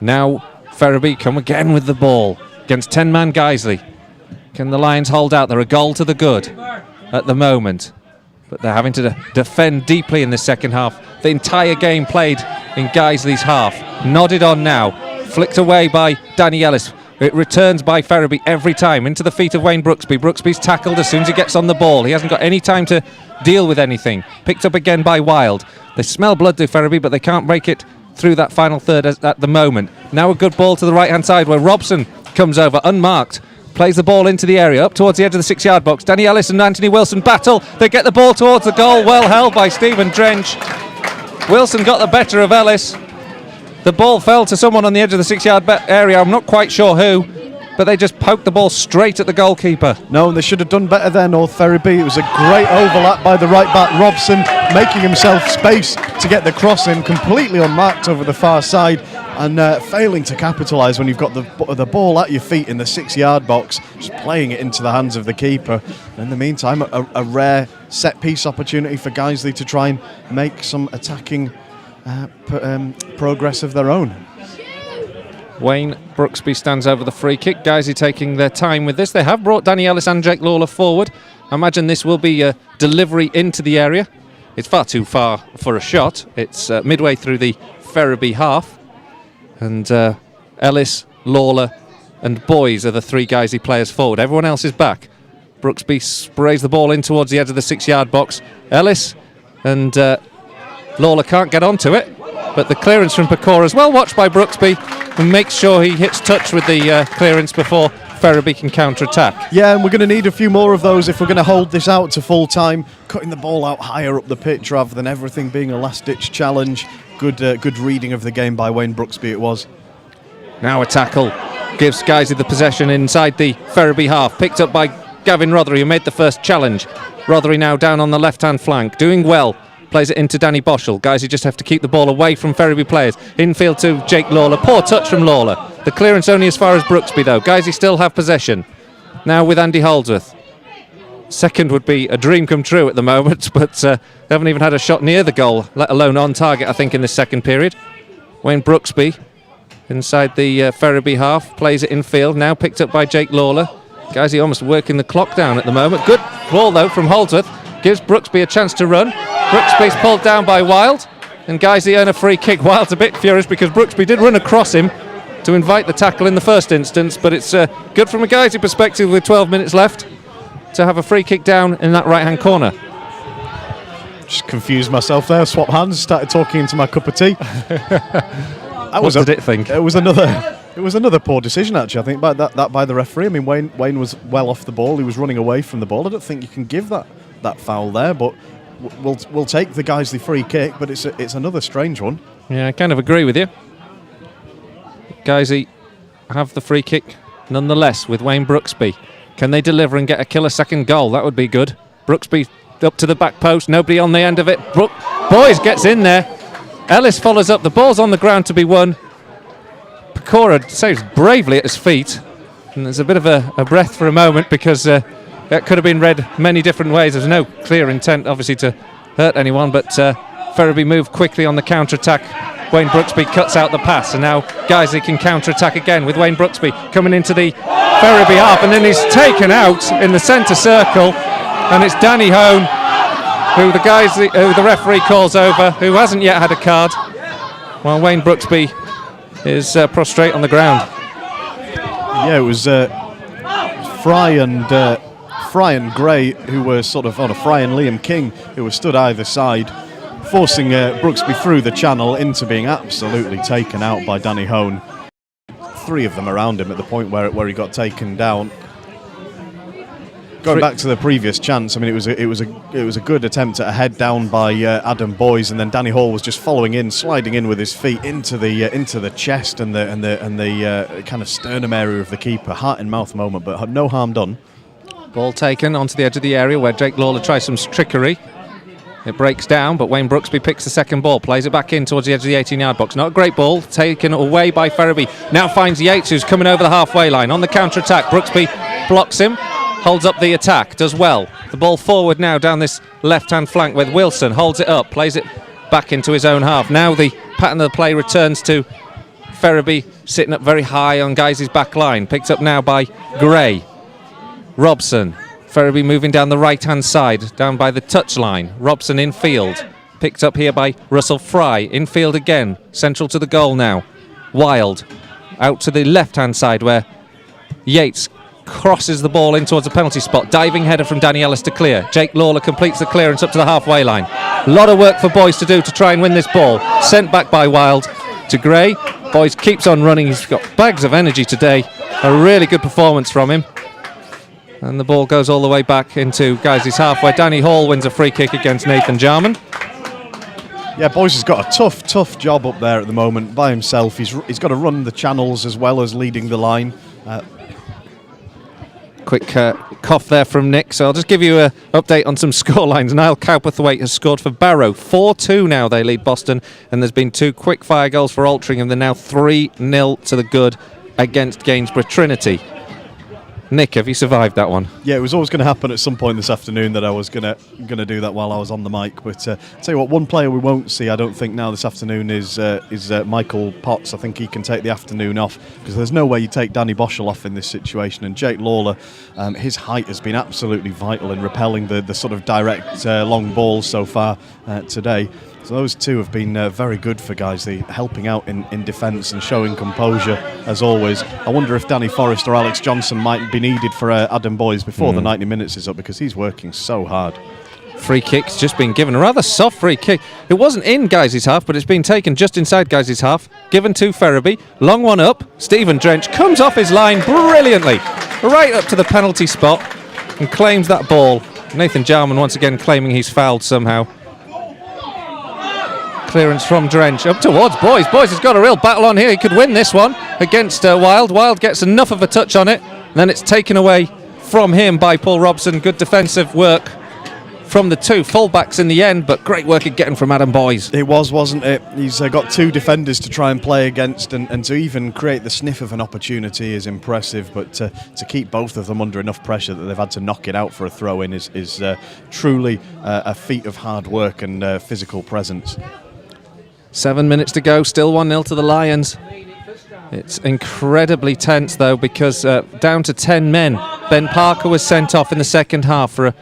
Now Ferriby come again with the ball against 10-man Guiseley. Can the Lions hold out? They're a goal to the good at the moment, but they're having to defend deeply in the second half. The entire game played in Guiseley's half. Nodded on now, flicked away by Danny Ellis. It returns by Ferriby every time into the feet of Wayne Brooksby. Brooksby's tackled as soon as he gets on the ball. He hasn't got any time to deal with anything. Picked up again by Wild. They smell blood to Ferriby, but they can't break it through that final third at the moment. Now a good ball to the right-hand side where Robson comes over unmarked. Plays the ball into the area, up towards the edge of the 6-yard box. Danny Ellis and Anthony Wilson battle. They get the ball towards the goal. Well held by Stephen Drench. Wilson got the better of Ellis. The ball fell to someone on the edge of the 6-yard area. I'm not quite sure who, but they just poked the ball straight at the goalkeeper. No, and they should have done better there, North Ferriby. It was a great overlap by the right back, Robson, making himself space to get the cross in, completely unmarked over the far side, and failing to capitalise when you've got the ball at your feet in the 6-yard box, just playing it into the hands of the keeper. In the meantime, a rare set-piece opportunity for Guiseley to try and make some attacking progress of their own. Wayne Brooksby stands over the free kick. Guiseley taking their time with this. They have brought Danny Ellis and Jake Lawler forward. I imagine this will be a delivery into the area. It's far too far for a shot. It's midway through the Ferriby half. And Ellis, Lawler and Boys are the three Guiseley players forward. Everyone else is back. Brooksby sprays the ball in towards the edge of the 6-yard box. Ellis and Lawler can't get onto it, but the clearance from Pecora is well watched by Brooksby and makes sure he hits touch with the clearance before Ferriby can counter-attack. Yeah, and we're going to need a few more of those if we're going to hold this out to full time, cutting the ball out higher up the pitch rather than everything being a last-ditch challenge. Good reading of the game by Wayne Brooksby it was. Now a tackle gives Guiseley the possession inside the Ferriby half, picked up by Gavin Rothery, who made the first challenge. Rothery now down on the left-hand flank, doing well. Plays it into Danny Boschel. Guiseley just have to keep the ball away from Ferriby players. Infield to Jake Lawler. Poor touch from Lawler. The clearance only as far as Brooksby though. Guiseley still have possession. Now with Andy Holdsworth. Second would be a dream come true at the moment, but they haven't even had a shot near the goal, let alone on target, I think, in this second period. Wayne Brooksby inside the Ferriby half. Plays it infield. Now picked up by Jake Lawler. Guiseley almost working the clock down at the moment. Good ball though from Holdsworth. Gives Brooksby a chance to run. Brooksby's pulled down by Wild, and Guiseley earn a free kick. Wild's a bit furious because Brooksby did run across him to invite the tackle in the first instance, but it's good from a Guiseley perspective with 12 minutes left to have a free kick down in that right-hand corner. Just confused myself there, swap hands, started talking into my cup of tea. What did it think? It was another poor decision actually, I think, by the referee. I mean, Wayne was well off the ball, he was running away from the ball. I don't think you can give that foul there, but we'll take the Guiseley free kick, but it's another strange one. Yeah, I kind of agree with you. Guiseley have the free kick nonetheless with Wayne Brooksby. Can they deliver and get a killer second goal? That would be good. Brooksby up to the back post, nobody on the end of it. Boys gets in there. Ellis follows up, the ball's on the ground to be won. Pecora saves bravely at his feet, and there's a bit of a breath for a moment because that could have been read many different ways. There's no clear intent, obviously, to hurt anyone, but Ferriby moved quickly on the counter-attack. Wayne Brooksby cuts out the pass, and now Guiseley can counter-attack again with Wayne Brooksby coming into the Ferriby half, and then he's taken out in the centre circle, and it's Danny Hone, who the referee calls over, who hasn't yet had a card, while Wayne Brooksby is prostrate on the ground. Yeah, it was Fry and Gray, who were sort of Fry and Liam King, who were stood either side, forcing Brooksby through the channel into being absolutely taken out by Danny Hone. Three of them around him at the point where he got taken down. Going back to the previous chance, I mean, it was a good attempt at a head down by Adam Boys, and then Danny Hall was just following in, sliding in with his feet into the chest and the kind of sternum area of the keeper. Heart and mouth moment, but no harm done. Ball taken onto the edge of the area where Jake Lawler tries some trickery. It breaks down, but Wayne Brooksby picks the second ball, plays it back in towards the edge of the 18-yard box. Not a great ball, taken away by Ferriby. Now finds Yates, who's coming over the halfway line on the counter-attack. Brooksby blocks him. holds up the attack, does well. The ball forward now down this left-hand flank with Wilson, holds it up, plays it back into his own half. Now the pattern of the play returns to Ferriby, sitting up very high on Guiseley's back line. Picked up now by Gray. Robson. Ferriby moving down the right-hand side, down by the touchline. Robson infield. Picked up here by Russell Fry. Infield again, central to the goal now. Wild. Out to the left-hand side where Yates crosses the ball in towards the penalty spot. Diving header from Danny Ellis to clear. Jake Lawler completes the clearance up to the halfway line. A lot of work for Boyce to do to try and win this ball. Sent back by Wild to Gray. Boyce keeps on running. He's got bags of energy today. A really good performance from him. And the ball goes all the way back into Guiseley's half where Danny Hall wins a free kick against Nathan Jarman. Yeah, Boyce has got a tough job up there at the moment by himself. He's got to run the channels as well as leading the line. Quick cough there from Nick, so I'll just give you an update on some scorelines. Niall Cowperthwaite has scored for Barrow. 4-2 now they lead Boston, and there's been 2 quick fire goals for Altrincham. They're now 3-0 to the good against Gainsborough Trinity. Nick, have you survived that one? Yeah, it was always going to happen at some point this afternoon that I was going to do that while I was on the mic. But tell you what, one player we won't see, I don't think now this afternoon is Michael Potts. I think he can take the afternoon off because there's no way you take Danny Boschel off in this situation. And Jake Lawler, his height has been absolutely vital in repelling the sort of direct long balls so far today. So those two have been very good for Guiseley, helping out in defence and showing composure as always. I wonder if Danny Forrest or Alex Johnson might be needed for Adam Boyes before the 90 minutes is up because he's working so hard. Free kick's just been given, a rather soft free kick. It wasn't in Guiseley's half, but it's been taken just inside Guiseley's half. Given to Ferriby, long one up. Stephen Drench comes off his line brilliantly, right up to the penalty spot and claims that ball. Nathan Jarman once again claiming he's fouled somehow. Clearance from Drench up towards Boyes. Boyes has got a real battle on here. He could win this one against Wild. Wild gets enough of a touch on it, and then it's taken away from him by Paul Robson. Good defensive work from the 2 fullbacks in the end, but great work again from Adam Boyes. It was, wasn't it? He's got 2 defenders to try and play against, and to even create the sniff of an opportunity is impressive, but to keep both of them under enough pressure that they've had to knock it out for a throw-in is truly a feat of hard work and physical presence. 7 minutes to go, still 1-0 to the Lions. It's incredibly tense though because down to 10 men. Ben Parker was sent off in the second half for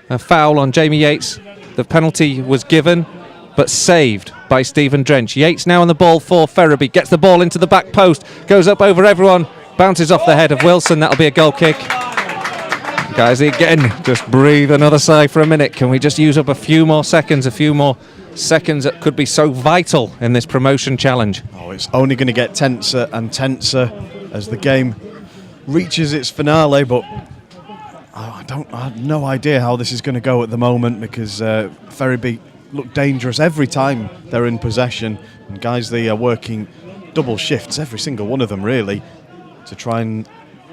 a foul on Jamie Yates. The penalty was given but saved by Stephen Drench. Yates now on the ball for Ferriby, gets the ball into the back post, goes up over everyone, bounces off the head of Wilson. That'll be a goal kick. Guys, again, just breathe another sigh for a minute. Can we just use up a few more seconds that could be so vital in this promotion challenge? Oh, it's only going to get tenser and tenser as the game reaches its finale, but I have no idea how this is going to go at the moment because Ferriby look dangerous every time they're in possession, and Guiseley are working double shifts, every single one of them really, to try and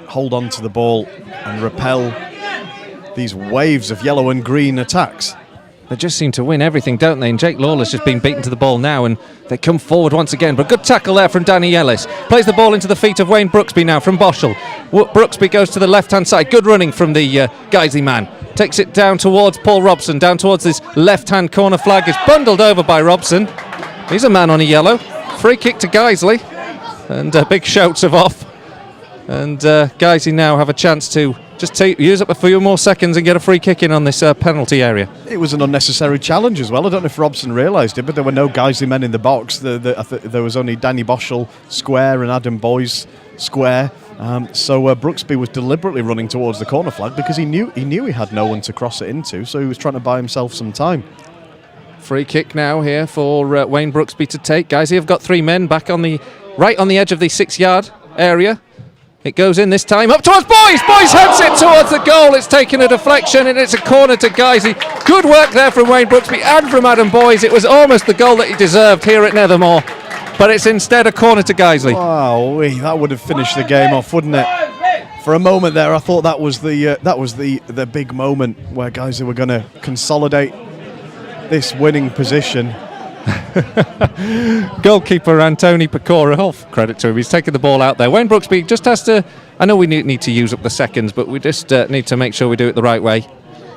hold on to the ball and repel these waves of yellow and green attacks. They just seem to win everything, don't they? And Jake Lawler's just been beaten to the ball now, and they come forward once again. But good tackle there from Danny Ellis. Plays the ball into the feet of Wayne Brooksby now from Boschel. Brooksby goes to the left-hand side. Good running from the Guiseley man. Takes it down towards Paul Robson, down towards this left-hand corner flag. Is bundled over by Robson. He's a man on a yellow. Free kick to Guiseley, and big shouts of off. And Guiseley now have a chance to just use up a few more seconds and get a free kick in on this penalty area. It was an unnecessary challenge as well. I don't know if Robson realised it, but there were no Guiseley men in the box. There was only Danny Boschel square and Adam Boyes square. So Brooksby was deliberately running towards the corner flag because he knew he had no one to cross it into, so he was trying to buy himself some time. Free kick now here for Wayne Brooksby to take. Guiseley have got 3 men back on the right on the edge of the 6-yard area. It goes in this time, up towards Boyes. Boyes heads it towards the goal. It's taken a deflection and it's a corner to Guiseley. Good work there from Wayne Brooksby and from Adam Boyes. It was almost the goal that he deserved here at Nethermore, but it's instead a corner to Guiseley. Wow, that would have finished the game off, wouldn't it? For a moment there, I thought that was the big moment where Guiseley were going to consolidate this winning position. Goalkeeper Antony Pecora, credit to him, he's taken the ball out there. Wayne Brooksby just has to I know we need to use up the seconds, but we just need to make sure we do it the right way.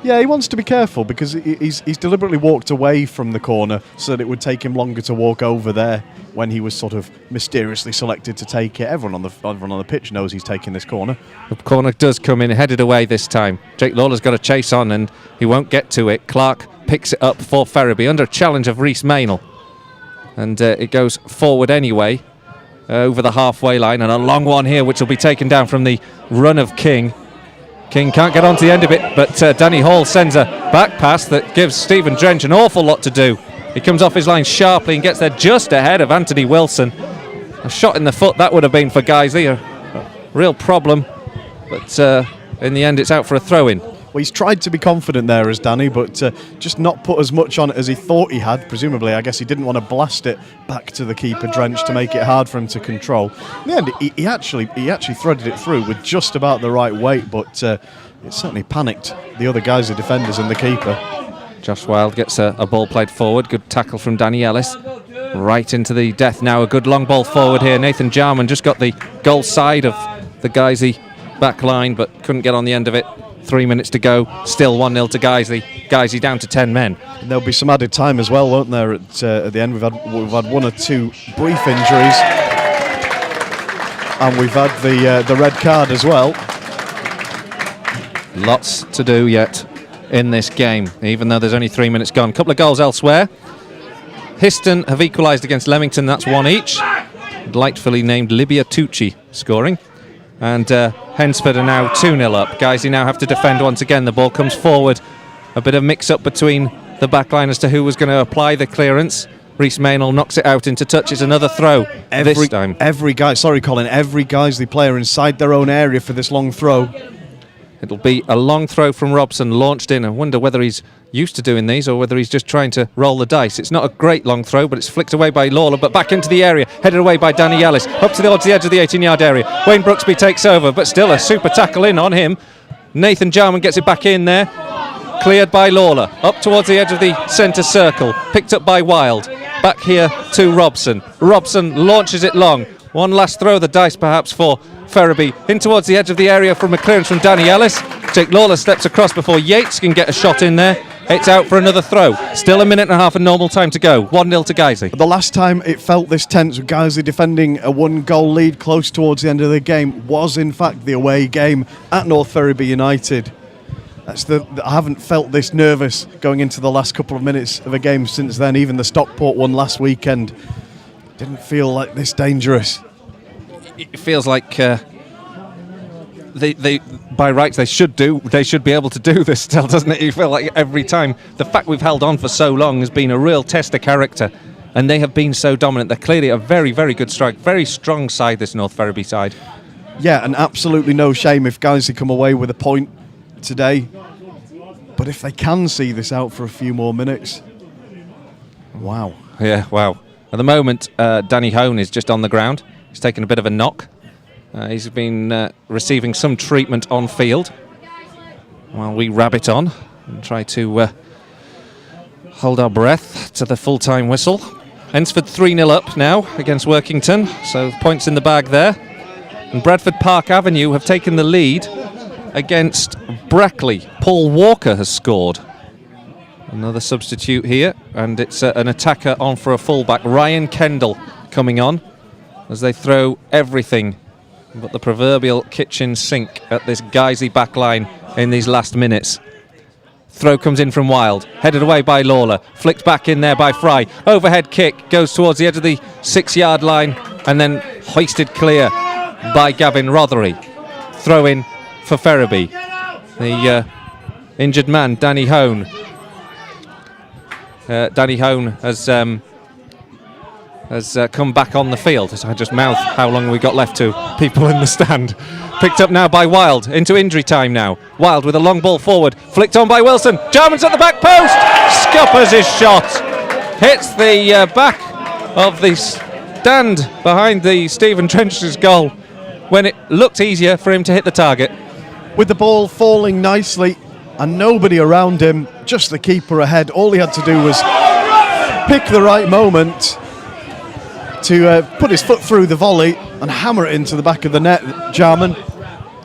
Yeah, he wants to be careful because he's deliberately walked away from the corner so that it would take him longer to walk over there when he was sort of mysteriously selected to take it. Everyone on the pitch knows he's taking this corner. The corner does come in, headed away this time. Jake Lawler's got a chase on and he won't get to it. Clark picks it up for Ferriby under a challenge of Rhys Maynell. And it goes forward anyway, over the halfway line, and a long one here which will be taken down from the run of King. King can't get onto the end of it, but Danny Hall sends a back pass that gives Stephen Drench an awful lot to do. He comes off his line sharply and gets there just ahead of Anthony Wilson. A shot in the foot that would have been for Guiseley, a real problem, but in the end it's out for a throw-in. Well, he's tried to be confident there as Danny, but just not put as much on it as he thought he had. Presumably, I guess he didn't want to blast it back to the keeper, Drench, to make it hard for him to control. In the end, he actually threaded it through with just about the right weight, but it certainly panicked the other guys, the defenders and the keeper. Josh Wilde gets a ball played forward. Good tackle from Danny Ellis. Right into the death now. A good long ball forward here. Nathan Jarman just got the goal side of the Guiseley back line, but couldn't get on the end of it. 3 minutes to go, still 1-0 to Guiseley. Guiseley down to 10 men. And there'll be some added time as well, won't there? At the end, we've had one or two brief injuries, and we've had the red card as well. Lots to do yet in this game, even though there's only 3 minutes gone. A couple of goals elsewhere. Histon have equalised against Leamington. That's one each. Delightfully named Libya Tucci scoring. And Hensford are now 2-0 up. Guiseley now have to defend once again. The ball comes forward. A bit of mix-up between the back line as to who was going to apply the clearance. Rhys Maynell knocks it out into touch. It's another throw this time. Every Guiseley player inside their own area for this long throw. It'll be a long throw from Robson, launched in. I wonder whether he's used to doing these or whether he's just trying to roll the dice. It's not a great long throw, but it's flicked away by Lawler, but back into the area, headed away by Danny Ellis, up towards the edge of the 18-yard area. Wayne Brooksby takes over, but still a super tackle in on him. Nathan Jarman gets it back in there, cleared by Lawler, up towards the edge of the centre circle, picked up by Wilde. Back here to Robson. Robson launches it long. One last throw of the dice perhaps for Ferriby, in towards the edge of the area from a clearance from Danny Ellis. Jake Lawler steps across before Yates can get a shot in there. It's out for another throw. Still a minute and a half of normal time to go. 1-0 to Guiseley. The last time it felt this tense with Guiseley defending a one-goal lead close towards the end of the game was in fact the away game at North Ferriby United. I haven't felt this nervous going into the last couple of minutes of a game since then. Even the Stockport one last weekend didn't feel like this dangerous. It feels like they by rights they should be able to do this still, doesn't it? You feel like every time. The fact we've held on for so long has been a real test of character, and they have been so dominant. They're clearly a very, very good strike, very strong side, this North Ferriby side. Yeah, and absolutely no shame if Guiseley come away with a point today, but if they can see this out for a few more minutes, wow. Yeah, wow. At the moment, Danny Hone is just on the ground. He's taken a bit of a knock. He's been receiving some treatment on field while we rabbit on and try to hold our breath to the full-time whistle. Hensford 3-0 up now against Workington, so points in the bag there. And Bradford Park Avenue have taken the lead against Brackley. Paul Walker has scored. Another substitute here, and it's an attacker on for a fullback. Ryan Kendall coming on as they throw everything but the proverbial kitchen sink at this Guiseley backline in these last minutes. Throw comes in from Wilde, headed away by Lawler, flicked back in there by Fry. Overhead kick goes towards the edge of the 6-yard line and then hoisted clear by Gavin Rothery. Throw in for Ferriby. The injured man, Danny Hone. Danny Hone has come back on the field. As I just mouth how long we got left to people in the stand. Picked up now by Wilde, into injury time now. Wilde with a long ball forward, flicked on by Wilson. Jarman's at the back post. Scuppers his shot. Hits the back of the stand behind the Stephen Trench's goal when it looked easier for him to hit the target. With the ball falling nicely and nobody around him, just the keeper ahead. All he had to do was pick the right moment to put his foot through the volley and hammer it into the back of the net. Jarman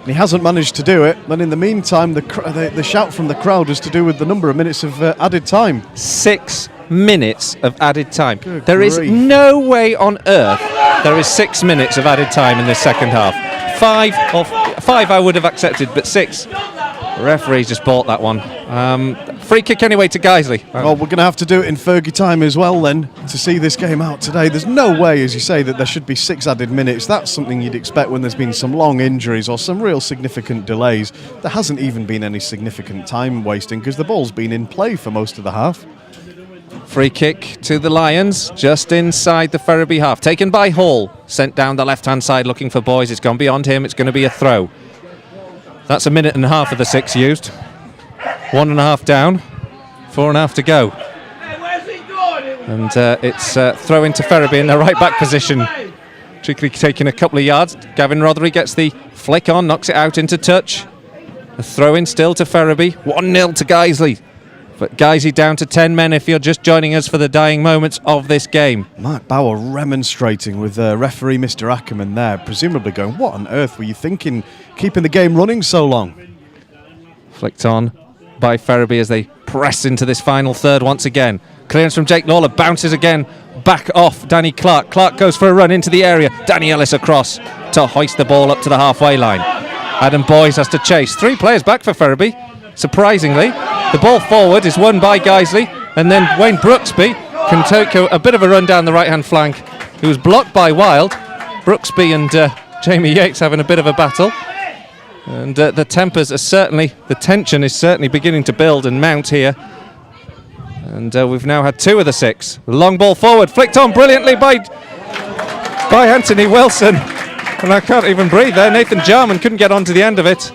he hasn't managed to do it. And in the meantime, the shout from the crowd is to do with the number of minutes of added time. 6 minutes of added time. Good There is grief. no way on earth there is 6 minutes of added time in this second half. 5 I would have accepted, but 6. The referee's just bought that one. Free kick anyway to Guiseley. Well, we're going to have to do it in Fergie time as well then to see this game out today. There's no way, as you say, that there should be 6 added minutes. That's something you'd expect when there's been some long injuries or some real significant delays. There hasn't even been any significant time wasting because the ball's been in play for most of the half. Free kick to the Lions, just inside the Ferriby half. Taken by Hall, sent down the left-hand side looking for Boys. It's gone beyond him, it's going to be a throw. That's a minute and a half of the 6 used. 1.5 down, 4.5 to go. And it's throw into Ferriby in the right back position. Trickily taking a couple of yards. Gavin Rothery gets the flick on, knocks it out into touch. A throw in still to Ferriby. 1-0 to Guiseley. But Guiseley down to 10 men if you're just joining us for the dying moments of this game. Mark Bauer remonstrating with referee Mr. Ackerman there, presumably going, what on earth were you thinking, keeping the game running so long? Flicked on by Ferriby as they press into this final third once again. Clearance from Jake Lawler, bounces again, back off Danny Clark. Clark goes for a run into the area. Danny Ellis across to hoist the ball up to the halfway line. Adam Boys has to chase. 3 players back for Ferriby, surprisingly. The ball forward is won by Guiseley, and then Wayne Brooksby can take a bit of a run down the right-hand flank. He was blocked by Wild. Brooksby and Jamie Yates having a bit of a battle. And the tension is certainly beginning to build and mount here. And we've now had 2 of the 6. Long ball forward, flicked on brilliantly by Anthony Wilson. And I can't even breathe there. Nathan Jarman couldn't get onto the end of it.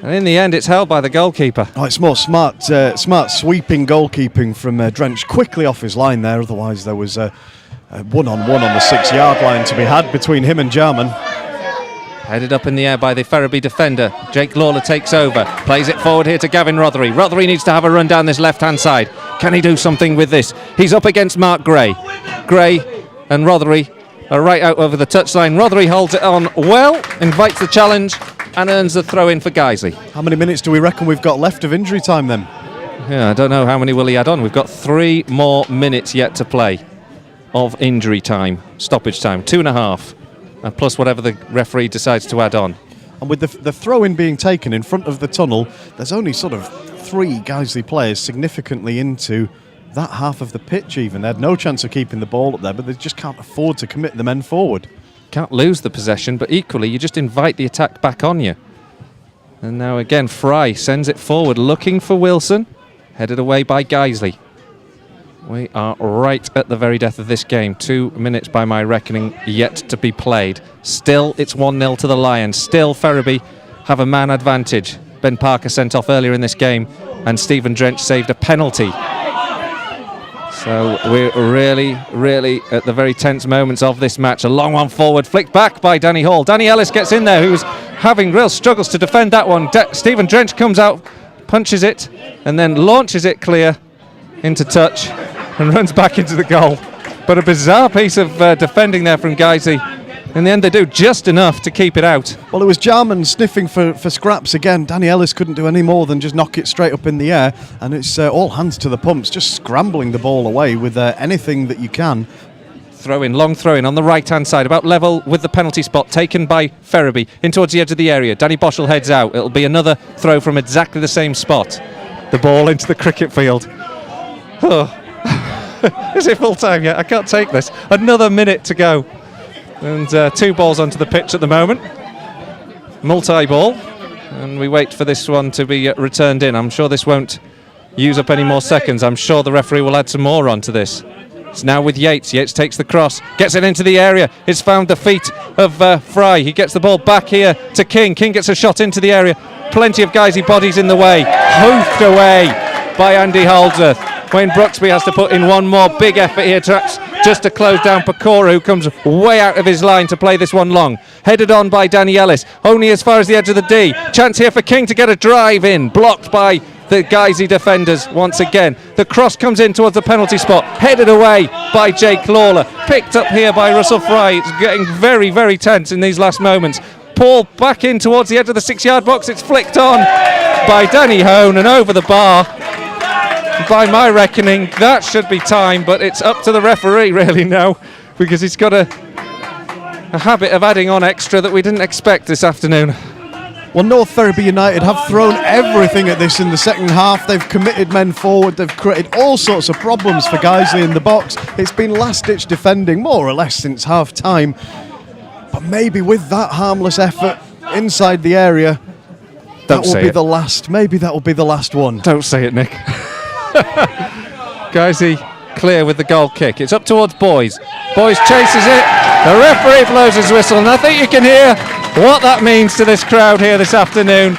And in the end, it's held by the goalkeeper. Oh, it's more smart sweeping goalkeeping from Drench quickly off his line there. Otherwise, there was a one-on-one on the 6-yard line to be had between him and Jarman. Headed up in the air by the Ferriby defender. Jake Lawler takes over, plays it forward here to Gavin Rothery. Rothery needs to have a run down this left-hand side. Can he do something with this? He's up against Mark Gray. Gray and Rothery are right out over the touchline. Rothery holds it on well, invites the challenge, and earns the throw in for Guiseley. How many minutes do we reckon we've got left of injury time then? Yeah, I don't know how many will he add on. We've got 3 more minutes yet to play of injury time, stoppage time, 2.5. Plus whatever the referee decides to add on. And with the throw-in being taken in front of the tunnel, there's only sort of 3 Guiseley players significantly into that half of the pitch even. They had no chance of keeping the ball up there, but they just can't afford to commit the men forward. Can't lose the possession, but equally you just invite the attack back on you. And now again, Fry sends it forward, looking for Wilson. Headed away by Guiseley. We are right at the very death of this game. 2 minutes by my reckoning yet to be played. Still, it's 1-0 to the Lions. Still, Ferriby have a man advantage. Ben Parker sent off earlier in this game, and Stephen Drench saved a penalty. So we're really, really at the very tense moments of this match. A long one forward, flicked back by Danny Hall. Danny Ellis gets in there, who was having real struggles to defend that one. Stephen Drench comes out, punches it, and then launches it clear into touch and runs back into the goal. But a bizarre piece of defending there from Guiseley. In the end, they do just enough to keep it out. Well, it was Jarman sniffing for scraps again. Danny Ellis couldn't do any more than just knock it straight up in the air, and it's all hands to the pumps, just scrambling the ball away with anything that you can. Long throw in on the right-hand side, about level with the penalty spot, taken by Ferriby in towards the edge of the area. Danny Boschel heads out. It'll be another throw from exactly the same spot. The ball into the cricket field. Oh. Is it full time yet? I can't take this. Another minute to go. And 2 balls onto the pitch at the moment. Multi-ball. And we wait for this one to be returned in. I'm sure this won't use up any more seconds. I'm sure the referee will add some more onto this. It's now with Yates. Yates takes the cross, gets it into the area. It's found the feet of Fry. He gets the ball back here to King. King gets a shot into the area. Plenty of Guiseley bodies in the way. Hoofed away by Andy Holdsworth. Wayne Brooksby has to put in one more big effort here just to close down Pecora, who comes way out of his line to play this one long. Headed on by Danny Ellis, only as far as the edge of the D. Chance here for King to get a drive in, blocked by the Guiseley defenders once again. The cross comes in towards the penalty spot, headed away by Jake Lawler. Picked up here by Russell Fry. It's getting very, very tense in these last moments. Paul back in towards the edge of the 6-yard box. It's flicked on by Danny Hone and over the bar. By my reckoning, that should be time, but it's up to the referee really now, because he's got a habit of adding on extra that we didn't expect this afternoon. Well, North Ferriby United have thrown everything at this in the second half. They've committed men forward. They've created all sorts of problems for Guiseley in the box. It's been last-ditch defending, more or less, since half-time. But maybe with that harmless effort inside the area, that will be the last. Maybe that will be the last one. Don't say it, Nick. Guiseley clear with the goal kick. It's up towards Boys. Boys chases it. The referee blows his whistle, and I think you can hear what that means to this crowd here this afternoon.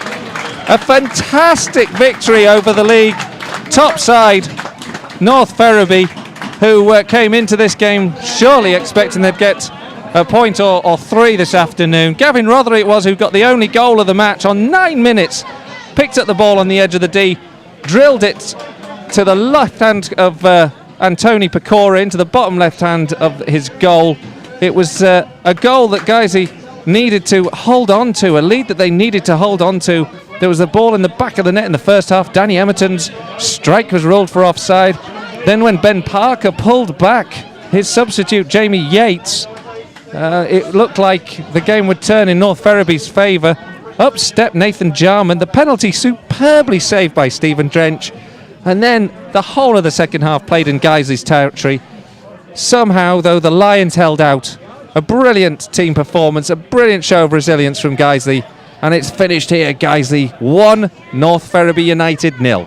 A fantastic victory over the league top side, North Ferriby, who came into this game surely expecting they'd get a point or three this afternoon. Gavin Rothery it was who got the only goal of the match on 9 minutes. Picked up the ball on the edge of the D, drilled it to the left hand of Antoni Pecora, into the bottom left hand of his goal. It was a goal that Guiseley needed to hold on to, a lead that they needed to hold on to. There was a ball in the back of the net in the first half. Danny Emerton's strike was ruled for offside. Then when Ben Parker pulled back his substitute Jamie Yates, it looked like the game would turn in North Ferriby's favour. Up stepped Nathan Jarman, the penalty superbly saved by Stephen Drench, and then the whole of the second half played in Guiseley's territory. Somehow, though, the Lions held out. A brilliant team performance, a brilliant show of resilience from Guiseley, and it's finished here. Guiseley 1, North Ferriby United 0.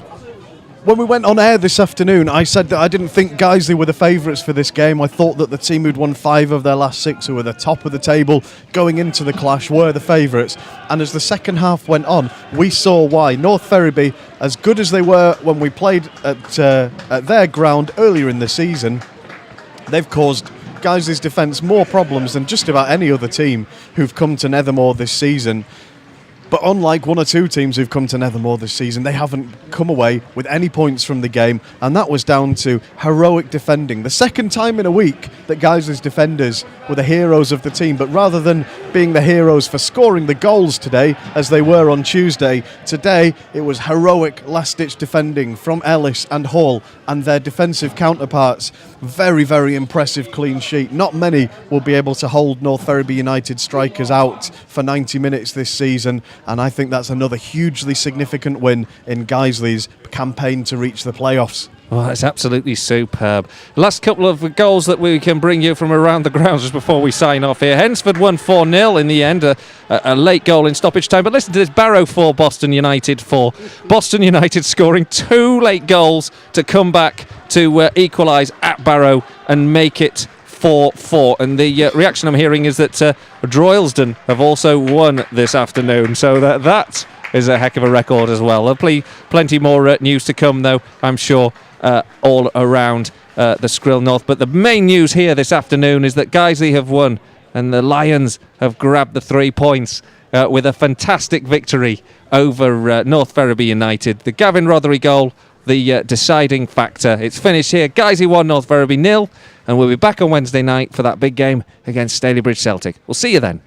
When we went on air this afternoon, I said that I didn't think Guiseley were the favourites for this game. I thought that the team who'd won 5 of their last 6, who were the top of the table going into the clash, were the favourites. And as the second half went on, we saw why. North Ferriby, as good as they were when we played at their ground earlier in the season, they've caused Guiseley's defence more problems than just about any other team who've come to Nethermore this season. But unlike 1 or 2 teams who've come to Nethermore this season, they haven't come away with any points from the game, and that was down to heroic defending. The second time in a week that Guiseley's defenders were the heroes of the team, but rather than being the heroes for scoring the goals today, as they were on Tuesday, today it was heroic last-ditch defending from Ellis and Hall and their defensive counterparts. Very, very impressive clean sheet. Not many will be able to hold North Ferriby United strikers out for 90 minutes this season, and I think that's another hugely significant win in Guiseley's campaign to reach the playoffs. Well, it's absolutely superb. Last couple of goals that we can bring you from around the grounds just before we sign off here. Hensford won 4-0 in the end, a late goal in stoppage time. But listen to this, Barrow 4, Boston United 4. Boston United scoring 2 late goals to come back to equalise at Barrow and make it 4-4. And the reaction I'm hearing is that Droylsden have also won this afternoon. So that is a heck of a record as well. There'll plenty more news to come, though, I'm sure, all around the Skrill North. But the main news here this afternoon is that Guiseley have won and the Lions have grabbed the 3 points with a fantastic victory over North Ferriby United. The Gavin Rothery goal, the deciding factor. It's finished here. Guiseley 1, North Ferriby 0, and we'll be back on Wednesday night for that big game against Stalybridge Celtic. We'll see you then.